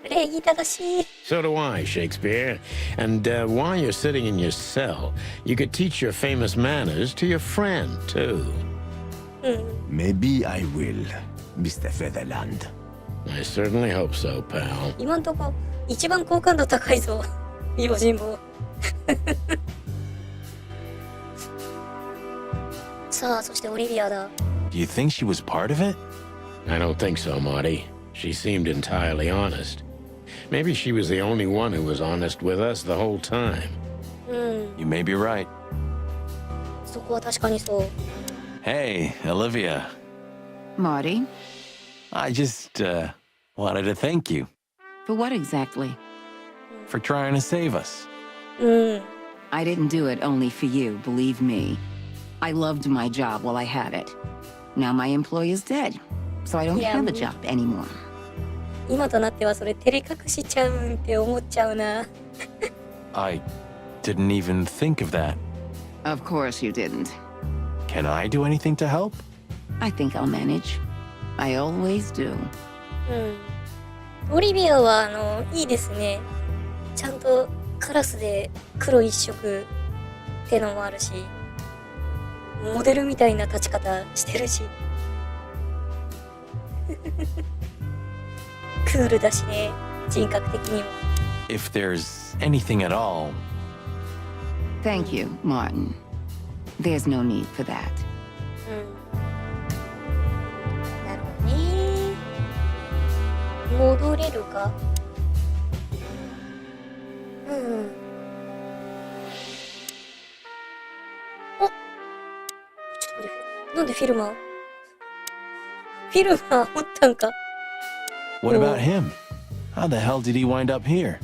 礼儀正しい。 So do I, Shakespeare. And while you're sitting in your cell, you could teach your famous manners to your friend, too. Maybe I will, Mr. Featherland. I certainly hope so, pal. 今んとこ一番好感度高いぞ、用心棒。さあ、そしてオリビアだ。 Do you think she was part of it? I don't think so, Marty. She seemed entirely honest. Maybe she was the only one who was honest with us the whole time. You may be right. そこは確かにそう。 Hey, Olivia. Marty? I just wanted to thank you For what exactly? for trying to save us. I didn't do it only for you, believe me. I loved my job while I had it. Now my employee is dead, so I don't Yeah, have a me- job anymore. 今となってはそれ照れ隠しちゃうんって思っちゃうな。 I didn't even think of that. Of course you didn't. Can I do anything to help? I think I'll manage. I always do. オリビアはいいですね。ちゃんとカラスで黒一色ってのもあるし、モデルみたいな立ち方してるし。クールだしね、人格的にも。 If there's anything at all. Thank you, Martin. There's no need for that. なるほどね。戻れるか？お、なんでフィルマーおったんか。 What about him? How the hell did he wind up here?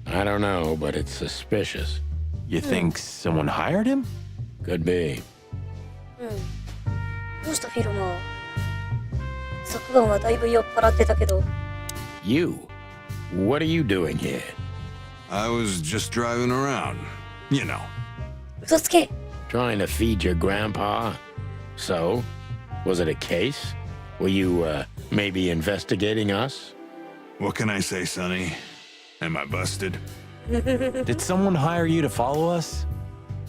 I don't know, but it's suspicious. You think someone hired him? Could be. どうしたフィルマー。昨晩はだいぶ酔っ払ってたけど。 You? What are you doing here? I was just driving around. You know. 嘘つけ。 Trying to feed your grandpa? So? Was it a case? Were you, maybe investigating us? What can I say, Sonny? Am I busted? Did someone hire you to follow us?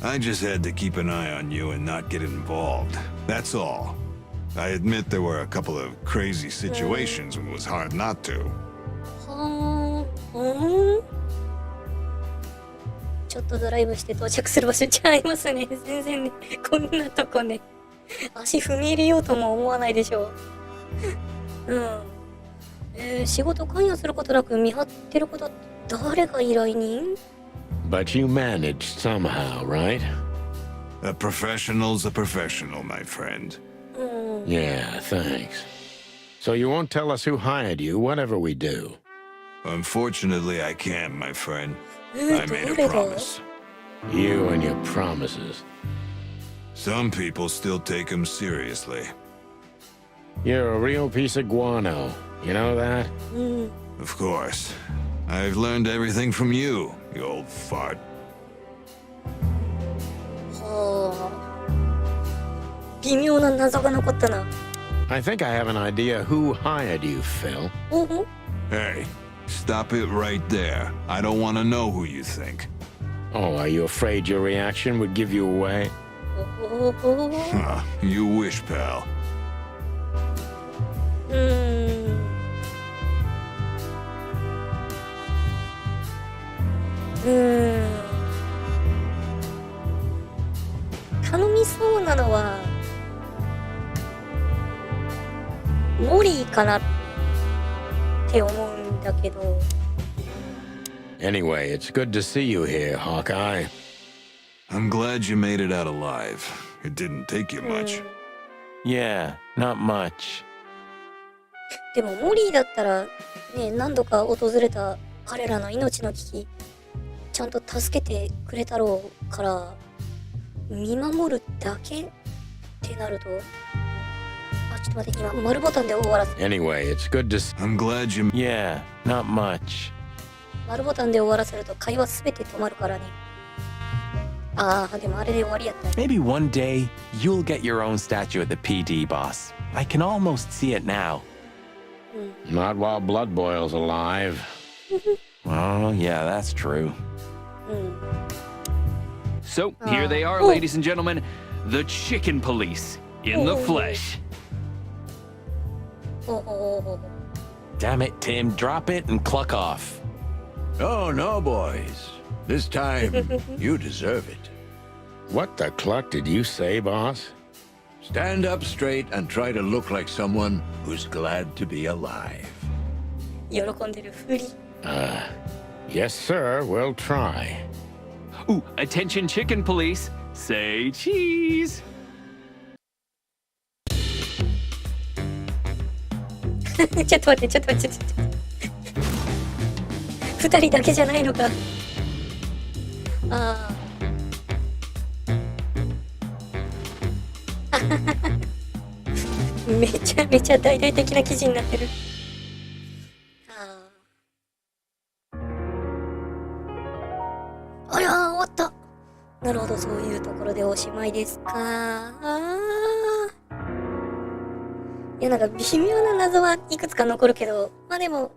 I just had to keep an eye on you and not get involved. That's all. I admit there were a couple of crazy situations and it was hard not to. ちょっとドライブして到着する場所ちゃいますね。全然ね、こんなとこね、足踏み入れようとも思わないでしょう。仕事関与することなく見張ってること誰が依頼人？ But you managed somehow, right? A professional's a professional, my friend. Yeah, thanks. So you won't tell us who hired you, whatever we do? Unfortunately, I can't, my friend. I made a promise. You and your promises. Some people still take them seriously. You're a real piece of guano. You know that? Of course. I've learned everything from you, you old fart. はあ。微妙な謎が残ったな。I think I have an idea who hired you, Phil. Hey, stop it right there. I don't want to know who you think. Oh, are you afraid your reaction would give you away? Huh, you wish, pal. 頼みそうなのはモリーかなって思うんだけど。 Anyway, it's good to see you here, Hawkeye. I'm glad you made it out alive. It didn't take you much. Yeah, not much. でもモリーだったらね、何度か訪れた彼らの命の危機ちゃんと助けてくれたろうから、見守るだけってなると、あ、ちょっと待って、今丸ボタンで終わらせ。 Anyway, it's good to. I'm glad you. Yeah, not much. 丸ボタンで終わらせると会話すべて止まるからね。ああ、でもあれで終わりやったね。 Maybe one day you'll get your own statue at the PD, boss. I can almost see it now. Not while Blood Boil's alive. Oh, yeah, that's true. So, here they are, ladies and gentlemen. The Chicken Police in the flesh. Damn it, Tim. Drop it and cluck off. Oh, no, boys. This time, you deserve it. What the cluck did you say, boss? Stand up straight and try to look like someone who's glad to be alive. 喜んでるふり。Yes, sir. We'll try. Ooh, attention, Chicken Police. Say cheese. ちょっと待って、二人だけじゃないのか。ああ。めちゃめちゃ大々的な記事になってる。あら、終わった。なるほど、そういうところでおしまいですか。いや、なんか微妙な謎はいくつか残るけど、まあでも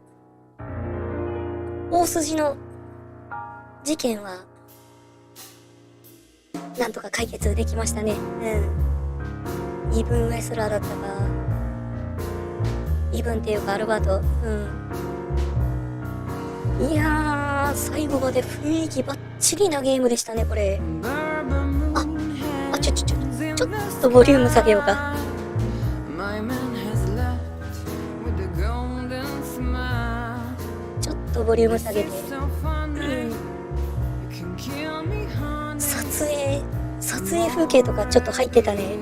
大筋の事件はなんとか解決できましたね。イブン・ウェスラーだったか、イブンっていうかアルバート。いやー、最後まで雰囲気バッチリなゲームでしたね、これ。ちょっとボリューム下げようか。ちょっとボリューム下げて、撮影風景とかちょっと入ってたね。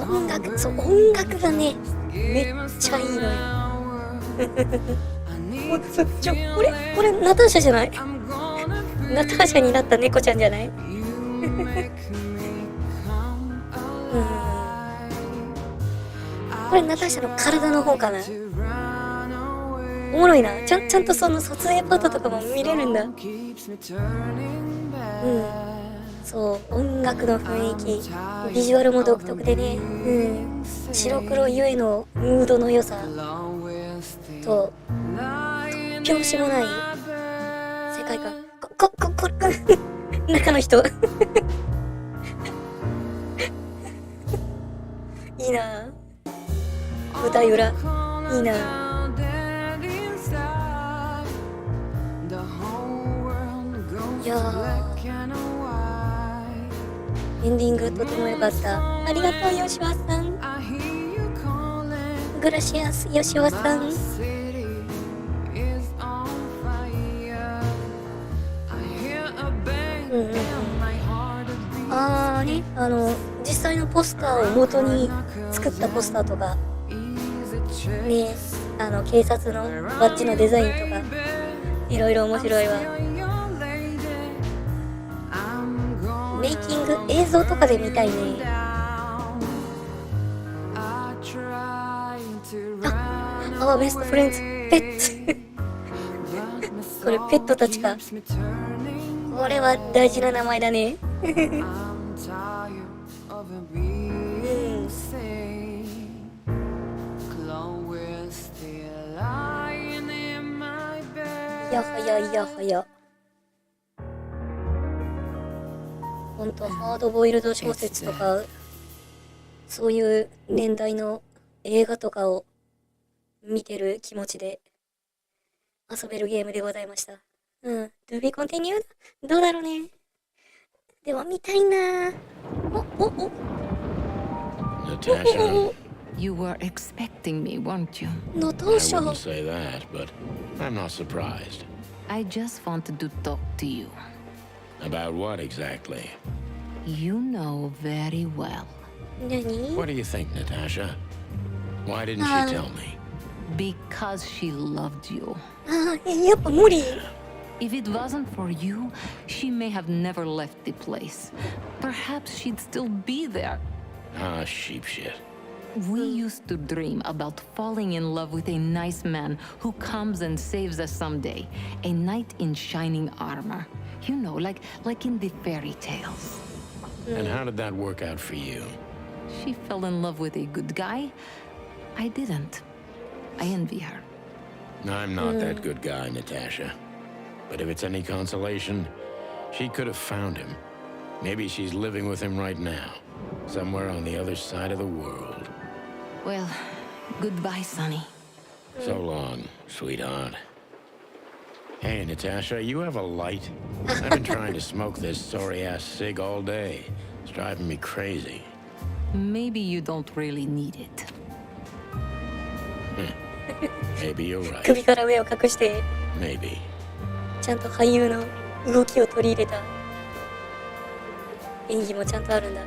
音楽がね、めっちゃいいのよ。これナターシャじゃない？ナターシャになった猫ちゃんじゃない？これナターシャの体の方かな。おもろいな。ちゃんとその撮影パートとかも見れるんだ。そう、音楽の雰囲気、ビジュアルも独特でね、白黒ゆえのムードの良さと、突拍子もない世界観。中の人いいな。舞台裏いいな。いやエンディングとても良かった。ありがとう、ヨシワさん。グラシアス、ヨシワさん。ね、実際のポスターを元に作ったポスターとか、ね、警察のバッジのデザインとか、いろいろ面白いわ。メイキング映像とかで見たいね。Our best friends pet これペットたちか。これは大事な名前だね。やはややはや。ほんとハードボイルド小説とかそういう年代の映画とかを見てる気持ちで遊べるゲームでございました。To be continued? どうだろうね。でも見たいな。Natasha, You were expecting me, weren't you? I Natasha. wouldn't say that, but I'm not surprised. I just wanted to talk to you. About what exactly? You know very well. 何？ What do you think, Natasha? Why didn't she tell me? Because she loved you. やっぱ無理。If it wasn't for you, she may have never left the place. Perhaps she'd still be there. Ah, sheep shit. We used to dream about falling in love with a nice man who comes and saves us someday. A knight in shining armor. You know, like in the fairy tales. And how did that work out for you? She fell in love with a good guy. I didn't. I envy her. I'm not that good guy, Natasha. But if it's any consolation, she could have found him. Maybe she's living with him right now, somewhere on the other side of the world. Well, goodbye, Sonny. So long, sweetheart. Hey, Natasha, you have a light? I've been trying to smoke this sorry-ass cig all day. It's driving me crazy. Maybe you don't really need it. Maybe you're right. 首から上を隠して、 Maybe. ちゃんと俳優の動きを取り入れた演技もちゃんとあるんだ。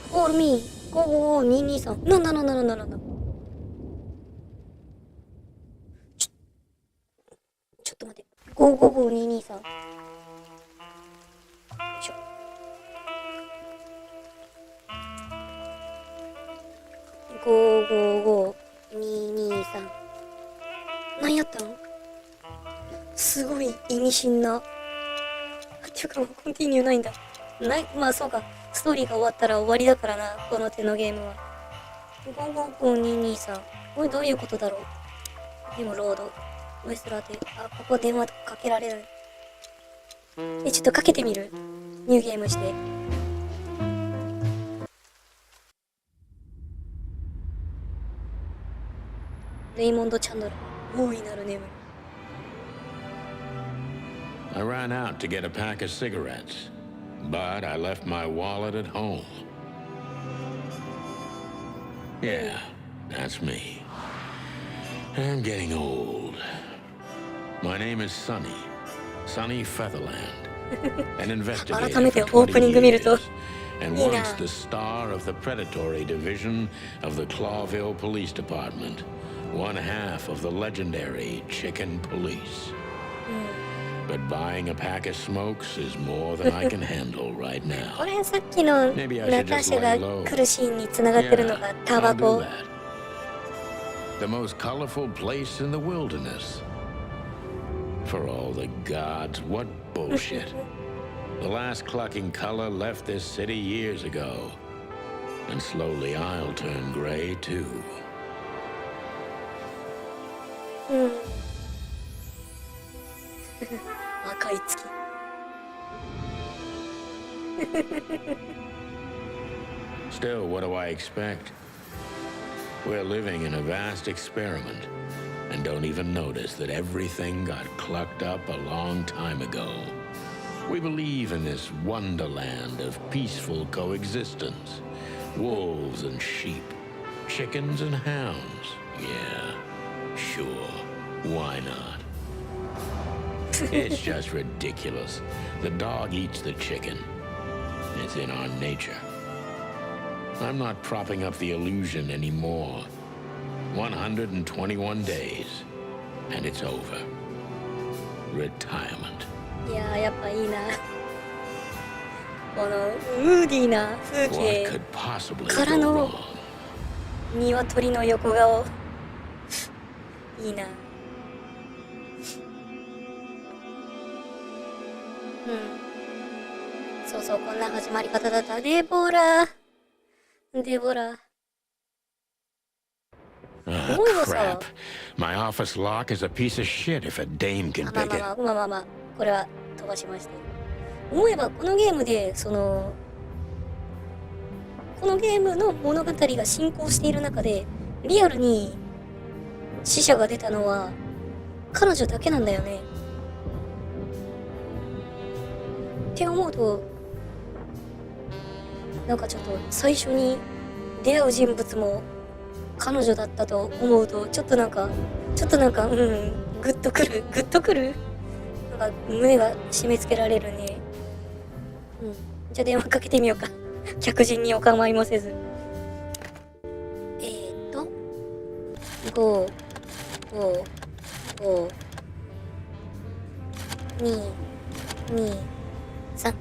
オールミー5552223なんだちょっと待って555223よいしょ555223何やったの？すごい意味深なっていうかもうコンティニューないんだ。まあそうか、ストーリーが終わったら終わりだからな、この手のゲームは。555223これどういうことだろう。でもロードウエストラーテ、ここ電話かけられない。ちょっとかけてみる。ニューゲームして。レイモンド・チャンドラー、大いなる眠り。I ran out to get a pack of cigarettes. but I left my wallet at home. Yeah, that's me. I'm getting old. My name is Sonny Featherland, an investigator for 20 years, and once the star of the predatory division of the Clawville Police Department, one half of the legendary Chicken Police. But buying a pack of smokes is more than I can handle right now. これさっきのナターシャが来るシーンに繋がってるのがタバコ。The most colorful place in the wilderness. For all the gods, what bullshit. The last clucking color left this city years ago. And slowly I'll turn gray too. 赤い月。Still, what do I expect? We're living in a vast experiment, and don't even notice that everything got clucked up a long time ago. We believe in this wonderland of peaceful coexistence. Wolves and sheep, chickens and hounds. Yeah, sure, why not? It's just ridiculous. The dog eats the chicken. It's in our nature. I'm not propping up the illusion anymore. 121 days, and it's over. Retirement. いやー、やっぱいいな。このムーディーな風景からの鶏の横顔。いいな。そうそう、こんな始まり方だった。デボラ。Crap. My office lock is a piece of shit if a dame can pick it. まあ、これは飛ばしました。思えばこのゲームで、このゲームの物語が進行している中で、リアルに死者が出たのは彼女だけなんだよね。って思うと、なんかちょっと最初に出会う人物も彼女だったと思うと、ちょっとなんか、グッとくるなんか胸が締め付けられるね。じゃあ電話かけてみようか。客人にお構いもせず。5、2、3。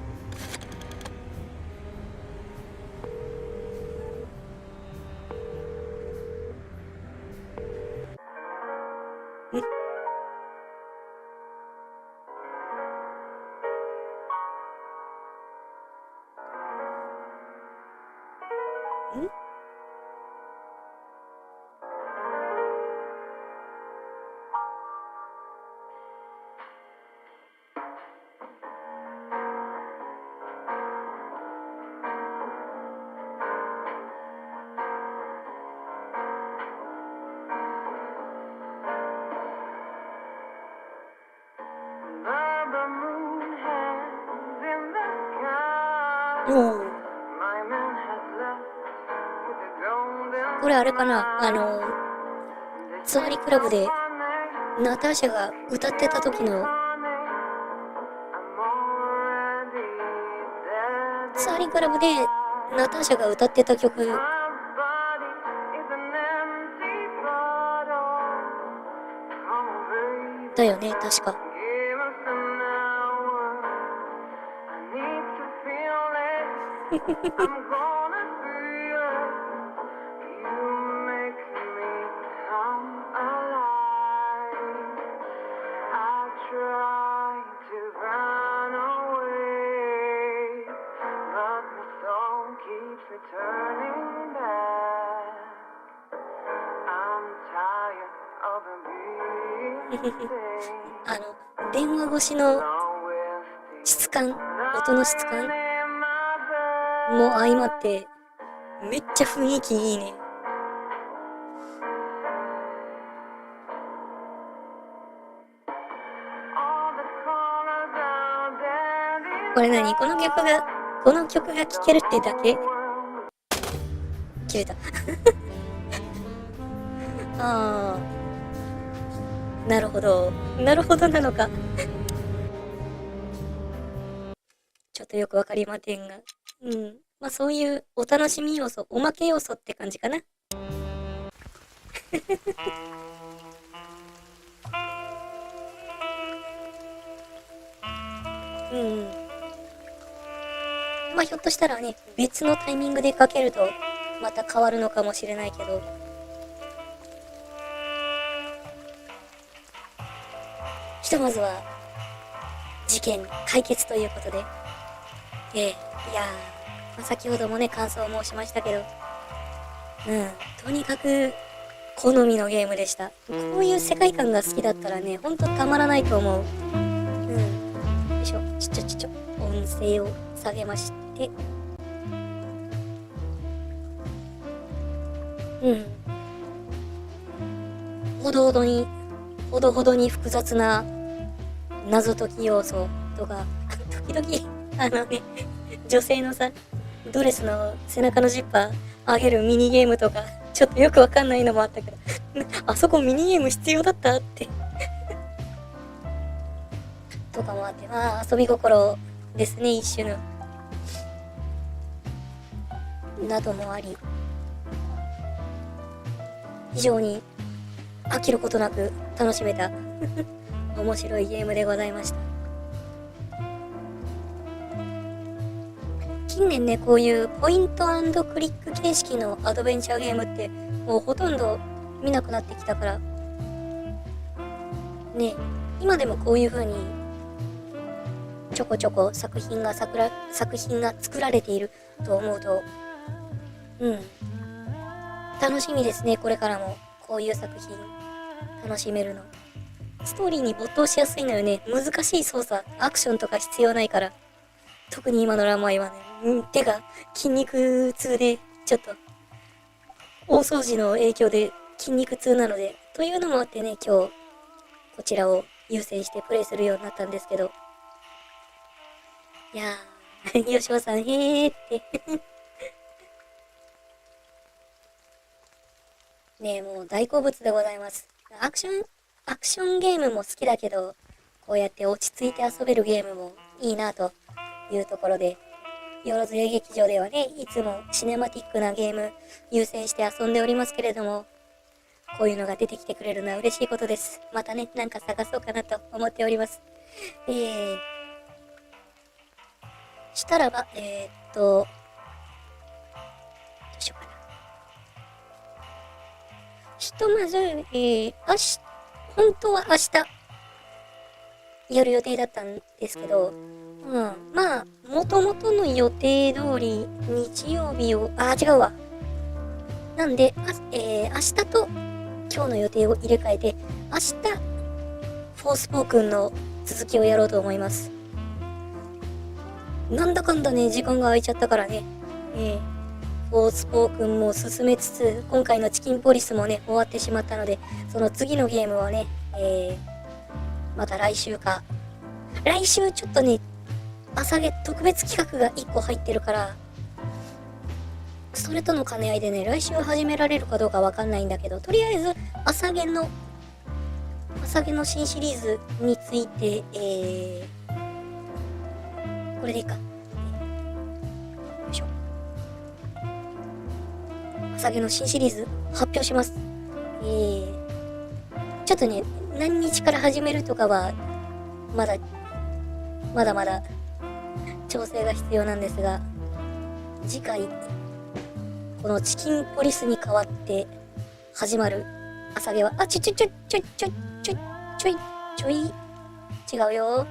これあれかな、つわりクラブでナターシャが歌ってた時の、つわりクラブでナターシャが歌ってた曲だよね、確か。電話越しの質感、音の質感も相まってめっちゃ雰囲気いいね。これ何？この曲がこの曲が聴けるってだけ。切れた。ああ。なるほど。なるほどなのか。ちょっとよくわかりませんが。うん。まあそういうお楽しみ要素、おまけ要素って感じかな。うん。まあひょっとしたらね、別のタイミングでかけるとまた変わるのかもしれないけど。ひとまずは事件解決ということで、いやー、まあ、先ほどもね感想を申しましたけど、とにかく好みのゲームでした。こういう世界観が好きだったらね、ほんとたまらないと思う。よいしょ、音声を下げまして、ほどほどに複雑な謎解き要素とか、時々女性のさ、ドレスの背中のジッパー上げるミニゲームとか、ちょっとよくわかんないのもあったけど、あそこミニゲーム必要だったってとかもあって、まあ遊び心ですね、一種のなどもあり、非常に飽きることなく楽しめた面白いゲームでございました。近年ね、こういうポイント&クリック形式のアドベンチャーゲームってもうほとんど見なくなってきたからね、今でもこういう風にちょこちょこ作品が作られていると思うと、楽しみですね。これからもこういう作品楽しめるの。ストーリーに没頭しやすいのよね。難しい操作、アクションとか必要ないから。特に今のラマイはね、手が筋肉痛で、ちょっと大掃除の影響で筋肉痛なので、というのもあってね、今日こちらを優先してプレイするようになったんですけど、いやー、吉尾さん、へーってねえ、もう大好物でございます。アクションゲームも好きだけど、こうやって落ち着いて遊べるゲームもいいなというところで、よろずや劇場ではね、いつもシネマティックなゲーム優先して遊んでおりますけれども、こういうのが出てきてくれるのは嬉しいことです。またね、なんか探そうかなと思っております。したらば、どうしようかな。ひとまず、本当は明日、やる予定だったんですけど、まあ、元々の予定通り、日曜日を、違うわ。なんで、明日と今日の予定を入れ替えて、明日、フォースポークンの続きをやろうと思います。なんだかんだね、時間が空いちゃったからね。フォースポークンも進めつつ、今回のチキンポリスもね、終わってしまったので、その次のゲームはね、また来週か。来週ちょっとね、朝毛特別企画が1個入ってるから、それとの兼ね合いでね、来週始められるかどうかわかんないんだけど、とりあえず、朝毛の新シリーズについて、これでいいか。よいしょ。朝毛の新シリーズ発表します。ちょっとね、何日から始めるとかは、まだ調整が必要なんですが、次回、このチキンポリスに代わって始まる朝毛は、ちょい、違うよ。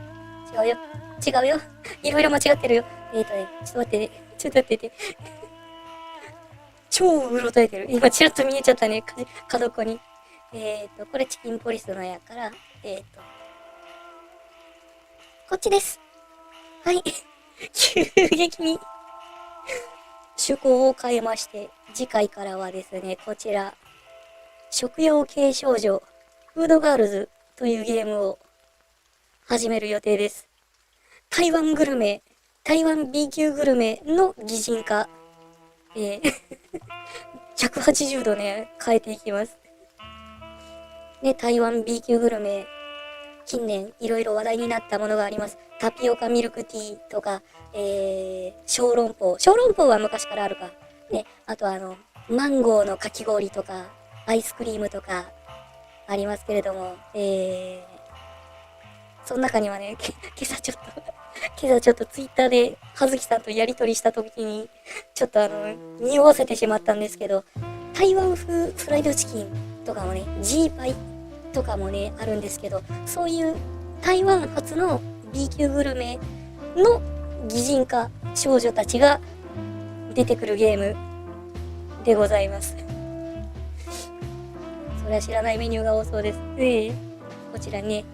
いろいろ間違ってるよ。ちょっと待ってて。超うろたえてる。今ちらっと見えちゃったね、角っこに。これチキンポリスのやから、こっちです。はい。急激に趣向を変えまして、次回からはですね、こちら、食用系少女、フードガールズというゲームを始める予定です。台湾グルメ台湾 B 級グルメの擬人化。180度ね、変えていきます。ね、台湾 B 級グルメ、近年いろいろ話題になったものがあります。タピオカミルクティーとか、小籠包。小籠包は昔からあるか。ね、あとマンゴーのかき氷とか、アイスクリームとか、ありますけれども、その中にはね、今朝ちょっとツイッターで葉月さんとやりとりした時に、ちょっと匂わせてしまったんですけど、台湾風フライドチキンとかもね、G パイとかもね、あるんですけど、そういう台湾発の B 級グルメの擬人化少女たちが出てくるゲームでございます。それは知らないメニューが多そうです。こちらね。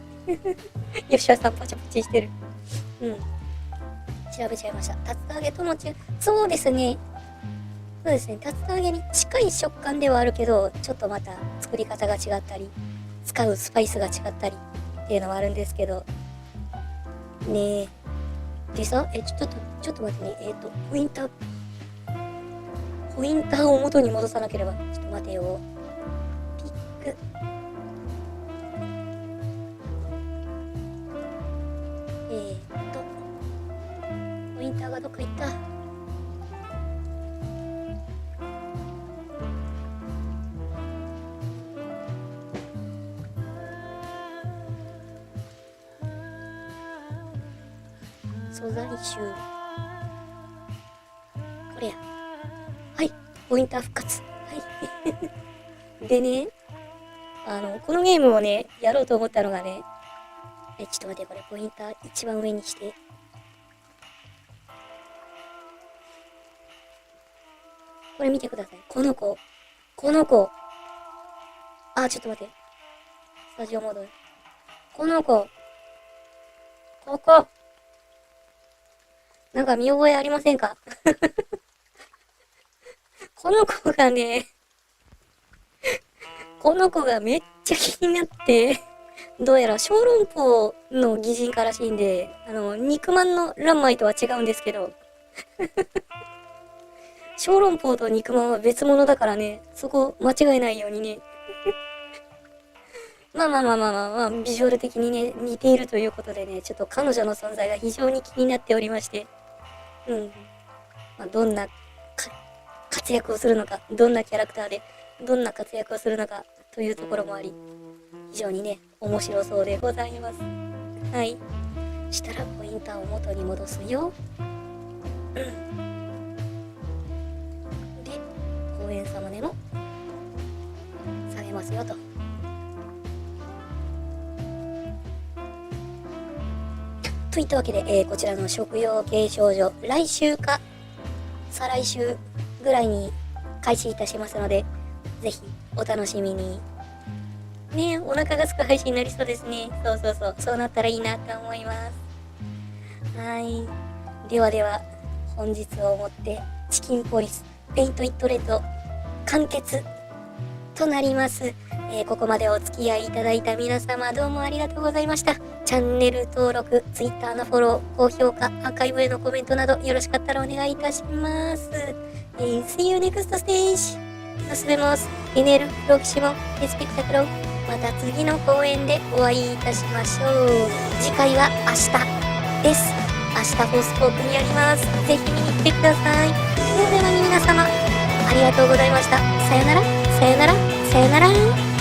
吉田さんパチャパチしてる。調べちゃいました。竜田揚げともそうですね。竜田揚げに近い食感ではあるけど、ちょっとまた作り方が違ったり、使うスパイスが違ったりっていうのはあるんですけど。ねえ。でさ、ちょっと待ってね。ポインターを元に戻さなければ。ちょっと待てよ。ピック。ポインターがどっか行った。素材集。これや。はい。ポインター復活。はい。でね、このゲームをね、やろうと思ったのがね、ちょっと待って、これポインター一番上にして。これ見てください。この子。あ、ちょっと待って。スタジオモード。この子。ここ。なんか見覚えありませんか？この子がね、この子がめっちゃ気になって、どうやら小籠包の擬人化らしいんで、肉まんの乱米とは違うんですけど、小籠包と肉まんは別物だからね、そこ間違えないようにね。まあ、ビジュアル的にね、似ているということでね、ちょっと彼女の存在が非常に気になっておりまして、どんな活躍をするのか、どんなキャラクターで、どんな活躍をするのかというところもあり、非常にね、面白そうでございます。はい。したらポインターを元に戻すよ。で、公園サムネも下げますよと。といったわけで、こちらの食用系少女、来週か再来週ぐらいに開始いたしますので、ぜひお楽しみに。ねえ、お腹がすく配信になりそうですね。そうなったらいいなと思います。はい。では、本日をもってチキンポリスペイントイットレッド完結となります。ここまでお付き合いいただいた皆様どうもありがとうございました。チャンネル登録、Twitter のフォロー、高評価、アーカイブへのコメントなどよろしかったらお願いいたします。See you next stage! Nos vemos en el próximo espectáculo. また次の公演でお会いいたしましょう。次回は明日です。明日フォースポークにやります。ぜひ見に来てください。では皆様、ありがとうございました。さよなら。